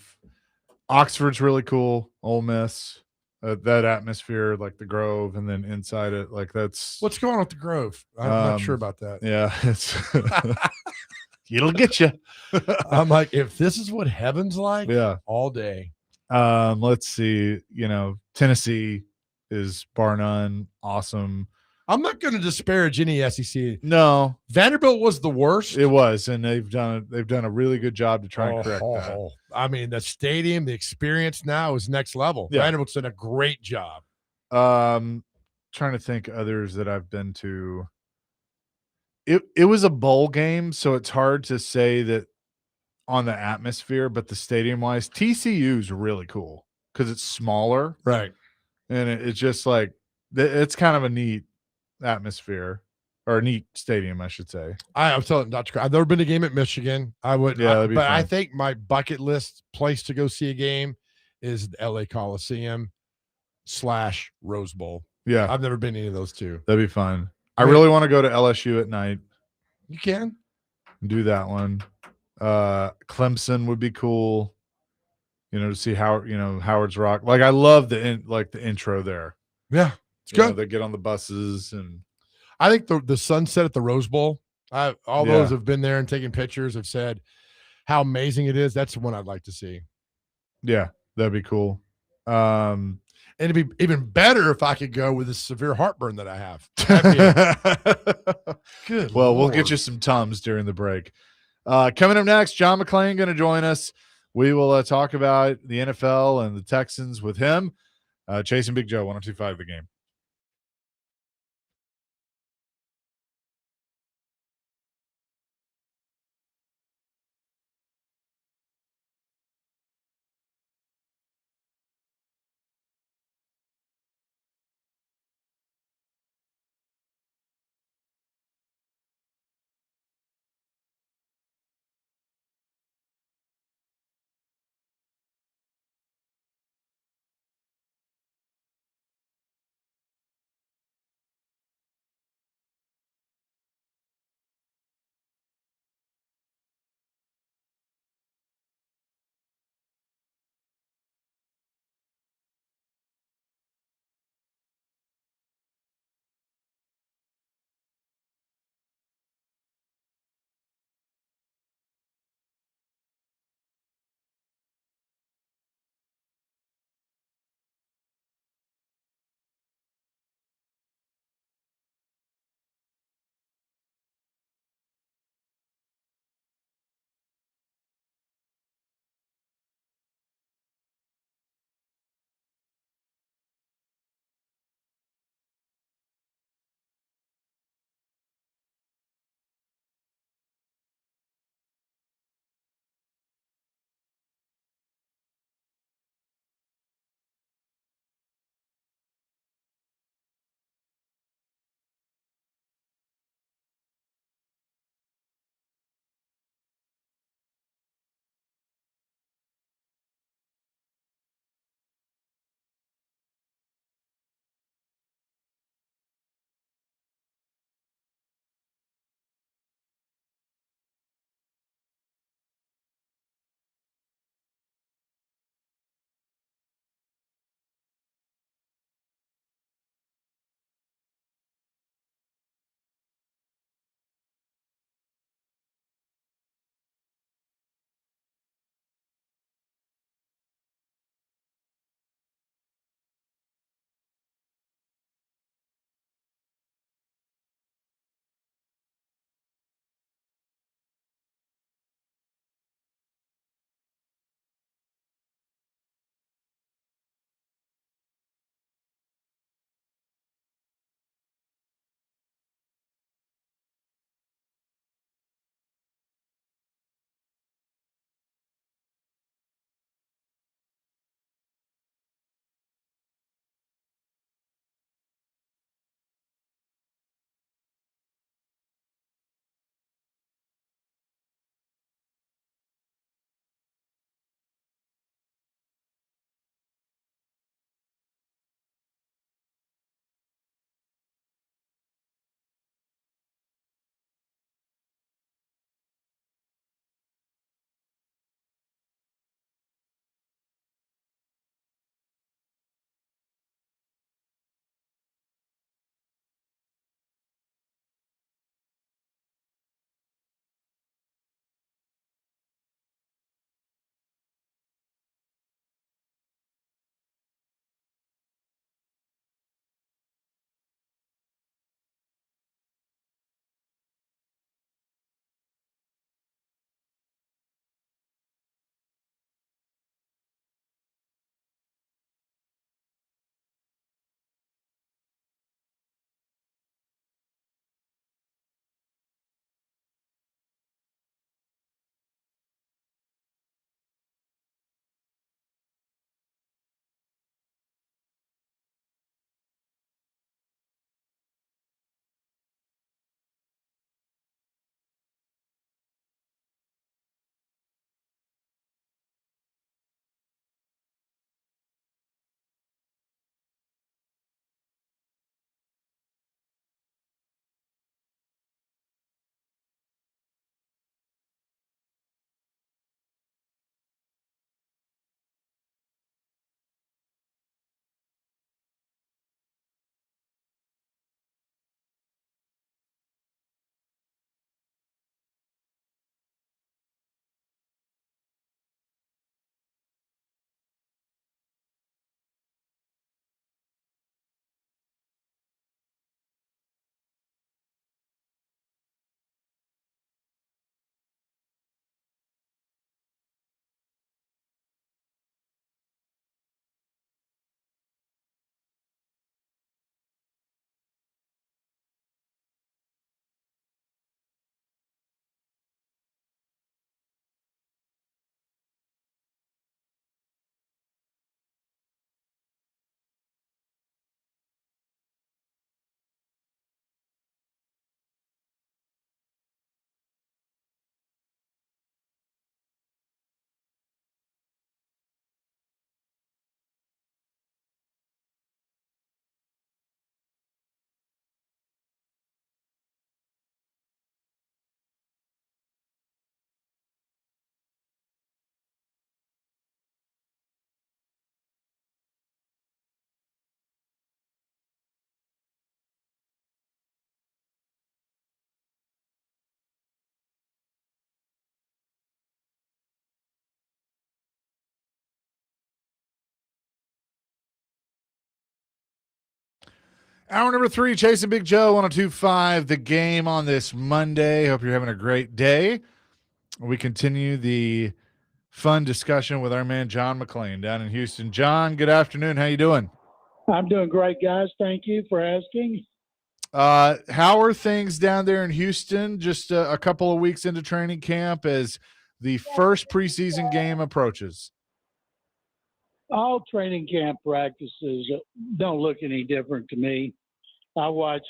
Speaker 2: Oxford's really cool. Ole Miss, that atmosphere, like the Grove, and then inside it, like that's
Speaker 3: what's going on with the Grove. I'm not sure about that.
Speaker 2: Yeah, it's it'll get you.
Speaker 3: I'm like, if this is what heaven's like,
Speaker 2: yeah,
Speaker 3: all day.
Speaker 2: Let's see. Tennessee is bar none awesome.
Speaker 3: I'm not going to disparage any SEC.
Speaker 2: No,
Speaker 3: Vanderbilt was the worst.
Speaker 2: It was, and they've done a really good job to try and correct that.
Speaker 3: I mean, the stadium, the experience now is next level.
Speaker 2: Yeah.
Speaker 3: Vanderbilt's done a great job.
Speaker 2: Trying to think others that I've been to. It was a bowl game, so it's hard to say that on the atmosphere, but the stadium wise, TCU is really cool because it's smaller,
Speaker 3: right?
Speaker 2: And it's just like it's kind of a neat atmosphere or a neat stadium, I should say.
Speaker 3: I'm telling Dr. I've never been to a game at Michigan. I would,
Speaker 2: Yeah, that'd be
Speaker 3: but I
Speaker 2: fun.
Speaker 3: think my bucket list place to go see a game is the LA Coliseum / Rose Bowl.
Speaker 2: Yeah,
Speaker 3: I've never been to any of those two.
Speaker 2: that'd be fun. I really want to go to LSU at night.
Speaker 3: You can
Speaker 2: do that one. Clemson would be cool. To see how Howard's Rock. Like I love the intro there.
Speaker 3: Yeah, it's good.
Speaker 2: They get on the buses and
Speaker 3: I think the sunset at the Rose Bowl. All those have been there and taken pictures have said how amazing it is. That's the one I'd like to see.
Speaker 2: Yeah, that'd be cool.
Speaker 3: And it'd be even better if I could go with the severe heartburn that I have. Good.
Speaker 2: Well, we'll
Speaker 3: Lord.
Speaker 2: get you some Tums during the break. Coming up next, John McClain going to join us. We will talk about the NFL and the Texans with him. Chasing Big Joe, 102.5 The Game. Hour number 3, Chasing Big Joe, 102.5, The Game on this Monday. Hope you're having a great day. We continue the fun discussion with our man John McClain down in Houston. John, good afternoon. How you doing?
Speaker 15: I'm doing great, guys. Thank you for asking.
Speaker 2: How are things down there in Houston? Just a couple of weeks into training camp as the first preseason game approaches.
Speaker 15: All training camp practices don't look any different to me. I watched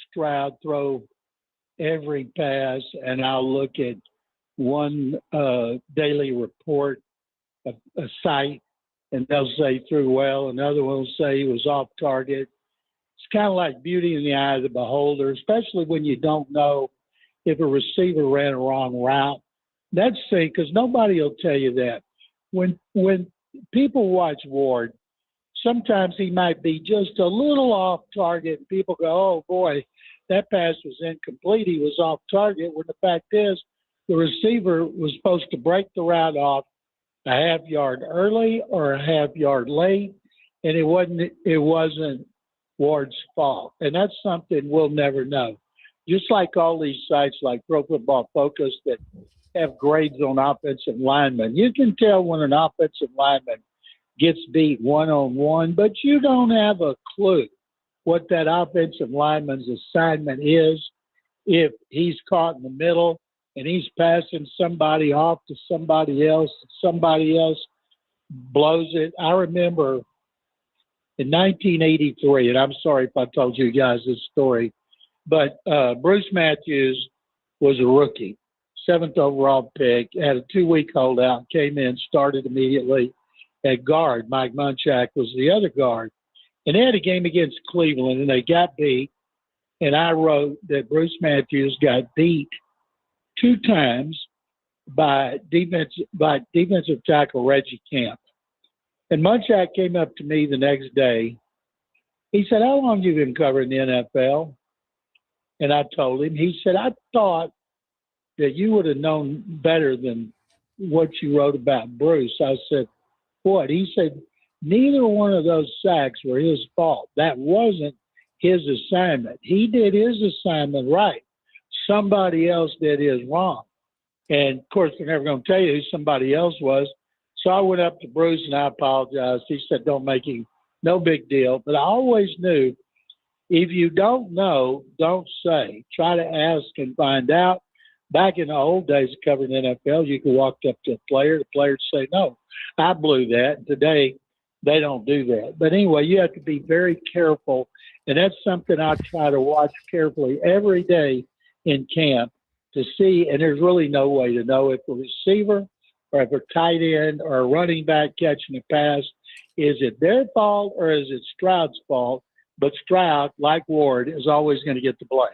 Speaker 15: Stroud throw every pass, and I'll look at one daily report, a site, and they'll say threw well. Another one will say he was off target. It's kind of like beauty in the eye of the beholder, especially when you don't know if a receiver ran a wrong route. That's see, because nobody will tell you that. When people watch Ward, sometimes he might be just a little off target. People go, oh, boy, that pass was incomplete. He was off target, when the fact is the receiver was supposed to break the route off a half yard early or a half yard late, and it wasn't Ward's fault. And that's something we'll never know. Just like all these sites like Pro Football Focus that have grades on offensive linemen, you can tell when an offensive lineman gets beat one-on-one, but you don't have a clue what that offensive lineman's assignment is if he's caught in the middle and he's passing somebody off to somebody else blows it. I remember in 1983, and I'm sorry if I told you guys this story, but Bruce Matthews was a rookie, 7th overall pick, had a 2-week holdout, came in, started immediately at guard. Mike Munchak was the other guard. And they had a game against Cleveland, and they got beat. And I wrote that Bruce Matthews got beat 2 times by defensive tackle Reggie Camp. And Munchak came up to me the next day. He said, how long have you been covering the NFL? And I told him. He said, I thought that you would have known better than what you wrote about Bruce. I said, what? He said, neither one of those sacks were his fault. That wasn't his assignment. He did his assignment right. Somebody else did his wrong. And, of course, they're never going to tell you who somebody else was. So I went up to Bruce and I apologized. He said, don't make it, no big deal. But I always knew if you don't know, don't say. Try to ask and find out. Back in the old days of covering the NFL, you could walk up to a player, the player would say, no, I blew that. Today, they don't do that. But anyway, you have to be very careful. And that's something I try to watch carefully every day in camp to see. And there's really no way to know if a receiver or if a tight end or a running back catching a pass, is it their fault or is it Stroud's fault? But Stroud, like Ward, is always going to get the blame.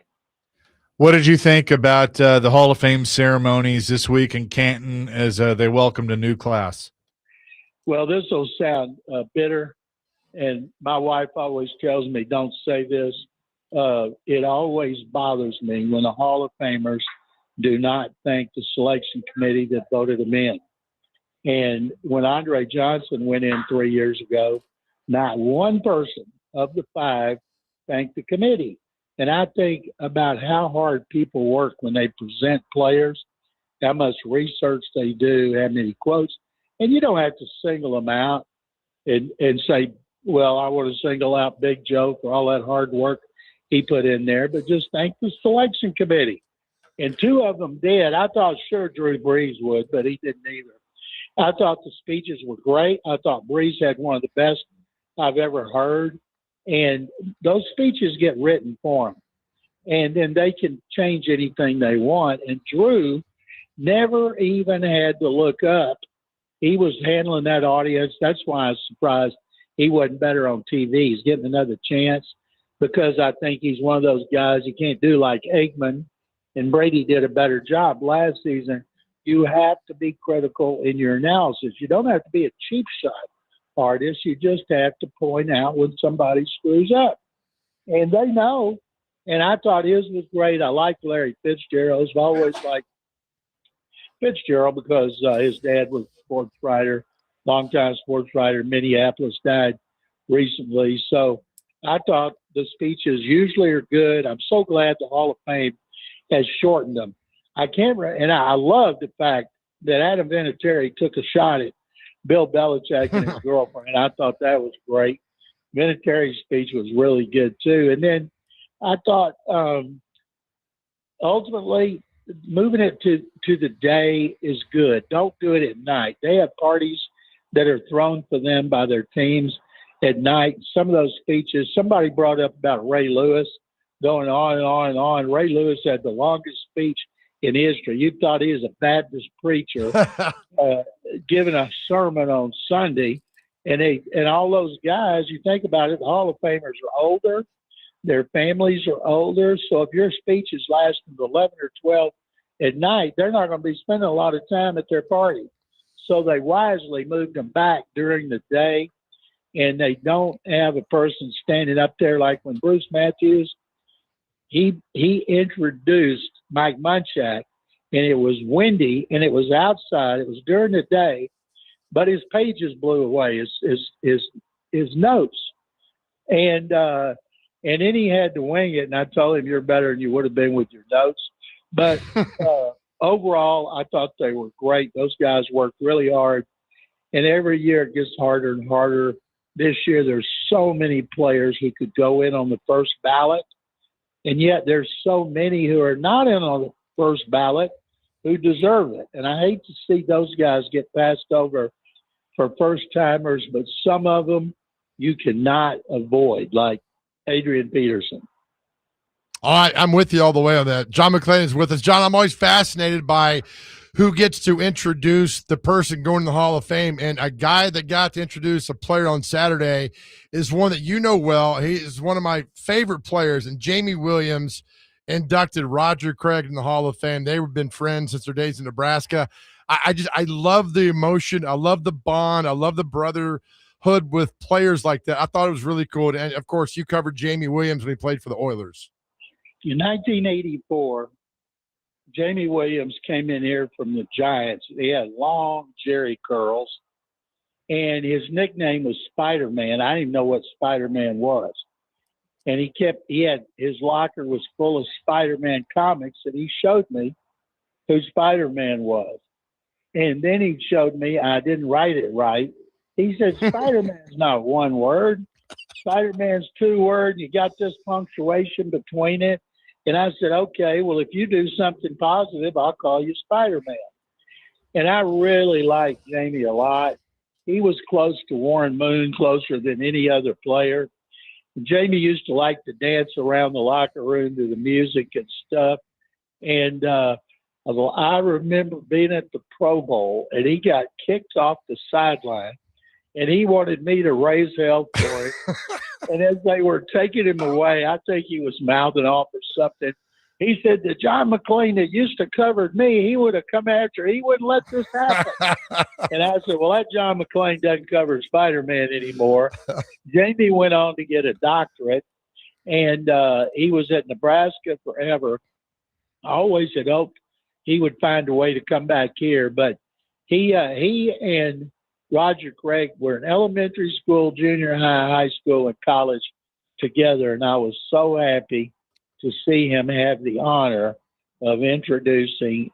Speaker 2: What did you think about the Hall of Fame ceremonies this week in Canton as they welcomed a new class?
Speaker 15: Well, this will sound bitter, and my wife always tells me, don't say this. It always bothers me when the Hall of Famers do not thank the selection committee that voted them in. And when Andre Johnson went in 3 years ago, not one person of the 5 thanked the committee. And I think about how hard people work when they present players, how much research they do, how many quotes. And you don't have to single them out and say, well, I want to single out Big Joe for all that hard work he put in there, but just thank the selection committee. And 2 of them did. I thought sure Drew Brees would, but he didn't either. I thought the speeches were great. I thought Brees had one of the best I've ever heard. And those speeches get written for them. And then they can change anything they want. And Drew never even had to look up. He was handling that audience. That's why I was surprised he wasn't better on TV. He's getting another chance because I think he's one of those guys you can't do like Aikman. And Brady did a better job last season. You have to be critical in your analysis. You don't have to be a cheap shot artist. You just have to point out when somebody screws up. And they know. And I thought his was great. I liked Larry Fitzgerald's. I've always liked Fitzgerald because his dad was a sports writer, longtime sports writer. Minneapolis, died recently. So I thought the speeches usually are good. I'm so glad the Hall of Fame has shortened them. And I love the fact that Adam Vinatieri took a shot at Bill Belichick and his girlfriend. I thought that was great. Vinatieri's speech was really good too. And then I thought ultimately moving it to the day is good. Don't do it at night. They have parties that are thrown for them by their teams at night. Some of those speeches, somebody brought up about Ray Lewis going on and on and on. Ray Lewis had the longest speech in history. You thought he was a Baptist preacher giving a sermon on Sunday. And all those guys, you think about it, the Hall of Famers are older. Their families are older. So if your speech is lasting 11 or 12 at night, they're not going to be spending a lot of time at their party. So they wisely moved them back during the day. And they don't have a person standing up there like when Bruce Matthews, he introduced Mike Munchak, and it was windy and it was outside. It was during the day, but his pages blew away, his notes. And then he had to wing it, and I told him, you're better than you would have been with your notes. But overall, I thought they were great. Those guys worked really hard, and every year it gets harder and harder. This year, there's so many players who could go in on the first ballot, and yet there's so many who are not in on the first ballot who deserve it. And I hate to see those guys get passed over for first-timers, but some of them you cannot avoid, like Adrian Peterson.
Speaker 3: All right, I'm with you all the way on that. John McClain is with us. John, I'm always fascinated by who gets to introduce the person going to the Hall of Fame. And a guy that got to introduce a player on Saturday is one that you know well. He is one of my favorite players, and Jamie Williams inducted Roger Craig in the Hall of Fame. They've been friends since their days in Nebraska. I love the emotion. I love the bond. I love the brotherhood with players like that. I thought it was really cool. And, of course, you covered Jamie Williams when he played for the Oilers.
Speaker 15: In 1984, Jamie Williams came in here from the Giants. He had long jerry curls, and his nickname was Spider-Man. I didn't even know what Spider-Man was. And his locker was full of Spider-Man comics, and he showed me who Spider-Man was. And then he showed me I didn't write it right. He said, Spider-Man's not one word. Spider-Man's 2 words. You got this punctuation between it. And I said, okay, well, if you do something positive, I'll call you Spider-Man. And I really liked Jamie a lot. He was close to Warren Moon, closer than any other player. And Jamie used to like to dance around the locker room to the music and stuff. And I remember being at the Pro Bowl, and he got kicked off the sideline, and he wanted me to raise hell for him. And as they were taking him away, I think he was mouthing off or something. He said that John McClain that used to cover me, he would have come after. He wouldn't let this happen. And I said, well, that John McClain doesn't cover Spider-Man anymore. Jamie went on to get a doctorate, and he was at Nebraska forever. I always had hoped he would find a way to come back here, but he and Roger Craig were in elementary school, junior high school, and college together, and I was so happy to see him have the honor of introducing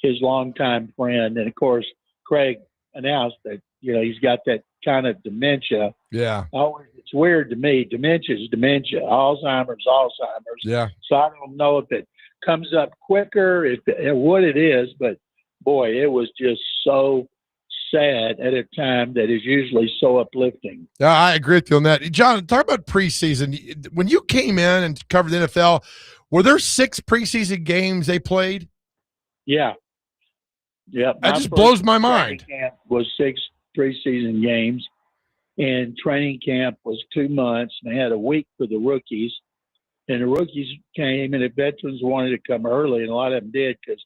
Speaker 15: his longtime friend. And, of course, Craig announced that, he's got that kind of dementia.
Speaker 3: Yeah.
Speaker 15: It's weird to me. Dementia is dementia. Alzheimer's.
Speaker 3: Yeah.
Speaker 15: So I don't know if it comes up quicker, what it is, but, boy, it was just so sad at a time that is usually so uplifting.
Speaker 3: Yeah, I agree with you on that. John, talk about preseason. When you came in and covered the NFL, were there 6 preseason games they played?
Speaker 15: Yeah. Yeah.
Speaker 3: That just blows my mind.
Speaker 15: Camp was 6 preseason games, and training camp was 2 months, and they had a week for the rookies. And the rookies came, and the veterans wanted to come early, and a lot of them did because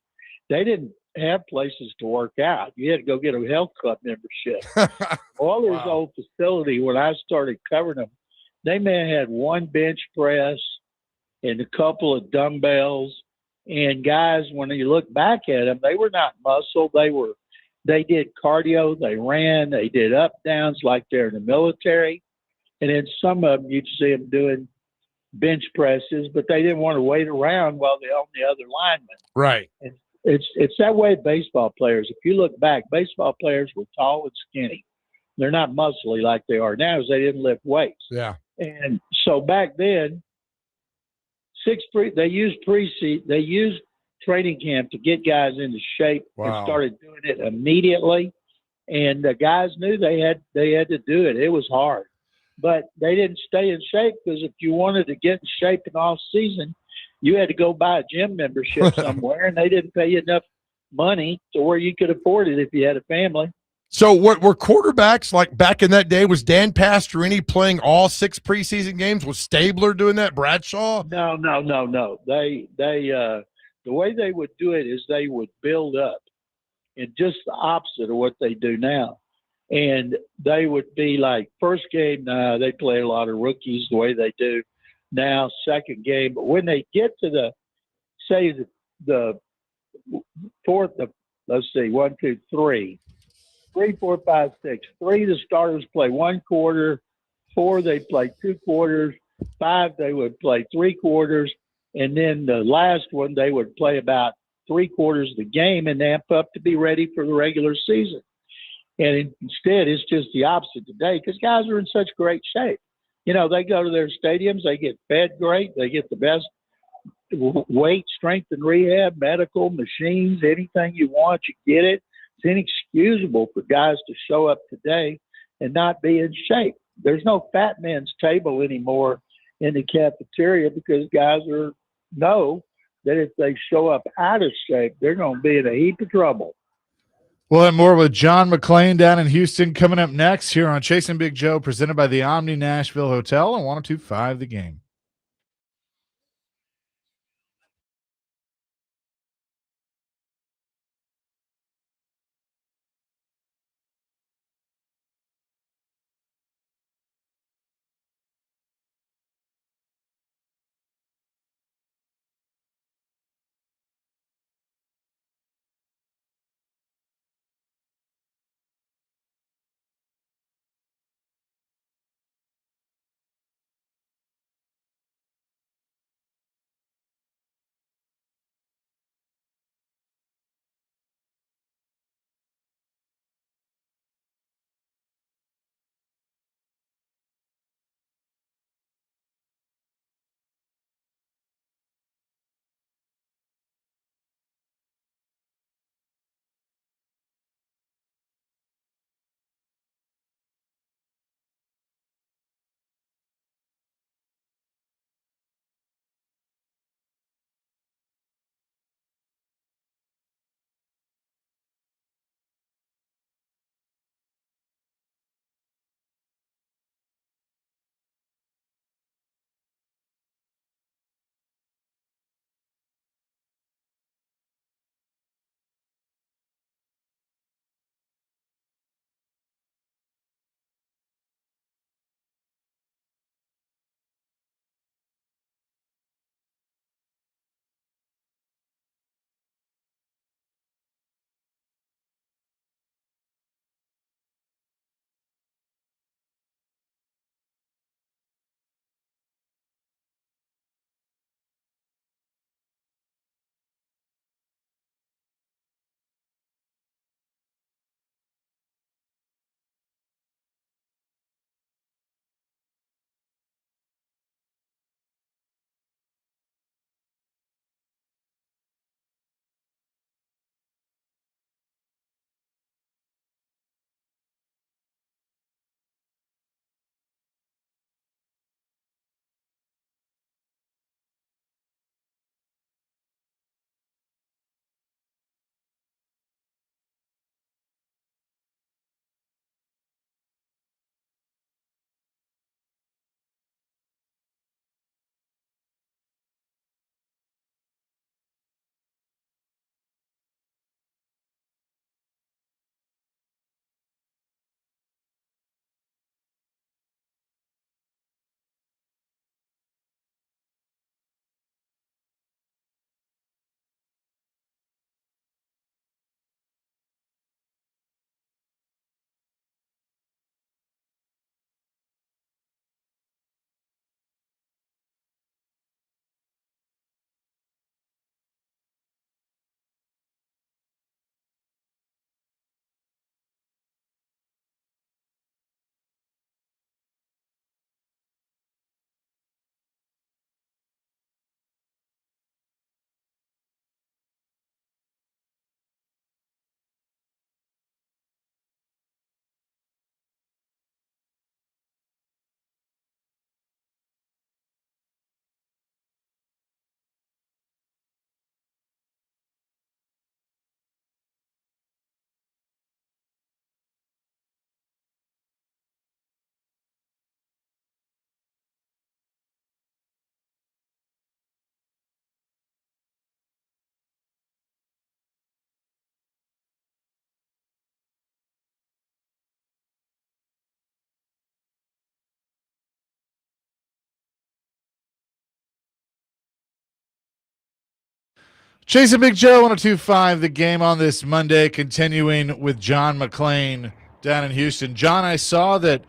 Speaker 15: they didn't have places to work out. You had to go get a health club membership. All his old facility, when I started covering them, they may have had 1 bench press and a couple of dumbbells. And guys, when you look back at them, they were not muscle. They did cardio. They ran. They did up downs like they're in the military. And then some of them, you'd see them doing bench presses, but they didn't want to wait around while they owned the other lineman.
Speaker 3: Right.
Speaker 15: And it's that way with baseball players. If you look back, baseball players were tall and skinny. They're not muscly like they are now, as they didn't lift weights.
Speaker 3: Yeah.
Speaker 15: And so back then, they used training camp to get guys into shape and started doing it immediately. And the guys knew they had to do it. It was hard, but they didn't stay in shape because if you wanted to get in shape in off season, you had to go buy a gym membership somewhere, and they didn't pay you enough money to where you could afford it if you had a family.
Speaker 3: So were quarterbacks like back in that day? Was Dan Pastorini playing all 6 preseason games? Was Stabler doing that? Bradshaw?
Speaker 15: No. They the way they would do it is they would build up, and just the opposite of what they do now. And they would be like, first game, they play a lot of rookies the way they do now. Second game, but when they get to the fourth, let's see, 1, 2, 3. 3, 4, 5, 6. 3 of the starters play 1 quarter. 4 they play 2 quarters. 5 they would play 3 quarters, and then the last one they would play about 3 quarters of the game and amp up to be ready for the regular season. And instead, it's just the opposite today because guys are in such great shape. You know, they go to their stadiums, they get fed great, they get the best weight, strength and rehab, medical machines, anything you want, you get it. It's inexcusable for guys to show up today and not be in shape. There's no fat man's table anymore in the cafeteria because guys know that if they show up out of shape, they're going to be in a heap of trouble.
Speaker 2: We'll have more with John McClain down in Houston coming up next here on Chasing Big Joe, presented by the Omni Nashville Hotel and 102.5 The Game. Chasing Big Joe 102.5, the game on this Monday, continuing with John McClain down in Houston. John, I saw that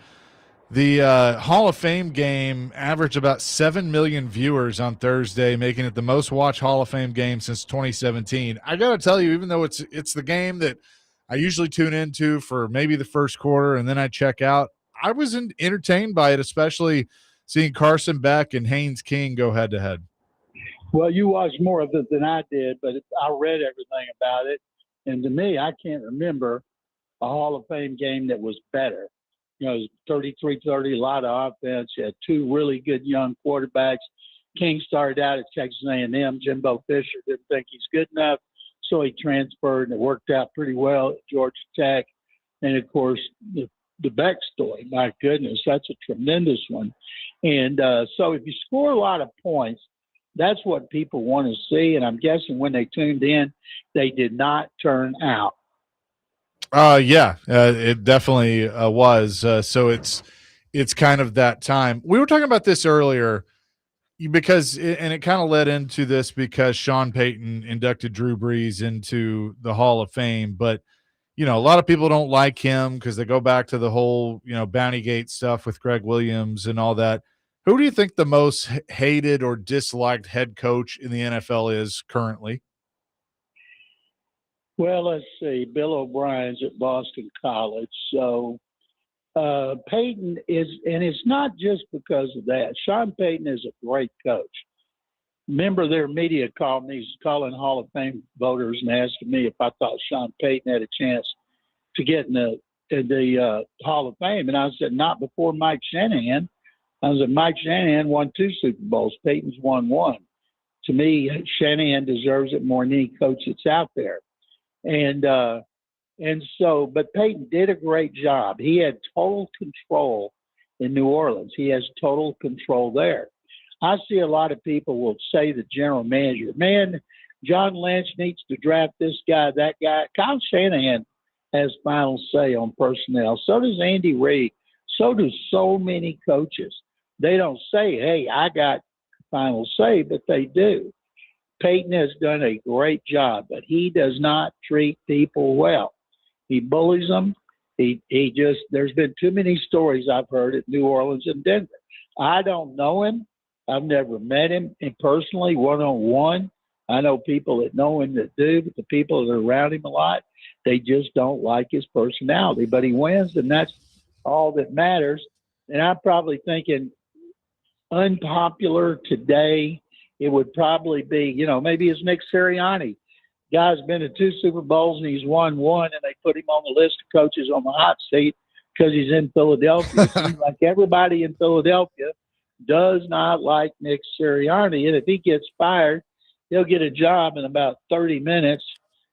Speaker 2: the Hall of Fame game averaged about 7 million viewers on Thursday, making it the most watched Hall of Fame game since 2017. I got to tell you, even though it's the game that I usually tune into for maybe the first quarter and then I check out, I was entertained by it, especially seeing Carson Beck and Haynes King go head-to-head.
Speaker 15: Well, you watched more of it than I did, but I read everything about it. And to me, I can't remember a Hall of Fame game that was better. You know, it was 33-30, a lot of offense. You had two really good young quarterbacks. King started out at Texas A&M. Jimbo Fisher didn't think he's good enough, so he transferred, and it worked out pretty well at Georgia Tech. And, of course, the Beck story, my goodness, that's a tremendous one. And so if you score a lot of points, that's what people want to see. And I'm guessing when they tuned in, they did not turn out.
Speaker 2: It definitely was. So it's kind of that time. We were talking about this earlier because it kind of led into this because Sean Payton inducted Drew Brees into the Hall of Fame. But, you know, a lot of people don't like him because they go back to the whole, Bounty Gate stuff with Greg Williams and all that. Who do you think the most hated or disliked head coach in the NFL is currently?
Speaker 15: Well, let's see. Bill O'Brien's at Boston College. So Peyton is, and it's not just because of that. Sean Payton is a great coach. Member of their media called me, calling Hall of Fame voters and asking me if I thought Sean Payton had a chance to get in the Hall of Fame. And I said, not before Mike Shanahan. I said, Mike Shanahan won 2 Super Bowls. Peyton's won 1. To me, Shanahan deserves it more than any coach that's out there. And so, but Peyton did a great job. He had total control in New Orleans. He has total control there. I see a lot of people will say the general manager, man, John Lynch needs to draft this guy, that guy. Kyle Shanahan has final say on personnel. So does Andy Reid. So do so many coaches. They don't say, hey, I got final say, but they do. Peyton has done a great job, but he does not treat people well. He bullies them. There's been too many stories I've heard at New Orleans and Denver. I don't know him. I've never met him personally, one-on-one. I know people that know him that do, but the people that are around him a lot, they just don't like his personality. But he wins, and that's all that matters. And I'm probably thinking unpopular today, it would probably be, maybe it's Nick Sirianni. Guy's been to 2 Super Bowls and he's won 1, and they put him on the list of coaches on the hot seat because he's in Philadelphia. It seems like everybody in Philadelphia does not like Nick Sirianni. And if he gets fired, he'll get a job in about 30 minutes.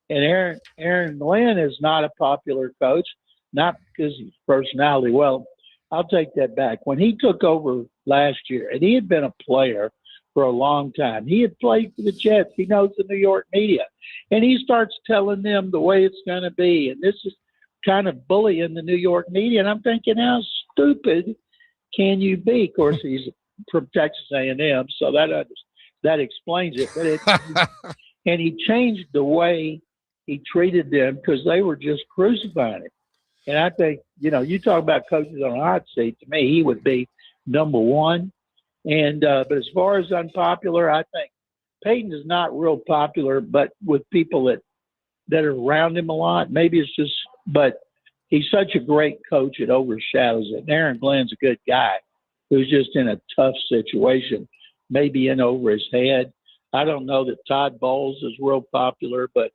Speaker 15: And Aaron Glenn is not a popular coach, not because of his personality. Well, I'll take that back. When he took over last year, and he had been a player for a long time, he had played for the Jets. He knows the New York media. And he starts telling them the way it's going to be. And this is kind of bullying the New York media. And I'm thinking, how stupid can you be? Of course, he's from Texas A&M, so that explains it. But and he changed the way he treated them because they were just crucifying him. And I think, you talk about coaches on a hot seat, to me, he would be number 1. And but as far as unpopular, I think Peyton is not real popular, but with people that are around him a lot, maybe it's just, but he's such a great coach, it overshadows it. And Aaron Glenn's a good guy who's just in a tough situation, maybe in over his head. I don't know that Todd Bowles is real popular, but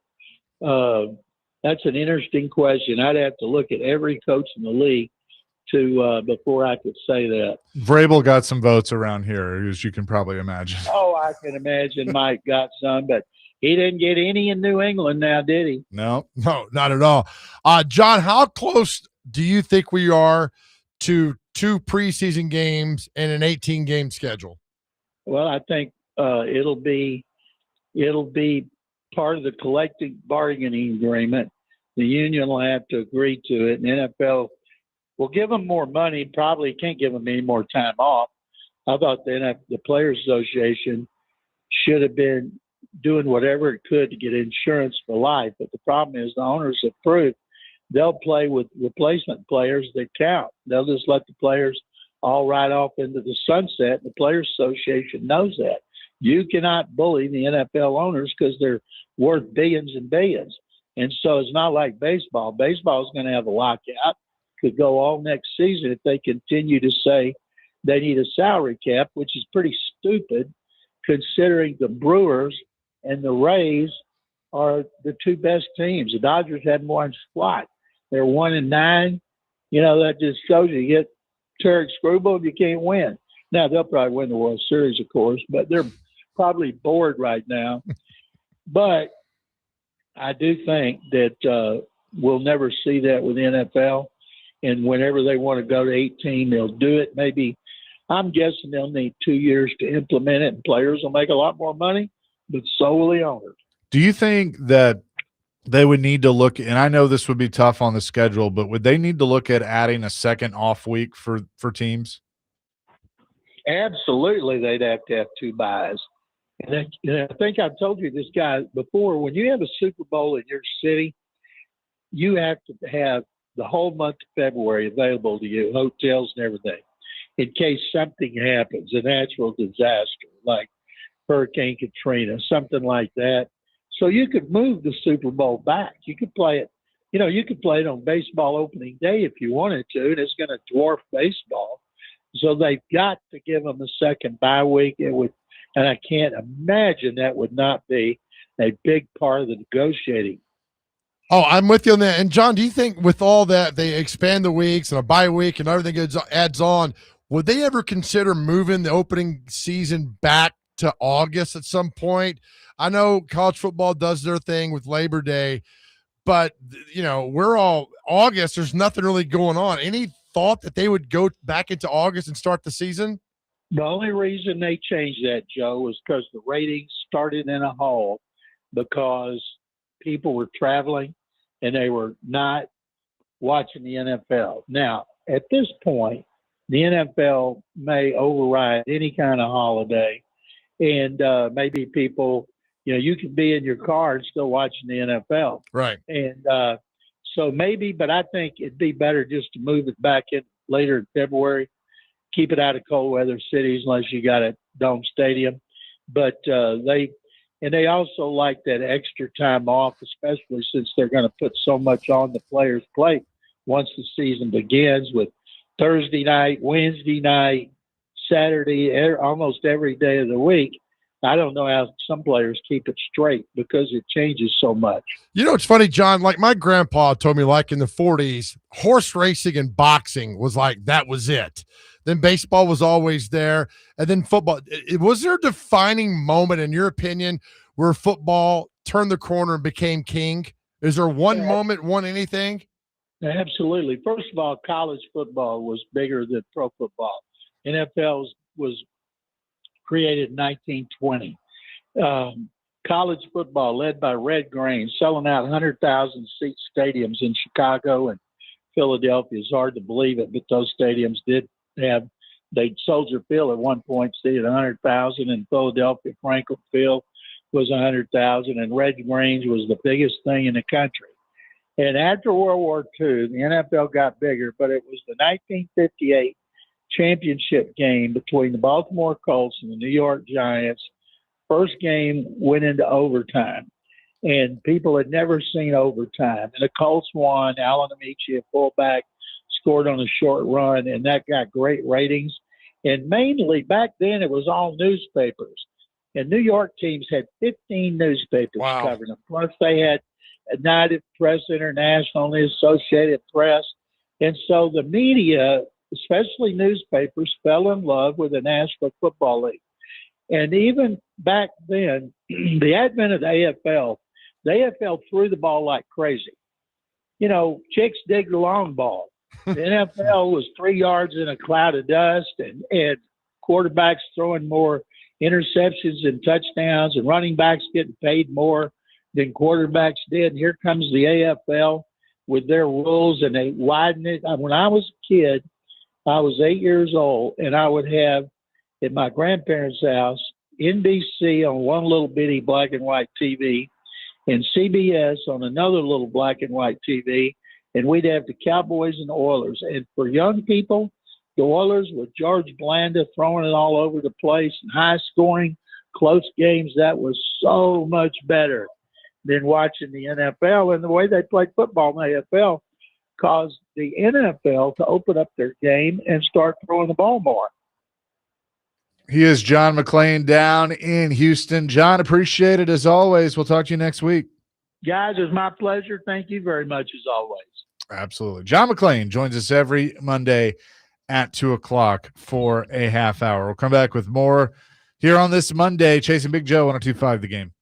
Speaker 15: that's an interesting question. I'd have to look at every coach in the league before I could say that.
Speaker 2: Vrabel got some votes around here, as you can probably imagine.
Speaker 15: Oh, I can imagine Mike got some, but he didn't get any in New England now, did he?
Speaker 2: No,
Speaker 3: not at all. John, how close do you think we are to 2 preseason games and an 18-game schedule?
Speaker 15: Well, I think it'll be part of the collective bargaining agreement. The union will have to agree to it, and the NFL will give them more money. Probably can't give them any more time off. I thought the Players Association should have been doing whatever it could to get insurance for life. But the problem is the owners have proved they'll play with replacement players that count. They'll just let the players all ride off into the sunset. The Players Association knows that. You cannot bully the NFL owners because they're worth billions and billions. And so it's not like baseball. Baseball is going to have a lockout. Could go all next season if they continue to say they need a salary cap, which is pretty stupid considering the Brewers and the Rays are the two best teams. The Dodgers haven't won squat. They're 1-9. You know, that just shows you get Tarek Screwball, you can't win. Now, they'll probably win the World Series, of course, but they're probably bored right now. But I do think that we'll never see that with the NFL. And whenever they want to go to 18, they'll do it. Maybe, I'm guessing they'll need 2 years to implement it, and players will make a lot more money, but so will the owners.
Speaker 2: Do you think that they would need to look, and I know this would be tough on the schedule, but would they need to look at adding a second off week for teams?
Speaker 15: Absolutely, they'd have to have 2 buys. And I think I've told you this guy before, when you have a Super Bowl in your city, you have to have the whole month of February available to you, hotels and everything, in case something happens, a natural disaster like Hurricane Katrina, something like that. So you could move the Super Bowl back. You could play it, you could play it on baseball opening day if you wanted to, and it's going to dwarf baseball. So they've got to give them a second bye week. And I can't imagine that would not be a big part of the negotiating.
Speaker 3: Oh, I'm with you on that. And John, do you think with all that they expand the weeks and a bye week and everything adds on, would they ever consider moving the opening season back to August at some point? I know college football does their thing with Labor Day, but we're all August. There's nothing really going on. Any thought that they would go back into August and start the season?
Speaker 15: The only reason they changed that, Joe, was because the ratings started in a hole because people were traveling and they were not watching the NFL. Now, at this point, the NFL may override any kind of holiday, and maybe people, you could be in your car and still watching the NFL.
Speaker 3: Right.
Speaker 15: And so maybe, but I think it'd be better just to move it back in later in February. Keep it out of cold weather cities unless you got a dome stadium. But they also like that extra time off, especially since they're going to put so much on the players' plate once the season begins with Thursday night, Wednesday night, Saturday, almost every day of the week. I don't know how some players keep it straight because it changes so much.
Speaker 3: It's funny, John, like my grandpa told me, like in the 40s, horse racing and boxing was like, that was it. Then baseball was always there. And then football. Was there a defining moment, in your opinion, where football turned the corner and became king? Is there one moment, anything?
Speaker 15: Absolutely. First of all, college football was bigger than pro football. NFL was created in 1920. College football led by Red Grange, selling out 100,000 seat stadiums in Chicago and Philadelphia. It's hard to believe it, but those stadiums did have. Soldier Field at one point seated 100,000, and Philadelphia Franklin Field was 100,000, and Red Grange was the biggest thing in the country. And after World War II, the NFL got bigger, but it was the 1958 championship game between the Baltimore Colts and the New York Giants. First game went into overtime, and people had never seen overtime. And the Colts won. Alan Amici, a fullback, scored on a short run, and that got great ratings. And mainly back then, it was all newspapers. And New York teams had 15 newspapers covering them. Plus, they had United Press International and the Associated Press. And so the media, especially newspapers, fell in love with the National Football League. And even back then, the advent of the AFL threw the ball like crazy. Chicks dig the long ball. The NFL was 3 yards in a cloud of dust, and quarterbacks throwing more interceptions and touchdowns, and running backs getting paid more than quarterbacks did. And here comes the AFL with their rules, and they widen it. When I was a kid, I was 8 years old, and I would have at my grandparents' house NBC on one little bitty black and white TV and CBS on another little black and white TV, and we'd have the Cowboys and the Oilers. And for young people, the Oilers with George Blanda throwing it all over the place and high scoring, close games, that was so much better than watching the NFL. And the way they played football in the NFL caused the NFL to open up their game and start throwing the ball more.
Speaker 2: He is John McClain down in Houston. John, appreciate it as always. We'll talk to you next week.
Speaker 15: Guys, it's my pleasure. Thank you very much as always.
Speaker 2: Absolutely. John McClain joins us every Monday at 2:00 for a half hour. We'll come back with more here on this Monday. Chasing Big Joe, 102.5 The Game.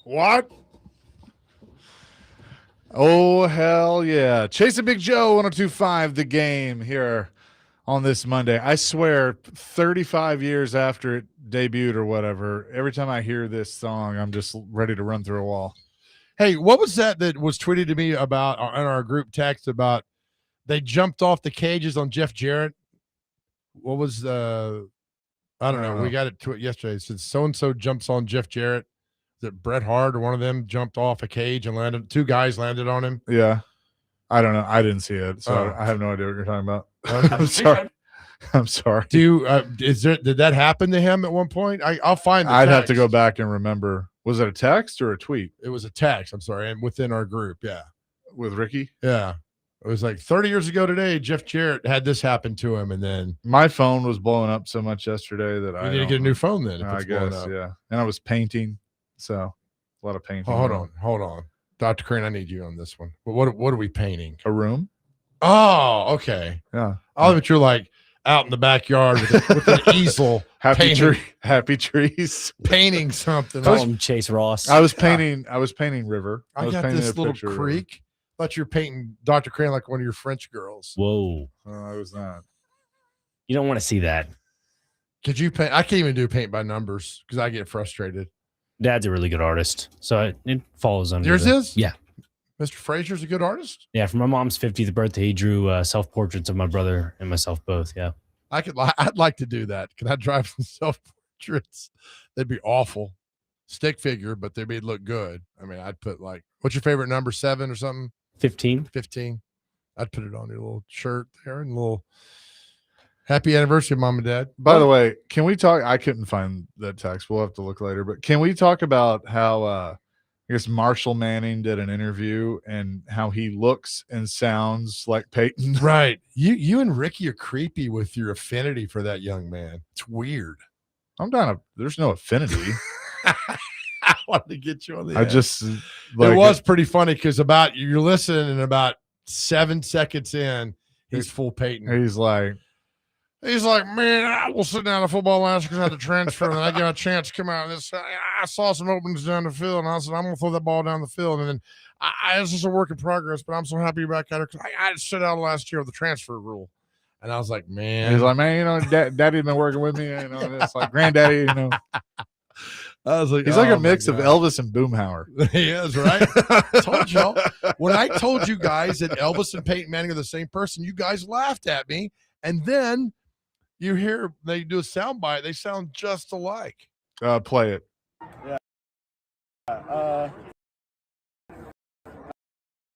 Speaker 2: What? Oh, hell yeah. Chasing Big Joe, 102.5 The Game here on this Monday. I swear, 35 years after it debuted or whatever, every time I hear this song, I'm just ready to run through a wall.
Speaker 3: Hey, what was that was tweeted to me about on our group text about they jumped off the cages on Jeff Jarrett? What was I don't know. We got it to it yesterday. It said so-and-so jumps on Jeff Jarrett. That Bret Hart or one of them jumped off a cage and landed. 2 guys landed on him.
Speaker 2: Yeah. I don't know. I didn't see it, so I have no idea what you're talking about.
Speaker 3: Okay.
Speaker 2: I'm sorry. I'm sorry.
Speaker 3: Do you did that happen to him at one point? I'll find the
Speaker 2: I'd have
Speaker 3: text.
Speaker 2: to go back and remember. Was it a text or a tweet?
Speaker 3: It was a text. I'm sorry. And within our group. Yeah.
Speaker 2: With Ricky?
Speaker 3: Yeah. It was like 30 years ago today, Jeff Jarrett had this happen to him. And then
Speaker 2: my phone was blowing up so much yesterday that I
Speaker 3: need to get a new phone then. If
Speaker 2: I
Speaker 3: it's blowing
Speaker 2: guess,
Speaker 3: up.
Speaker 2: yeah. And I was painting. So a lot of painting.
Speaker 3: Oh, hold on. Dr. Crane, I need you on this one. What are we painting?
Speaker 2: A room?
Speaker 3: Oh, okay.
Speaker 2: Yeah.
Speaker 3: All of it, you're like out in the backyard with an easel.
Speaker 2: Happy trees.
Speaker 3: Painting something.
Speaker 4: Call him Chase Ross.
Speaker 2: I was painting River.
Speaker 3: I
Speaker 2: was
Speaker 3: got
Speaker 2: painting
Speaker 3: this
Speaker 2: a
Speaker 3: little
Speaker 2: picture of
Speaker 3: creek. Thought you were painting Dr. Crane like one of your French girls.
Speaker 4: Whoa.
Speaker 2: I was not.
Speaker 4: You don't want to see that.
Speaker 3: Could you paint? I can't even do paint by numbers because I get frustrated.
Speaker 4: Dad's a really good artist, so it follows under.
Speaker 3: Yours is?
Speaker 4: Yeah.
Speaker 3: Mr. Frazier's a good artist?
Speaker 4: Yeah, for my mom's 50th birthday, he drew self-portraits of my brother and myself both, yeah.
Speaker 3: I'd like to do that. Can I drive some self-portraits? They'd be awful. Stick figure, but they'd look good. I mean, I'd put like, what's your favorite number, 7 or something?
Speaker 4: 15.
Speaker 3: 15. I'd put it on your little shirt there and a little happy anniversary, Mom and Dad.
Speaker 2: By the way, can we talk? I couldn't find that text. We'll have to look later. But can we talk about how I guess Marshall Manning did an interview and how he looks and sounds like Peyton?
Speaker 3: Right. You and Ricky are creepy with your affinity for that young man. It's weird.
Speaker 2: There's no affinity.
Speaker 3: I wanted to get you on the
Speaker 2: I
Speaker 3: edge.
Speaker 2: just
Speaker 3: it was pretty funny because you're listening and about 7 seconds in, he's full Peyton.
Speaker 2: He's like,
Speaker 3: man, I will sit down to football last because I had to transfer, and then I got a chance to come out. And I saw some openings down the field, and I said, I'm going to throw that ball down the field. And then it's just a work in progress, but I'm so happy you're back at it because I had to sit out last year of the transfer rule. And I was like, man.
Speaker 2: He's like, man, Daddy's been working with me. It's like granddaddy,
Speaker 3: I was like,
Speaker 2: he's like a mix of Elvis and Boomhauer.
Speaker 3: He is, right? I told y'all. When I told you guys that Elvis and Peyton Manning are the same person, you guys laughed at me. And then you hear they do a soundbite. They sound just alike.
Speaker 2: Play it.
Speaker 16: Yeah.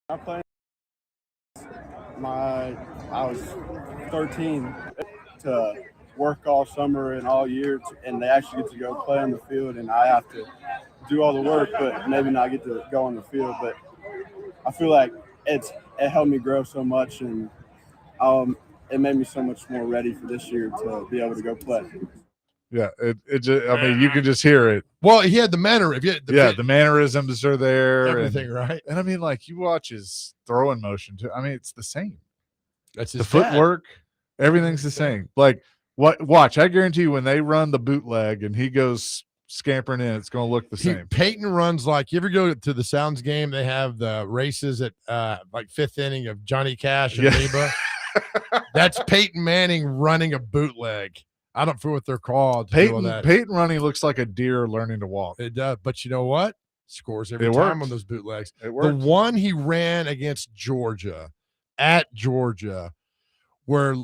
Speaker 16: I played. I was 13 to work all summer and all year, and they actually get to go play on the field, and I have to do all the work, but maybe not get to go on the field. But I feel like it helped me grow so much, and it made me so much more ready for this year to be able to go play.
Speaker 2: Yeah, it just, I mean, you can just hear it.
Speaker 3: Well, he had the mannerism.
Speaker 2: The mannerisms are there.
Speaker 3: Everything, right?
Speaker 2: And I mean, like, you watch his throwing motion too. I mean, it's the same.
Speaker 3: That's
Speaker 2: the footwork. Everything's the same. Like, watch. I guarantee you, when they run the bootleg and he goes scampering in, it's going to look the same.
Speaker 3: Peyton runs like, you ever go to the Sounds game? They have the races at like 5th inning of Johnny Cash and Reba. That's Peyton Manning running a bootleg. I don't know what they're called.
Speaker 2: Peyton running looks like a deer learning to walk.
Speaker 3: It does, but you know what? Scores every time on those bootlegs.
Speaker 2: It works.
Speaker 3: The one he ran against Georgia, at Georgia, where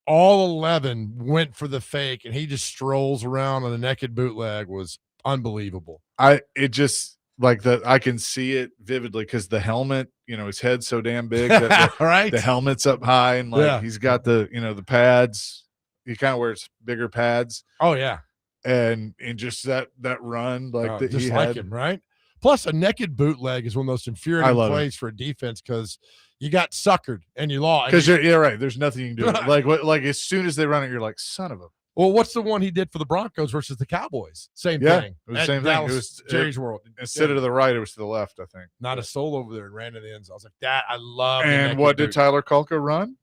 Speaker 3: all 11 went for the fake and he just strolls around on a naked bootleg, was unbelievable.
Speaker 2: It just like that. I can see it vividly because the helmet, his head's so damn big that
Speaker 3: right.
Speaker 2: The helmet's up high and he's got the the pads. He kind of wears bigger pads.
Speaker 3: Oh yeah,
Speaker 2: and just that run that
Speaker 3: just
Speaker 2: he
Speaker 3: like
Speaker 2: had.
Speaker 3: him, right? Plus, a naked bootleg is one of the most infuriating plays for a defense because you got suckered and you lost.
Speaker 2: Because you're right. There's nothing you can do. like as soon as they run it, you're like, son of a.
Speaker 3: Well, what's the one he did for the Broncos versus the Cowboys? Same thing.
Speaker 2: It was the same thing. It was
Speaker 3: Jerry's World.
Speaker 2: Instead of to the right, it was to the left, I think.
Speaker 3: Not a soul over there and ran to the end zone. I was like, that I love.
Speaker 2: And what did Tyler Kulka run?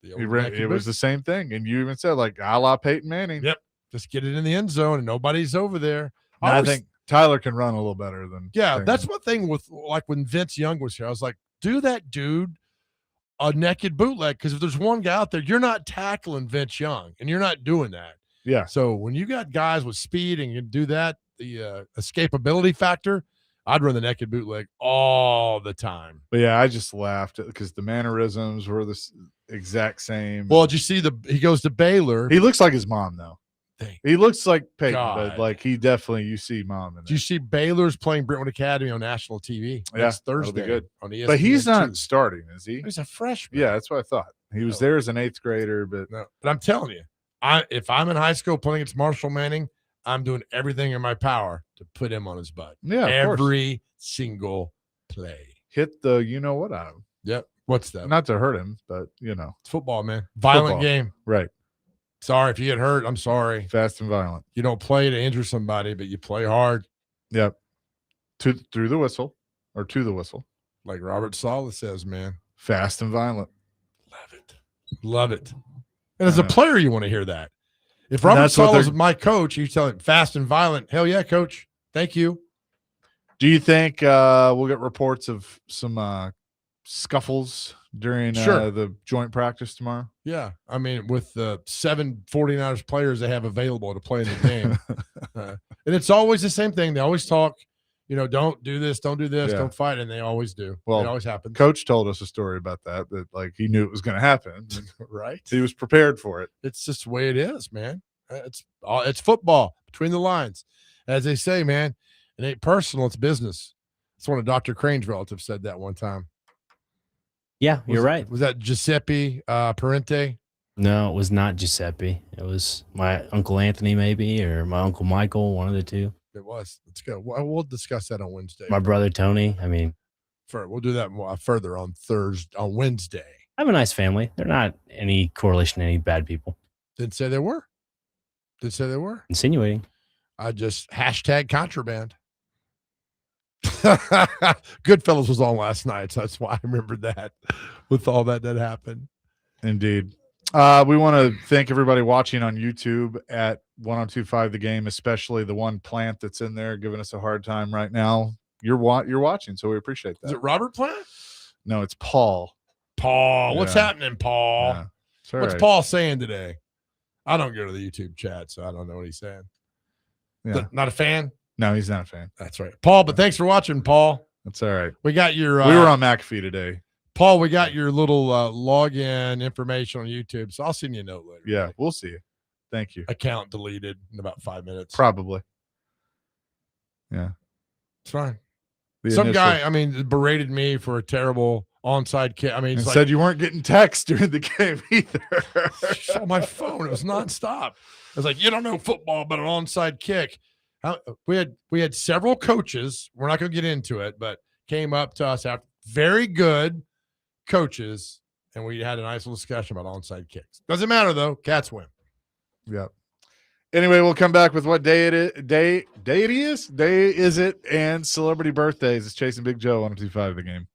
Speaker 2: It was
Speaker 3: boot.
Speaker 2: the same thing. And you even said, like, a la Peyton Manning.
Speaker 3: Yep. Just get it in the end zone and nobody's over there.
Speaker 2: I think Tyler can run a little better than.
Speaker 3: Yeah, that's one thing with like when Vince Young was here. I was like, do that dude a naked bootleg, because if there's one guy out there, you're not tackling Vince Young, and you're not doing that.
Speaker 2: Yeah.
Speaker 3: So when you got guys with speed and you do that, the escapability factor, I'd run the naked bootleg all the time.
Speaker 2: But yeah, I just laughed because the mannerisms were the exact same.
Speaker 3: Well, did you see he goes to Baylor?
Speaker 2: He looks like his mom though. He looks like Peyton,
Speaker 3: God.
Speaker 2: but like he definitely, you see mom in
Speaker 3: Do you see Baylor's playing Brentwood Academy on national TV?
Speaker 2: Yeah,
Speaker 3: Next
Speaker 2: that'll
Speaker 3: Thursday
Speaker 2: be good.
Speaker 3: on ESPN.
Speaker 2: But he's not
Speaker 3: 2.
Speaker 2: starting, is he?
Speaker 3: He's a freshman.
Speaker 2: Yeah, that's what I thought. He was there as an 8th grader, but
Speaker 3: No, but I'm telling you, if I'm in high school playing against Marshall Manning, I'm doing everything in my power to put him on his butt.
Speaker 2: Yeah, of course.
Speaker 3: every single play.
Speaker 2: Hit the you know what out of him.
Speaker 3: Yep. What's that?
Speaker 2: Not to hurt him, but you know.
Speaker 3: It's football, man. Violent
Speaker 2: Football.
Speaker 3: game.
Speaker 2: Right.
Speaker 3: Sorry if you get hurt. I'm sorry.
Speaker 2: Fast and violent.
Speaker 3: You don't play to injure somebody, but you play hard.
Speaker 2: Yep. Through the whistle or to the whistle.
Speaker 3: Like Robert Saleh says, man.
Speaker 2: Fast and violent.
Speaker 3: Love it. And as a player, you want to hear that. If Robert
Speaker 2: that's what
Speaker 3: Saleh was
Speaker 2: they're-
Speaker 3: my coach, you tell him fast and violent. Hell yeah, coach. Thank you.
Speaker 2: Do you think we'll get reports of some scuffles during
Speaker 3: Sure.
Speaker 2: the joint practice tomorrow?
Speaker 3: Yeah. I mean, with the 7 49ers players they have available to play in the game. And it's always the same thing. They always talk, don't do this, don't do this,
Speaker 2: Yeah.
Speaker 3: don't fight. And they always do.
Speaker 2: Well,
Speaker 3: it always happens.
Speaker 2: Coach told us a story about that like he knew it was going to happen.
Speaker 3: Right.
Speaker 2: He was prepared for it.
Speaker 3: It's just the way it is, man. It's football between the lines. As they say, man, it ain't personal, it's business. It's one of Dr. Crane's relatives said that one time.
Speaker 4: Yeah, you're right.
Speaker 3: Was that Giuseppe Parente?
Speaker 4: No, it was not Giuseppe. It was my Uncle Anthony, maybe, or my Uncle Michael, one of the two.
Speaker 3: It was. Let's go. We'll discuss that on Wednesday.
Speaker 4: My brother Tony. I mean,
Speaker 3: We'll do that more further on Wednesday.
Speaker 4: I have a nice family. They're not any correlation to any bad people.
Speaker 3: Didn't say there were.
Speaker 4: Insinuating.
Speaker 3: I just #contraband. Goodfellas was on last night, so that's why I remembered that with all that happened.
Speaker 2: Indeed. We want to thank everybody watching on YouTube at 1025 The Game, especially the one plant that's in there giving us a hard time right now. You're watching, so we appreciate that.
Speaker 3: Is it Robert Plant?
Speaker 2: No, it's Paul.
Speaker 3: Paul, what's
Speaker 2: Yeah.
Speaker 3: happening, Paul?
Speaker 2: Yeah. It's all
Speaker 3: What's
Speaker 2: right.
Speaker 3: Paul saying today? I don't go to the YouTube chat, so I don't know what he's saying.
Speaker 2: Yeah.
Speaker 3: Not a fan?
Speaker 2: No, he's not a fan.
Speaker 3: That's right. Paul, but thanks for watching, Paul.
Speaker 2: That's all right.
Speaker 3: We got your
Speaker 2: we were on McAfee today.
Speaker 3: Paul, we got your little login information on YouTube, so I'll send you a note later.
Speaker 2: Yeah, we'll see you. Thank you.
Speaker 3: Account deleted in about 5 minutes.
Speaker 2: Probably. Yeah.
Speaker 3: It's fine.
Speaker 2: The
Speaker 3: Some
Speaker 2: initial-
Speaker 3: guy, berated me for a terrible onside kick.
Speaker 2: and
Speaker 3: It's
Speaker 2: said you weren't getting texts during the game either.
Speaker 3: on my phone. It was nonstop. I was like, you don't know football, but an onside kick. We had several coaches. We're not going to get into it, but came up to us after very good coaches, and we had a nice little discussion about onside kicks. Doesn't matter though. Cats win.
Speaker 2: Yep. Anyway, we'll come back with what day it is. Day is it? And celebrity birthdays. It's Chasing Big Joe on 2-5 The Game.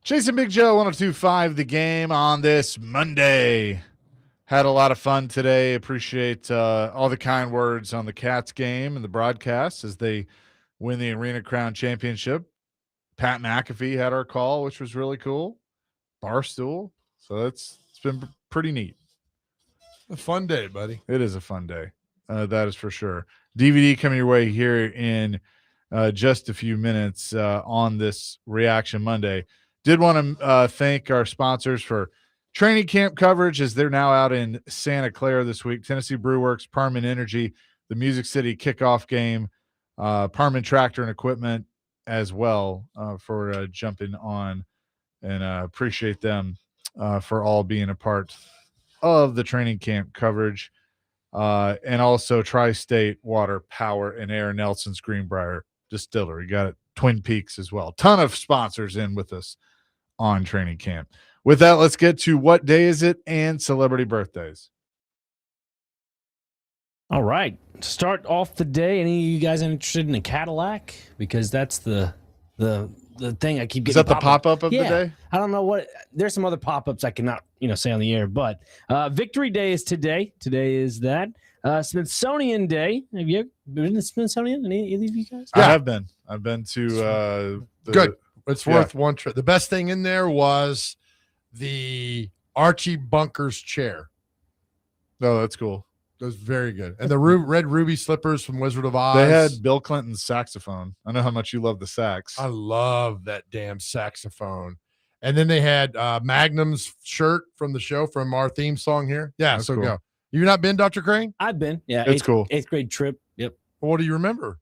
Speaker 2: Chasing Big Joe, 102.5 The Game on this Monday. Had a lot of fun today. Appreciate all the kind words on the Cats game and the broadcast as they win the Arena Crown Championship. Pat McAfee had our call, which was really cool. Barstool. So it's been pretty neat.
Speaker 3: A fun day, buddy.
Speaker 2: It is a fun day. That is for sure. DVD coming your way here in just a few minutes on this Reaction Monday. Did want to thank our sponsors for training camp coverage as they're now out in Santa Clara this week. Tennessee Brew Works, Parman Energy, the Music City kickoff game, Parman Tractor and Equipment as well for jumping on, and appreciate them for all being a part of the training camp coverage. And also Tri-State Water, Power, and Air, Nelson's Greenbrier Distillery. Got it, Twin Peaks as well. Ton of sponsors in with us on training camp. With that, let's get to what day is it and celebrity birthdays.
Speaker 4: All right. Start off the day. Any of you guys interested in a Cadillac? Because that's the thing I keep getting.
Speaker 2: Is that the pop-up of the day?
Speaker 4: I don't know what. There's some other pop-ups I cannot say on the air, but Victory Day is today. Today is that. Smithsonian Day. Have you ever been to Smithsonian? Any of you guys?
Speaker 2: I have been. I've been to
Speaker 3: Good. It's worth one trip. The best thing in there was the Archie Bunker's chair.
Speaker 2: Oh, that's cool.
Speaker 3: It was very good. And the red ruby slippers from Wizard of Oz.
Speaker 2: They had Bill Clinton's saxophone. I know how much you love the sax.
Speaker 3: I love that damn saxophone. And then they had Magnum's shirt from the show from our theme song here. Yeah,
Speaker 2: That's
Speaker 3: so
Speaker 2: cool.
Speaker 3: go. You not been, Dr. Crane?
Speaker 4: I've been. Yeah,
Speaker 2: It's cool.
Speaker 4: 8th grade trip. Yep.
Speaker 3: What do you remember?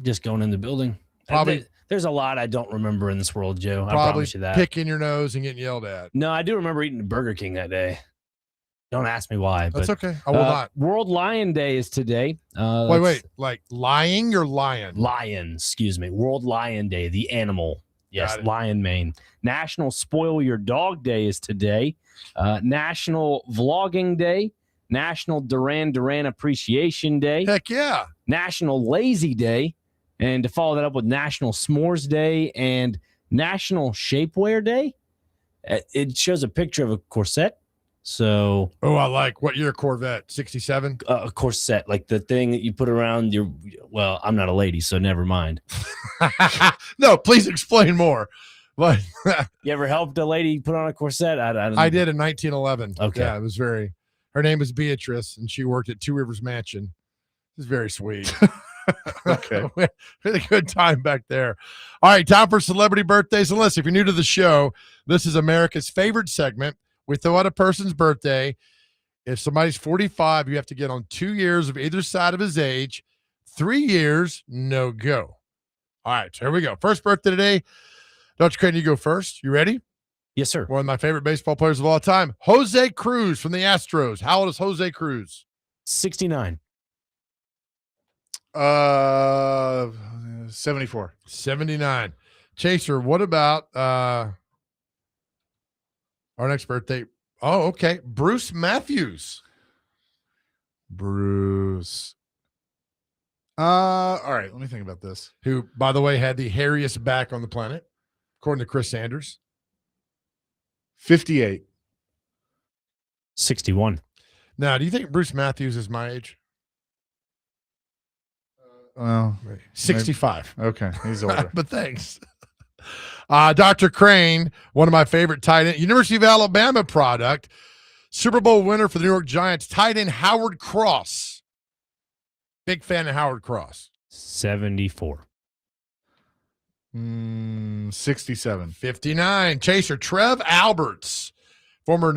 Speaker 4: Just going in the building.
Speaker 3: Probably.
Speaker 4: There's a lot I don't remember in this world, Joe. I
Speaker 3: Probably
Speaker 4: promise you that.
Speaker 3: picking your nose and getting yelled at.
Speaker 4: No, I do remember eating a Burger King that day. Don't ask me why.
Speaker 3: That's
Speaker 4: but,
Speaker 3: okay. I will not.
Speaker 4: World Lion Day is today.
Speaker 3: Wait. Like lying or lion?
Speaker 4: Lion, excuse me. World Lion Day, the animal. Yes, lion mane. National Spoil Your Dog Day is today. National Vlogging Day. National Duran Duran Appreciation Day.
Speaker 3: Heck yeah.
Speaker 4: National Lazy Day. And to follow that up with National S'mores Day and National Shapewear Day. It shows a picture of a corset. So,
Speaker 3: I like. What year Corvette? 67?
Speaker 4: A corset, like the thing that you put around your. Well, I'm not a lady, so never mind.
Speaker 3: No, please explain more. But
Speaker 4: you ever helped a lady put on a corset?
Speaker 3: I did in 1911.
Speaker 4: Okay,
Speaker 3: yeah, it was very. Her name was Beatrice, and she worked at Two Rivers Mansion. It was very sweet.
Speaker 2: Okay.
Speaker 3: We had a good time back there. All right, time for celebrity birthdays. And listen, if you're new to the show, this is America's favorite segment. We throw out a person's birthday. If somebody's 45, you have to get on 2 years of either side of his age. 3 years, no go. All right, so here we go. First birthday today. Dr. Crane, you go first. You ready?
Speaker 4: Yes, sir.
Speaker 3: One of my favorite baseball players of all time, Jose Cruz from the Astros. How old is Jose Cruz?
Speaker 4: 69.
Speaker 2: 74.
Speaker 3: 79. Chaser, what about our next birthday? Oh, okay. Bruce Matthews.
Speaker 2: Bruce. All right, let me think about this.
Speaker 3: Who, by the way, had the hairiest back on the planet, according to Chris Sanders.
Speaker 2: 58.
Speaker 4: 61.
Speaker 3: Now, do you think Bruce Matthews is my age?
Speaker 2: Well,
Speaker 3: 65.
Speaker 2: Maybe. Okay, he's older.
Speaker 3: But thanks. Dr. Crane, one of my favorite tight end, University of Alabama product, Super Bowl winner for the New York Giants, tight end Howard Cross. Big fan of Howard Cross.
Speaker 4: 74.
Speaker 2: 67.
Speaker 3: 59. Chaser, Trev Alberts, former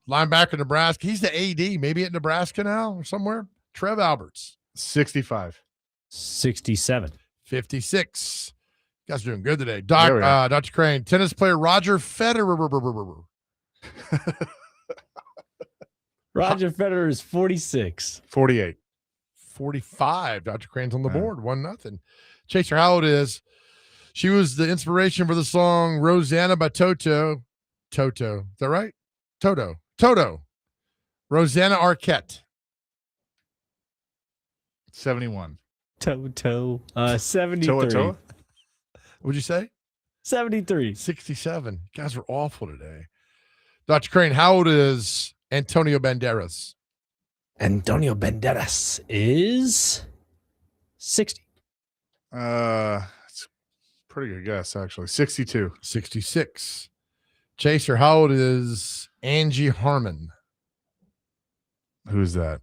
Speaker 3: linebacker Nebraska. He's the AD, maybe at Nebraska now or somewhere. Trev Alberts.
Speaker 2: 65.
Speaker 4: 67.
Speaker 3: 56. You guys are doing good today. Dr. Crane, tennis player Roger Federer.
Speaker 4: Roger Federer is 46.
Speaker 2: 48.
Speaker 3: 45. Dr. Crane's on the board. 1-0. Chaser, how old is? She was the inspiration for the song Rosanna by Toto. Is that right? Toto. Rosanna Arquette.
Speaker 2: 71.
Speaker 4: Toto. 73.
Speaker 3: What'd you say?
Speaker 4: 73.
Speaker 3: 67. You guys are awful today. Dr. Crane, how old is Antonio Banderas?
Speaker 4: Antonio Banderas is 60.
Speaker 2: It's a pretty good guess, actually. 62.
Speaker 3: 66. Chaser, how old is Angie Harmon?
Speaker 2: Who's that?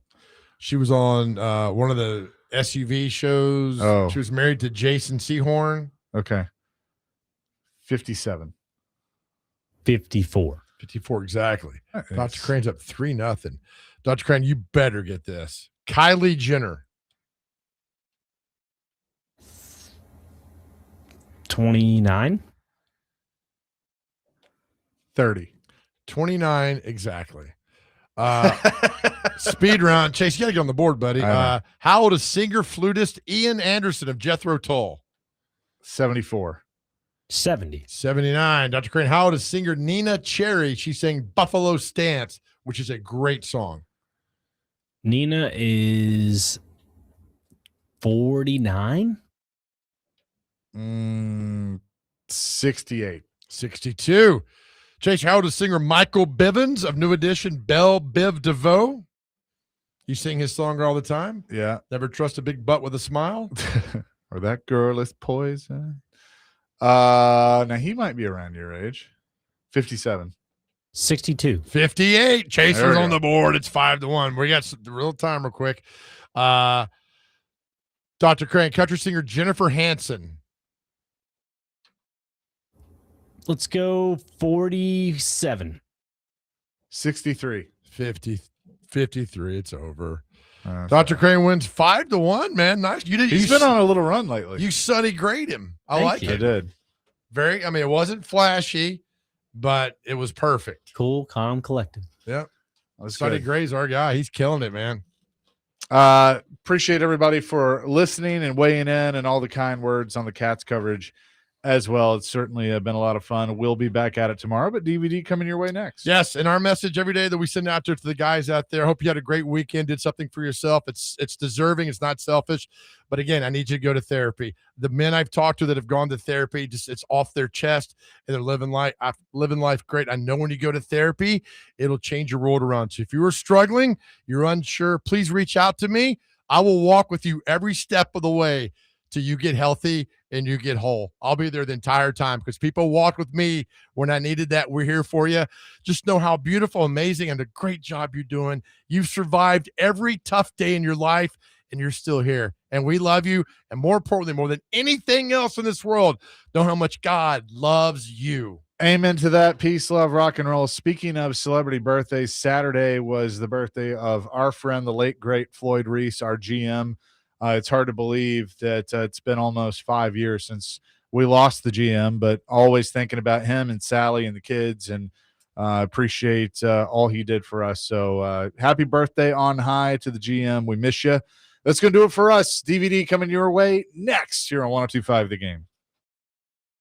Speaker 3: She was on one of the SUV shows.
Speaker 2: Oh.
Speaker 3: She was married to Jason Sehorn.
Speaker 2: Okay. 57.
Speaker 4: 54.
Speaker 3: 54, exactly.
Speaker 2: Nice.
Speaker 3: Dr. Crane's up 3-0. Dr. Crane, you better get this. Kylie Jenner.
Speaker 4: 29.
Speaker 2: 30.
Speaker 3: 29, exactly. Speed round. Chase, you got to get on the board, buddy. How old is singer flutist Ian Anderson of Jethro Tull?
Speaker 2: 74.
Speaker 4: 70.
Speaker 3: 79. Dr. Crane, how old is singer Nina Cherry? She sang Buffalo Stance, which is a great song.
Speaker 4: Nina is 49.
Speaker 2: 68.
Speaker 3: 62. Chase, how old is singer Michael Bivins of New Edition, Belle Biv DeVoe? You sing his song all the time?
Speaker 2: Yeah.
Speaker 3: Never trust a big butt with a smile?
Speaker 2: Or that girl is poison. Now he might be around your age. 57.
Speaker 4: 62.
Speaker 3: 58. Chaser's
Speaker 2: There we
Speaker 3: on
Speaker 2: go.
Speaker 3: the board. It's 5-1. We got the real time real quick. Dr. Crane, country singer Jennifer Hansen.
Speaker 4: Let's go 47.
Speaker 2: 63.
Speaker 3: 53. It's over. Dr. Crane wins 5-1, man. Nice.
Speaker 2: He's been on a little run lately.
Speaker 3: You Sonny grade him. I
Speaker 4: Thank
Speaker 3: like
Speaker 4: you.
Speaker 3: it.
Speaker 2: I did.
Speaker 3: It wasn't flashy, but it was perfect.
Speaker 4: Cool, calm, collected.
Speaker 3: Yep.
Speaker 2: That's
Speaker 3: Sonny
Speaker 2: good.
Speaker 3: Gray's our guy. He's killing it, man.
Speaker 2: Appreciate everybody for listening and weighing in and all the kind words on the Cats coverage as well. It's certainly been a lot of fun. We'll be back at it tomorrow, but DVD coming your way next.
Speaker 3: Yes, and our message every day that we send out there to the guys out there. Hope you had a great weekend, did something for yourself. It's deserving. It's not selfish. But again, I need you to go to therapy. The men I've talked to that have gone to therapy, just it's off their chest and they're living life great. I know when you go to therapy, it'll change your world around you. If you are struggling, you're unsure, please reach out to me. I will walk with you every step of the way till you get healthy and you get whole. I'll be there the entire time because people walked with me when I needed that. We're here for you. Just know how beautiful, amazing, and a great job you're doing. You've survived every tough day in your life, and you're still here. And we love you. And more importantly, more than anything else in this world, know how much God loves you.
Speaker 2: Amen to that. Peace, love, rock and roll. Speaking of celebrity birthdays, Saturday was the birthday of our friend, the late, great Floyd Reese, our GM. It's hard to believe that it's been almost 5 years since we lost the GM, but always thinking about him and Sally and the kids, and appreciate all he did for us. So happy birthday on high to the GM. We miss you. That's going to do it for us. DVD coming your way next here on 102.5 The Game.